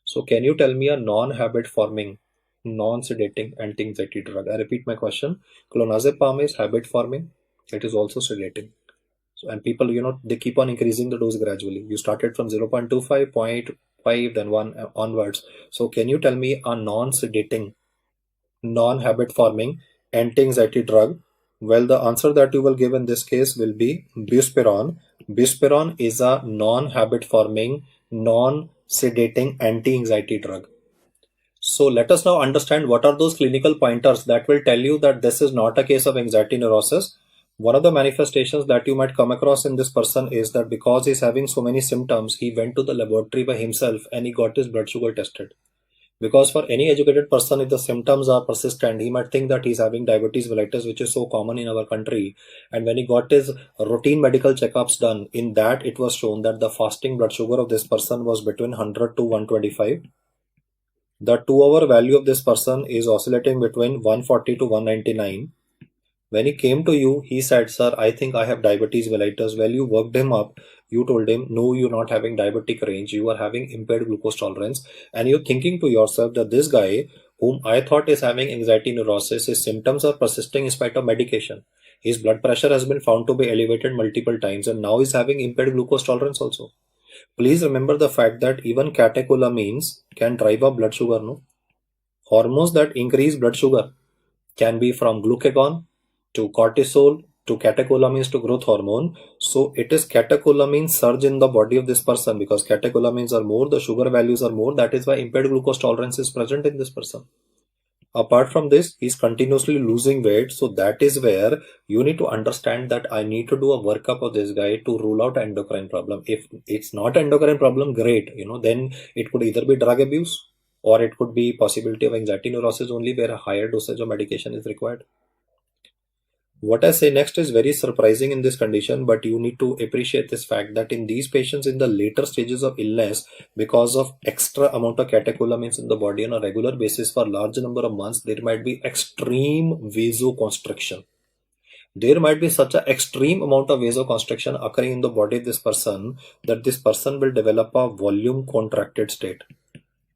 So can you tell me a non-habit forming non-sedating anti-anxiety drug. I repeat my question. Clonazepam is habit forming. It is also sedating. So, and people, they keep on increasing the dose gradually. You started from 0.25, 0.5, then 1 onwards. So can you tell me a non-sedating, non-habit forming anti-anxiety drug? Well, the answer that you will give in this case will be buspirone. Buspirone is a non-habit forming, non-sedating anti-anxiety drug. So let us now understand what are those clinical pointers that will tell you that this is not a case of anxiety neurosis. One of the manifestations that you might come across in this person is that because he's having so many symptoms, he went to the laboratory by himself and he got his blood sugar tested. Because for any educated person, if the symptoms are persistent, he might think that he's having diabetes mellitus, which is so common in our country. And when he got his routine medical checkups done, in that it was shown that the fasting blood sugar of this person was between 100 to 125. The 2-hour value of this person is oscillating between 140 to 199. When he came to you, he said, "Sir, I think I have diabetes mellitus." Well, you worked him up. You told him, "No, you're not having diabetic range. You are having impaired glucose tolerance." And you're thinking to yourself that this guy, whom I thought is having anxiety neurosis, his symptoms are persisting in spite of medication. His blood pressure has been found to be elevated multiple times, and now he's having impaired glucose tolerance also. Please remember the fact that even catecholamines can drive up blood sugar. No? Hormones that increase blood sugar can be from glucagon to cortisol to catecholamines to growth hormone. So it is catecholamine surge in the body of this person because catecholamines are more, the sugar values are more. That is why impaired glucose tolerance is present in this person. Apart from this, he's continuously losing weight. So that is where you need to understand that I need to do a workup of this guy to rule out endocrine problem. If it's not endocrine problem, great. Then it could either be drug abuse or it could be possibility of anxiety neurosis only where a higher dosage of medication is required. What I say next is very surprising in this condition, but you need to appreciate this fact that in these patients in the later stages of illness, because of extra amount of catecholamines in the body on a regular basis for large number of months, there might be extreme vasoconstriction. There might be such an extreme amount of vasoconstriction occurring in the body of this person that this person will develop a volume contracted state.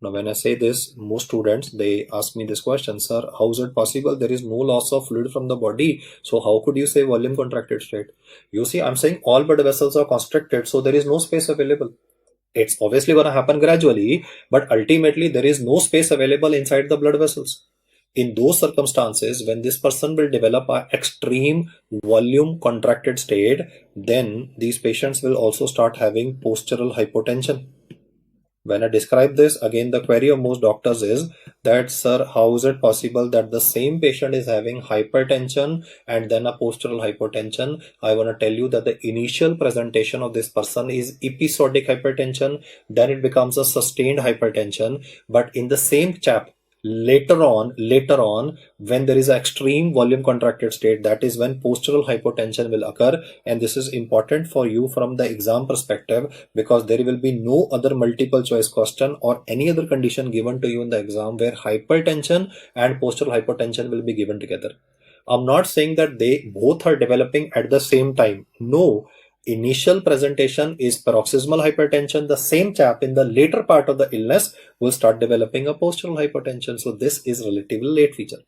Now, when I say this, most students, they ask me this question, "Sir, how is it possible? There is no loss of fluid from the body. So how could you say volume contracted state?" You see, I'm saying all blood vessels are constricted, so there is no space available. It's obviously going to happen gradually, but ultimately there is no space available inside the blood vessels. In those circumstances, when this person will develop an extreme volume contracted state, then these patients will also start having postural hypotension. When I describe this, again, the query of most doctors is that, "Sir, how is it possible that the same patient is having hypertension and then a postural hypotension?" I want to tell you that the initial presentation of this person is episodic hypertension, then it becomes a sustained hypertension. But in the same chap, later on, when there is an extreme volume contracted state, that is when postural hypotension will occur. And this is important for you from the exam perspective because there will be no other multiple choice question or any other condition given to you in the exam where hypertension and postural hypotension will be given together. I'm not saying that they both are developing at the same time. No. Initial presentation is paroxysmal hypertension. The same chap in the later part of the illness will start developing a postural hypertension. So this is relatively late feature.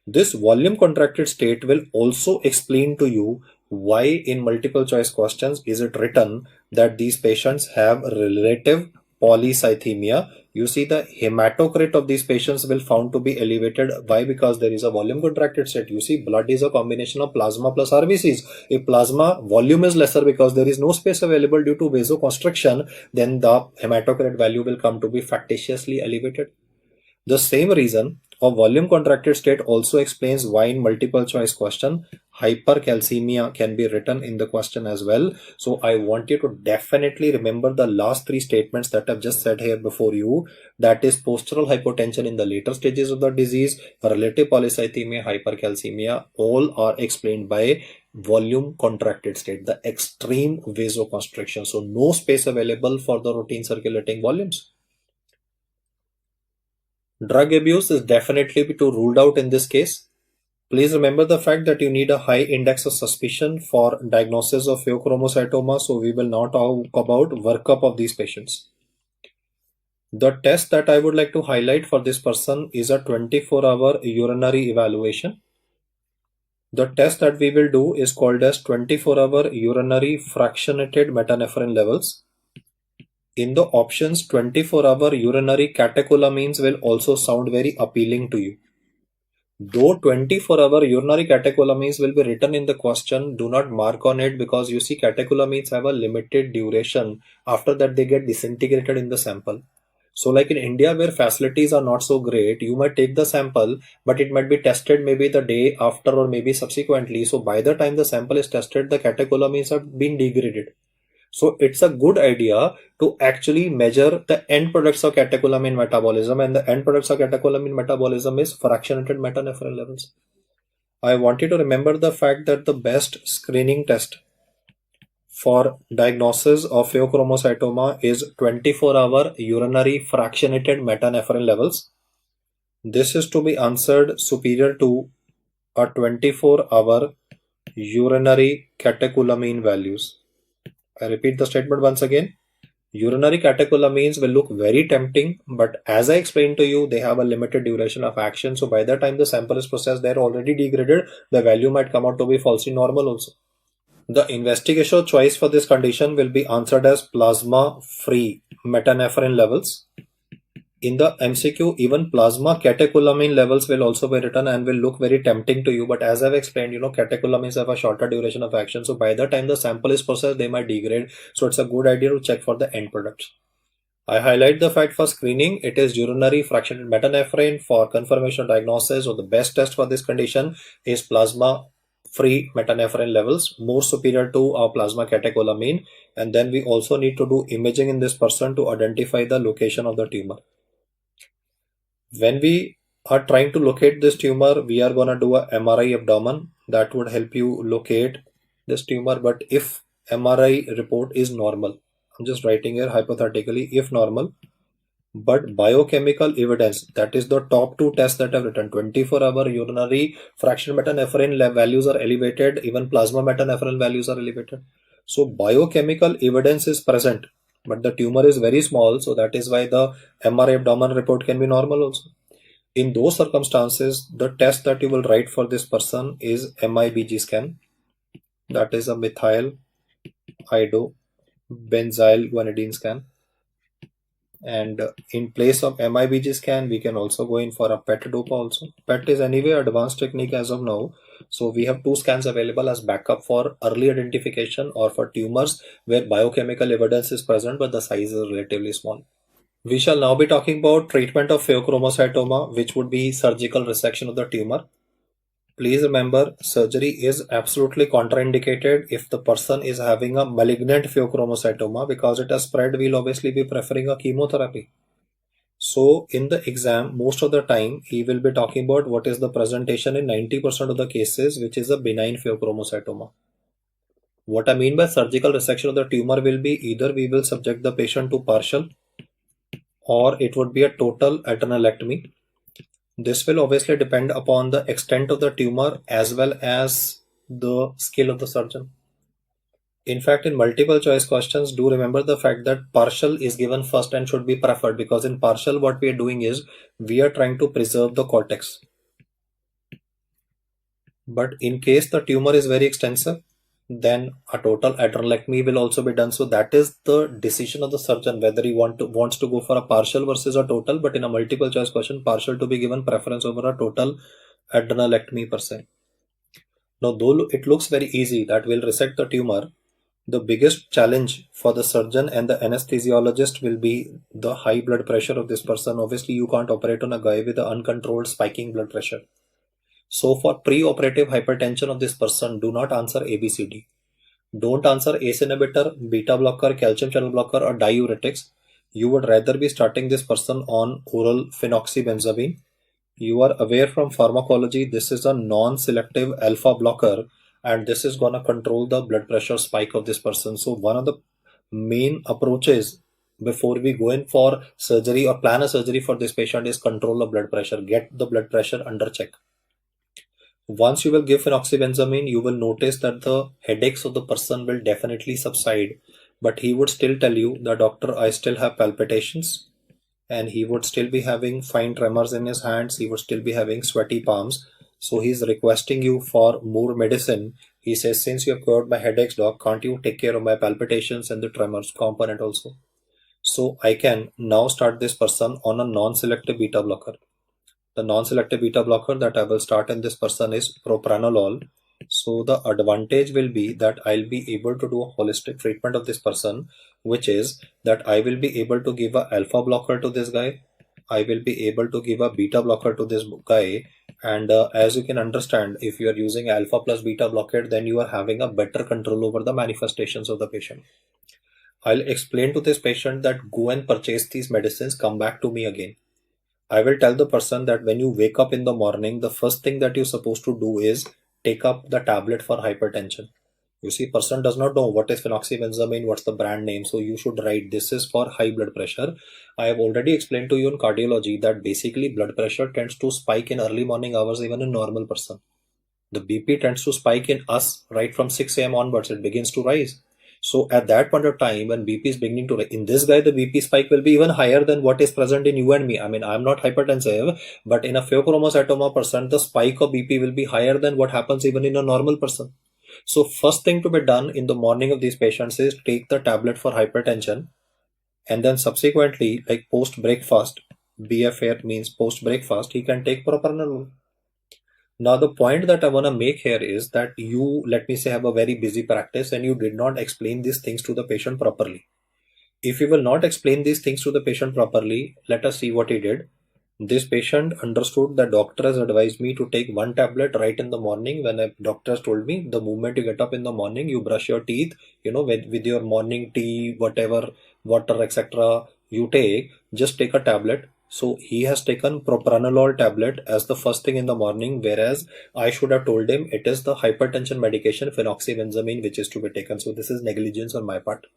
This volume contracted state will also explain to you why in multiple choice questions is it written that these patients have relative polycythemia. You see the hematocrit of these patients will found to be elevated. Why? Because there is a volume contracted state. You see, blood is a combination of plasma plus RBCs. If plasma volume is lesser because there is no space available due to vasoconstriction, then the hematocrit value will come to be factitiously elevated. The same reason of volume contracted state also explains why in multiple choice question hypercalcemia can be written in the question as well. So I want you to definitely remember the last three statements that I've just said here before you. That is postural hypotension in the later stages of the disease, relative polycythemia, hypercalcemia, all are explained by volume contracted state, the extreme vasoconstriction. So no space available for the routine circulating volumes. Drug abuse is definitely to ruled out in this case. Please remember the fact that you need a high index of suspicion for diagnosis of pheochromocytoma, so we will not talk about workup of these patients. The test that I would like to highlight for this person is a 24-hour urinary evaluation. The test that we will do is called as 24-hour urinary fractionated metanephrine levels. In the options, 24-hour urinary catecholamines will also sound very appealing to you. Though 24-hour urinary catecholamines will be written in the question, do not mark on it because you see catecholamines have a limited duration. After that, they get disintegrated in the sample. So like in India where facilities are not so great, you might take the sample, but it might be tested maybe the day after or maybe subsequently. So by the time the sample is tested, the catecholamines have been degraded. So it's a good idea to actually measure the end products of catecholamine metabolism, and the end products of catecholamine metabolism is fractionated metanephrine levels. I want you to remember the fact that the best screening test for diagnosis of pheochromocytoma is 24-hour urinary fractionated metanephrine levels. This is to be answered superior to a 24-hour urinary catecholamine values. I repeat the statement once again. Urinary catecholamines will look very tempting, but as I explained to you, they have a limited duration of action. So by the time the sample is processed, they're already degraded. The value might come out to be falsely normal also. The investigational choice for this condition will be answered as plasma-free metanephrine levels. In the MCQ, even plasma catecholamine levels will also be written and will look very tempting to you. But as I've explained, catecholamines have a shorter duration of action. So by the time the sample is processed, they might degrade. So it's a good idea to check for the end products. I highlight the fact for screening, it is urinary fractionated metanephrine. For confirmation diagnosis, or the best test for this condition is plasma free metanephrine levels, more superior to our plasma catecholamine. And then we also need to do imaging in this person to identify the location of the tumor. When we are trying to locate this tumor, we are going to do a MRI abdomen that would help you locate this tumor. But if MRI report is normal, I'm just writing here hypothetically, if normal, but biochemical evidence, that is the top two tests that I've written, 24-hour urinary fraction metanephrine values are elevated, even plasma metanephrine values are elevated. So biochemical evidence is present, but the tumor is very small, so that is why the MRI abdomen report can be normal also. In those circumstances, the test that you will write for this person is MIBG scan, that is a methyl benzyl guanidine scan. And in place of MIBG scan, we can also go in for a PET dopa also. PET is anyway advanced technique as of now. So we have two scans available as backup for early identification or for tumors where biochemical evidence is present but the size is relatively small. We shall now be talking about treatment of pheochromocytoma, which would be surgical resection of the tumor. Please remember, surgery is absolutely contraindicated if the person is having a malignant pheochromocytoma, because it has spread, we'll obviously be preferring a chemotherapy. So in the exam, most of the time, he will be talking about what is the presentation in 90% of the cases, which is a benign pheochromocytoma. What I mean by surgical resection of the tumor will be either we will subject the patient to partial or it would be a total adrenalectomy. This will obviously depend upon the extent of the tumor as well as the skill of the surgeon. In fact, in multiple choice questions, do remember the fact that partial is given first and should be preferred, because in partial what we are doing is we are trying to preserve the cortex. But in case the tumor is very extensive, then a total adrenalectomy will also be done. So that is the decision of the surgeon whether he wants to go for a partial versus a total. But in a multiple choice question, partial to be given preference over a total adrenalectomy per se. Now, though it looks very easy that we'll resect the tumor, the biggest challenge for the surgeon and the anesthesiologist will be the high blood pressure of this person. Obviously, you can't operate on a guy with an uncontrolled spiking blood pressure. So for pre-operative hypertension of this person, do not answer ABCD. Don't answer ACE inhibitor, beta blocker, calcium channel blocker, or diuretics. You would rather be starting this person on oral phenoxybenzamine. You are aware from pharmacology, this is a non-selective alpha blocker, and this is going to control the blood pressure spike of this person. So one of the main approaches before we go in for surgery or plan a surgery for this patient is control the blood pressure. Get the blood pressure under check. Once you will give phenoxybenzamine, you will notice that the headaches of the person will definitely subside, but he would still tell you, the doctor, I still have palpitations, and he would still be having fine tremors in his hands, he would still be having sweaty palms. So he's requesting you for more medicine. He says, since you have cured my headaches, doc, can't you take care of my palpitations and the tremors component also? So I can now start this person on a non-selective beta blocker. The non-selective beta blocker that I will start in this person is propranolol. So the advantage will be that I'll be able to do a holistic treatment of this person, which is that I will be able to give a alpha blocker to this guy. I will be able to give a beta blocker to this guy. And as you can understand, if you are using alpha plus beta blockade, then you are having a better control over the manifestations of the patient. I'll explain to this patient that go and purchase these medicines, come back to me again. I will tell the person that when you wake up in the morning, the first thing that you're supposed to do is take up the tablet for hypertension. You see, person does not know what is phenoxybenzamine, what's the brand name. So you should write this is for high blood pressure. I have already explained to you in cardiology that basically blood pressure tends to spike in early morning hours even in normal person. The BP tends to spike in us right from 6 a.m. onwards. It begins to rise. So at that point of time, when BP is beginning to rise, in this guy, the BP spike will be even higher than what is present in you and me. I mean, I'm not hypertensive, but in a pheochromocytoma person, the spike of BP will be higher than what happens even in a normal person. So first thing to be done in the morning of these patients is take the tablet for hypertension, and then subsequently, like post breakfast, BFR means post breakfast, he can take propranolol. Now, the point that I want to make here is that you, let me say, have a very busy practice and you did not explain these things to the patient properly. If you will not explain these things to the patient properly, let us see what he did. This patient understood that doctor has advised me to take one tablet right in the morning. When a doctor has told me the moment you get up in the morning, you brush your teeth, with your morning tea, whatever, water, etc. you take, just take a tablet. So he has taken propranolol tablet as the first thing in the morning, whereas I should have told him it is the hypertension medication phenoxybenzamine which is to be taken. So this is negligence on my part.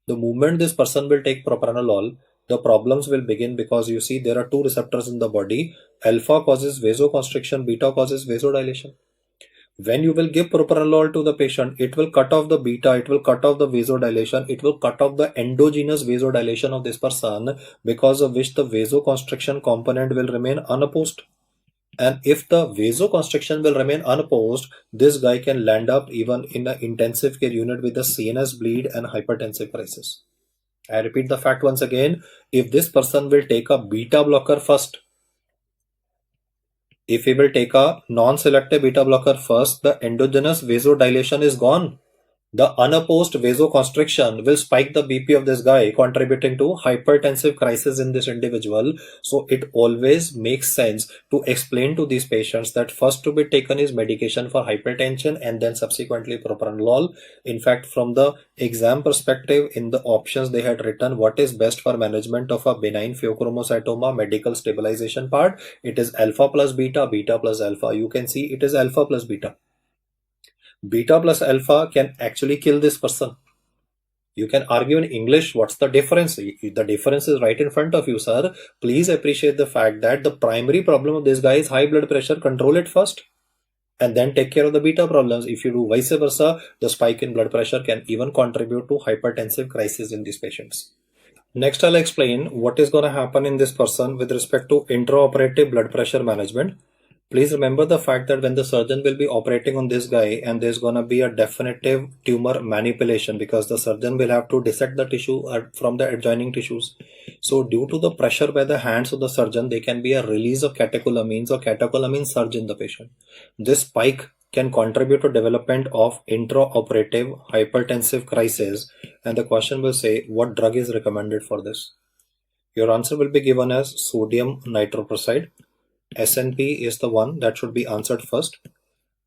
The moment this person will take propranolol, the problems will begin because you see there are two receptors in the body. Alpha causes vasoconstriction, beta causes vasodilation. When you will give propranolol to the patient, it will cut off the beta, it will cut off the vasodilation, it will cut off the endogenous vasodilation of this person, because of which the vasoconstriction component will remain unopposed. And if the vasoconstriction will remain unopposed, this guy can land up even in an intensive care unit with a CNS bleed and hypertensive crisis. I repeat the fact once again. If this person will take a beta blocker first, if he will take a non-selective beta blocker first, the endogenous vasodilation is gone. The unopposed vasoconstriction will spike the BP of this guy, contributing to hypertensive crisis in this individual. So it always makes sense to explain to these patients that first to be taken is medication for hypertension and then subsequently propranolol. In fact, from the exam perspective, in the options they had written what is best for management of a benign pheochromocytoma medical stabilization part, it is alpha plus beta, beta plus alpha. You can see it is alpha plus beta. Beta plus alpha can actually kill this person. You can argue in English, what's the difference? The difference is right in front of you, sir. Please appreciate the fact that the primary problem of this guy is high blood pressure. Control it first and then take care of the beta problems. If you do vice versa, the spike in blood pressure can even contribute to hypertensive crisis in these patients. Next, I'll explain what is going to happen in this person with respect to intraoperative blood pressure management. Please remember the fact that when the surgeon will be operating on this guy and there's going to be a definitive tumor manipulation, because the surgeon will have to dissect the tissue from the adjoining tissues. So due to the pressure by the hands of the surgeon, there can be a release of catecholamines or catecholamine surge in the patient. This spike can contribute to development of intraoperative hypertensive crisis. And the question will say, what drug is recommended for this? Your answer will be given as sodium nitroprusside. SNP is the one that should be answered first.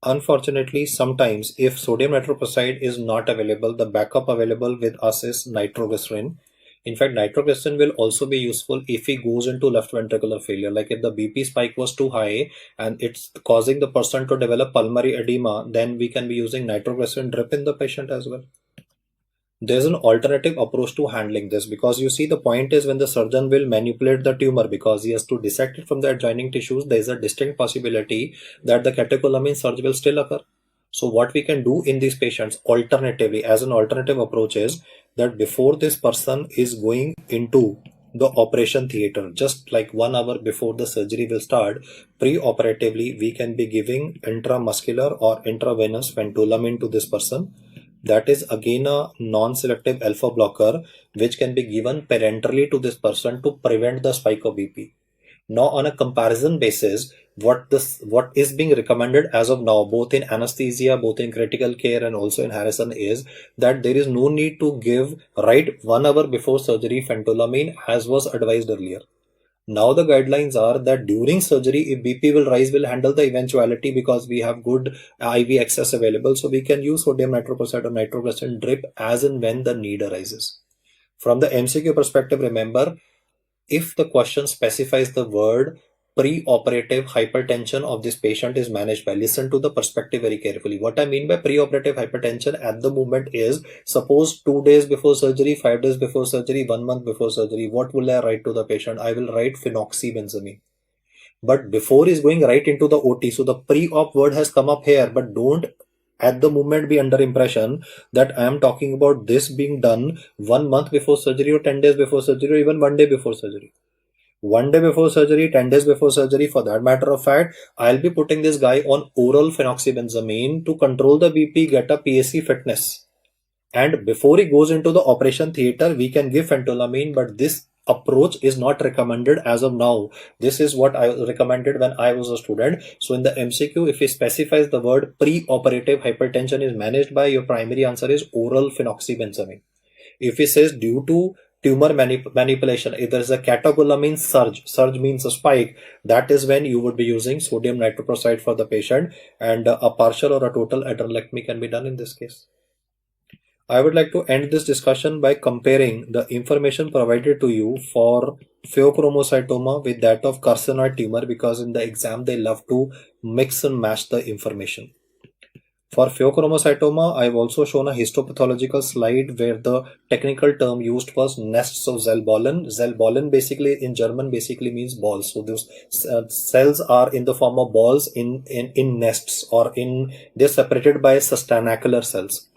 Unfortunately, sometimes if sodium nitroprusside is not available, the backup available with us is nitroglycerin. In fact, nitroglycerin will also be useful if he goes into left ventricular failure. Like if the BP spike was too high and it's causing the person to develop pulmonary edema, then we can be using nitroglycerin drip in the patient as well. There's an alternative approach to handling this, because you see the point is when the surgeon will manipulate the tumor, because he has to dissect it from the adjoining tissues, there is a distinct possibility that the catecholamine surge will still occur. So what we can do in these patients alternatively as an alternative approach is that before this person is going into the operation theater. Just like 1 hour before the surgery will start, pre-operatively we can be giving intramuscular or intravenous phentolamine to this person. That is again a non-selective alpha blocker which can be given parenterally to this person to prevent the spike of BP. Now, on a comparison basis, what is being recommended as of now, both in anesthesia, both in critical care, and also in Harrison, is that there is no need to give right 1 hour before surgery phentolamine as was advised earlier. Now the guidelines are that during surgery, if BP will rise, we'll handle the eventuality because we have good IV access available, so we can use sodium nitroprusside or nitroglycerin drip as and when the need arises. From the MCQ perspective, remember, if the question specifies the word pre-operative hypertension of this patient is managed by, listen to the perspective very carefully. What I mean by pre-operative hypertension at the moment is, suppose 2 days before surgery, 5 days before surgery, 1 month before surgery, what will I write to the patient? I will write phenoxybenzamine. But before is going right into the OT, so the pre-op word has come up here, but don't at the moment be under impression that I am talking about this being done 1 month before surgery or 10 days before surgery or even 1 day before surgery. 1 day before surgery, 10 days before surgery, for that matter of fact, I'll be putting this guy on oral phenoxybenzamine to control the BP, get a PAC fitness. And before he goes into the operation theater, we can give phentolamine, but this approach is not recommended as of now. This is what I recommended when I was a student. So in the MCQ, if he specifies the word pre-operative hypertension is managed by, your primary answer is oral phenoxybenzamine. If he says due to tumor manipulation, if there is a catecholamine surge means a spike, that is when you would be using sodium nitroprusside for the patient, and a partial or a total adrenalectomy can be done in this case. I would like to end this discussion by comparing the information provided to you for pheochromocytoma with that of carcinoid tumor, because in the exam they love to mix and match the information. For pheochromocytoma, I've also shown a histopathological slide where the technical term used was nests of Zellbollen. Zellbollen basically in German basically means balls. So those cells are in the form of balls in nests, or they're separated by sustanacular cells.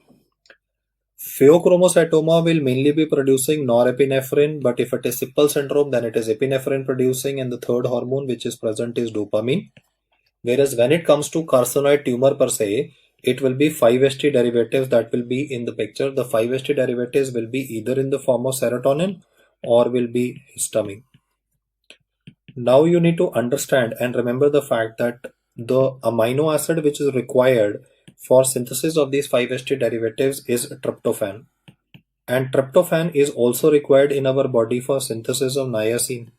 Pheochromocytoma will mainly be producing norepinephrine, but if it is Sippel syndrome, then it is epinephrine producing, and the third hormone which is present is dopamine. Whereas when it comes to carcinoid tumor per se, it will be 5-HT derivatives that will be in the picture. The 5-HT derivatives will be either in the form of serotonin or will be histamine. Now you need to understand and remember the fact that the amino acid which is required for synthesis of these 5-HT derivatives is tryptophan. And tryptophan is also required in our body for synthesis of niacin.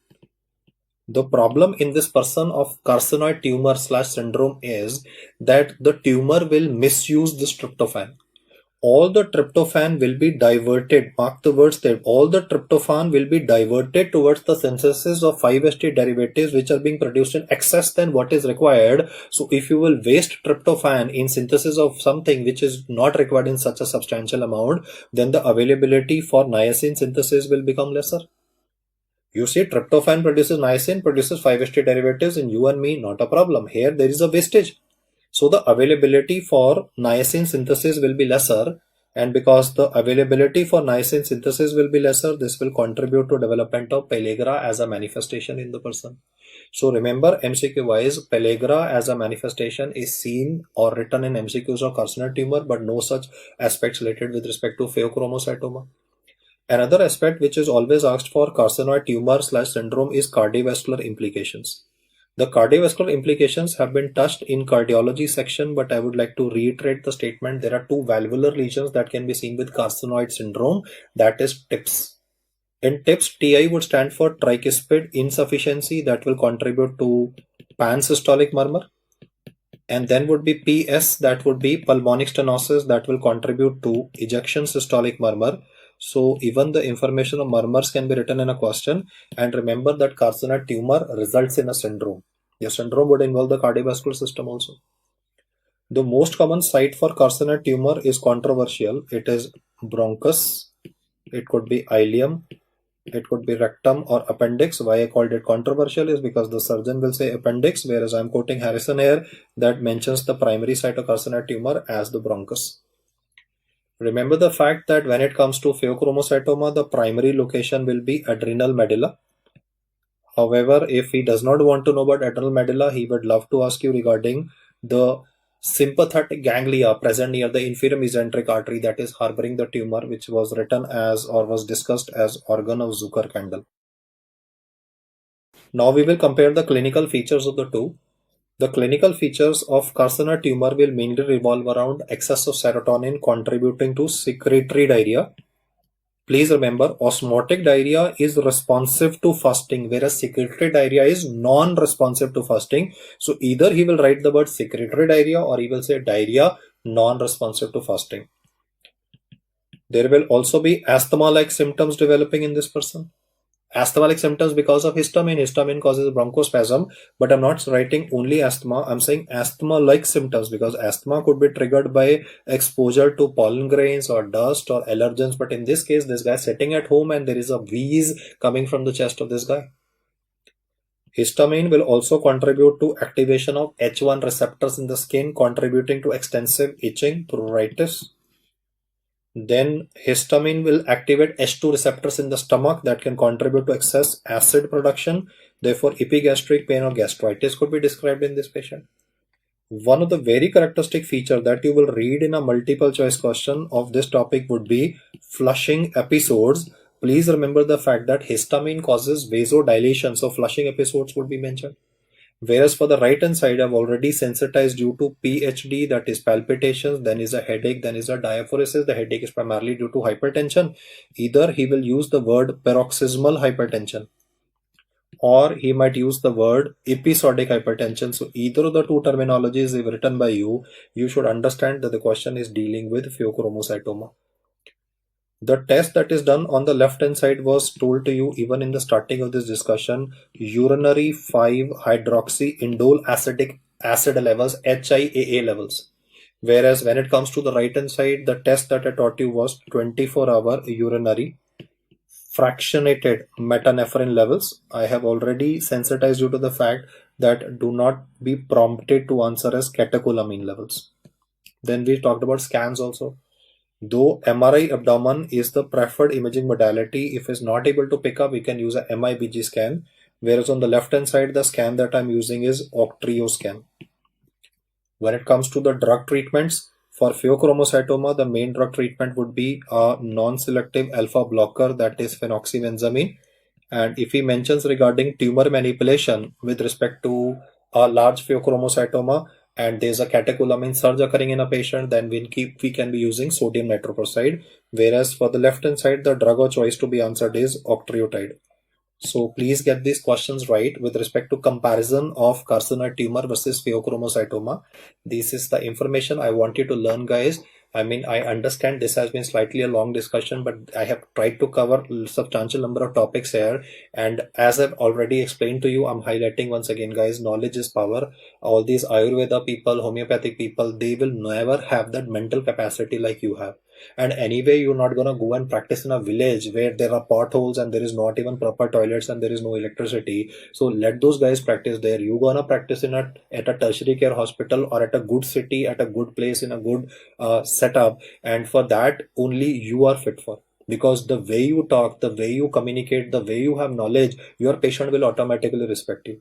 The problem in this person of carcinoid tumor / syndrome is that the tumor will misuse this tryptophan. All the tryptophan will be diverted. Mark the words there. All the tryptophan will be diverted towards the synthesis of 5-HT derivatives which are being produced in excess than what is required. So if you will waste tryptophan in synthesis of something which is not required in such a substantial amount, then the availability for niacin synthesis will become lesser. You see, tryptophan produces niacin, produces 5-HT derivatives in you and me, not a problem. Here there is a wastage. So the availability for niacin synthesis will be lesser, and because the availability for niacin synthesis will be lesser, this will contribute to development of pellagra as a manifestation in the person. So remember, MCQ wise, pellagra as a manifestation is seen or written in MCQs of carcinoid tumor, but no such aspects related with respect to pheochromocytoma. Another aspect which is always asked for carcinoid tumor / syndrome is cardiovascular implications. The cardiovascular implications have been touched in cardiology section, but I would like to reiterate the statement. There are 2 valvular lesions that can be seen with carcinoid syndrome, that is TIPS. In TIPS, TI would stand for tricuspid insufficiency, that will contribute to pansystolic murmur. And then would be PS, that would be pulmonic stenosis, that will contribute to ejection systolic murmur. So even the information of murmurs can be written in a question. And remember that carcinoid tumor results in a syndrome. Your syndrome would involve the cardiovascular system also. The most common site for carcinoid tumor is controversial. It is bronchus. It could be ileum. It could be rectum or appendix. Why I called it controversial is because the surgeon will say appendix, whereas I am quoting Harrison here that mentions the primary site of carcinoid tumor as the bronchus. Remember the fact that when it comes to pheochromocytoma, the primary location will be adrenal medulla. However, if he does not want to know about adrenal medulla, he would love to ask you regarding the sympathetic ganglia present near the inferior mesenteric artery that is harboring the tumor, which was written as or was discussed as organ of Zucker-Kendall. Now we will compare the clinical features of the two. The clinical features of carcinoma tumor will mainly revolve around excess of serotonin contributing to secretory diarrhea. Please remember, osmotic diarrhea is responsive to fasting, whereas secretory diarrhea is non-responsive to fasting. So either he will write the word secretory diarrhea or he will say diarrhea non-responsive to fasting. There will also be asthma-like symptoms developing in this person. Asthma-like symptoms because of histamine. Histamine causes bronchospasm, but I'm not writing only asthma. I'm saying asthma-like symptoms because asthma could be triggered by exposure to pollen grains or dust or allergens. But in this case, this guy is sitting at home and there is a wheeze coming from the chest of this guy. Histamine will also contribute to activation of H1 receptors in the skin, contributing to extensive itching, pruritus. Then histamine will activate H2 receptors in the stomach that can contribute to excess acid production. Therefore, epigastric pain or gastritis could be described in this patient. One of the very characteristic feature that you will read in a multiple choice question of this topic would be flushing episodes. Please remember the fact that histamine causes vasodilation, so flushing episodes would be mentioned. Whereas for the right hand side, I've already sensitized due to PHD, that is palpitations, then is a headache, then is a diaphoresis. The headache is primarily due to hypertension. Either he will use the word paroxysmal hypertension or he might use the word episodic hypertension. So either of the two terminologies if written by you, you should understand that the question is dealing with pheochromocytoma. The test that is done on the left hand side was told to you even in the starting of this discussion, urinary 5-hydroxy-indole acetic acid levels, HIAA levels. Whereas when it comes to the right hand side, the test that I taught you was 24-hour urinary fractionated metanephrine levels. I have already sensitized you to the fact that do not be prompted to answer as catecholamine levels. Then we talked about scans also. Though MRI abdomen is the preferred imaging modality, if it's not able to pick up, we can use a MIBG scan. Whereas on the left hand side, the scan that I'm using is Octrio scan. When it comes to the drug treatments, for pheochromocytoma, the main drug treatment would be a non-selective alpha blocker, that is phenoxybenzamine. And if he mentions regarding tumor manipulation with respect to a large pheochromocytoma and there's a catecholamine surge occurring in a patient, then we can be using sodium nitroprusside. Whereas for the left hand side, the drug of choice to be answered is octreotide. So please get these questions right with respect to comparison of carcinoid tumor versus pheochromocytoma. This is the information I want you to learn, guys. I mean, I understand this has been slightly a long discussion, but I have tried to cover a substantial number of topics here. And as I've already explained to you, I'm highlighting once again, guys, knowledge is power. All these Ayurveda people, homeopathic people, they will never have that mental capacity like you have. And anyway, you're not gonna go and practice in a village where there are potholes and there is not even proper toilets and there is no electricity. So let those guys practice there. You're gonna practice at a tertiary care hospital or at a good city, at a good place, in a good setup. And for that, only you are fit for. Because the way you talk, the way you communicate, the way you have knowledge, your patient will automatically respect you.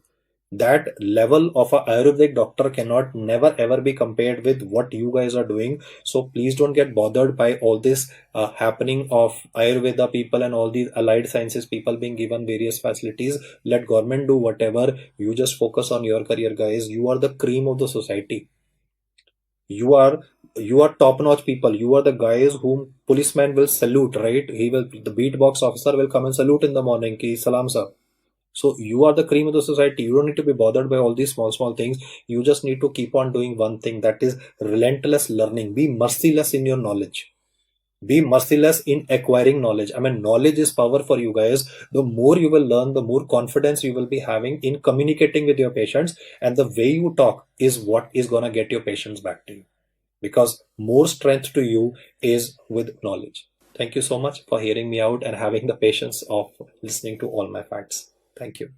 That level of a Ayurvedic doctor cannot never ever be compared with what you guys are doing. So please don't get bothered by all this happening of Ayurveda people and all these allied sciences people being given various facilities. Let government do whatever. You just focus on your career, guys. You are the cream of the society. You are top-notch people. You are the guys whom policeman will salute, right? The beatbox officer will come and salute in the morning. Ki salam sir. So you are the cream of the society. You don't need to be bothered by all these small things. You just need to keep on doing one thing, that is relentless learning. Be merciless in your knowledge. Be merciless in acquiring knowledge. I mean, knowledge is power for you guys. The more you will learn, the more confidence you will be having in communicating with your patients. And the way you talk is what is going to get your patients back to you. Because more strength to you is with knowledge. Thank you so much for hearing me out and having the patience of listening to all my facts. Thank you.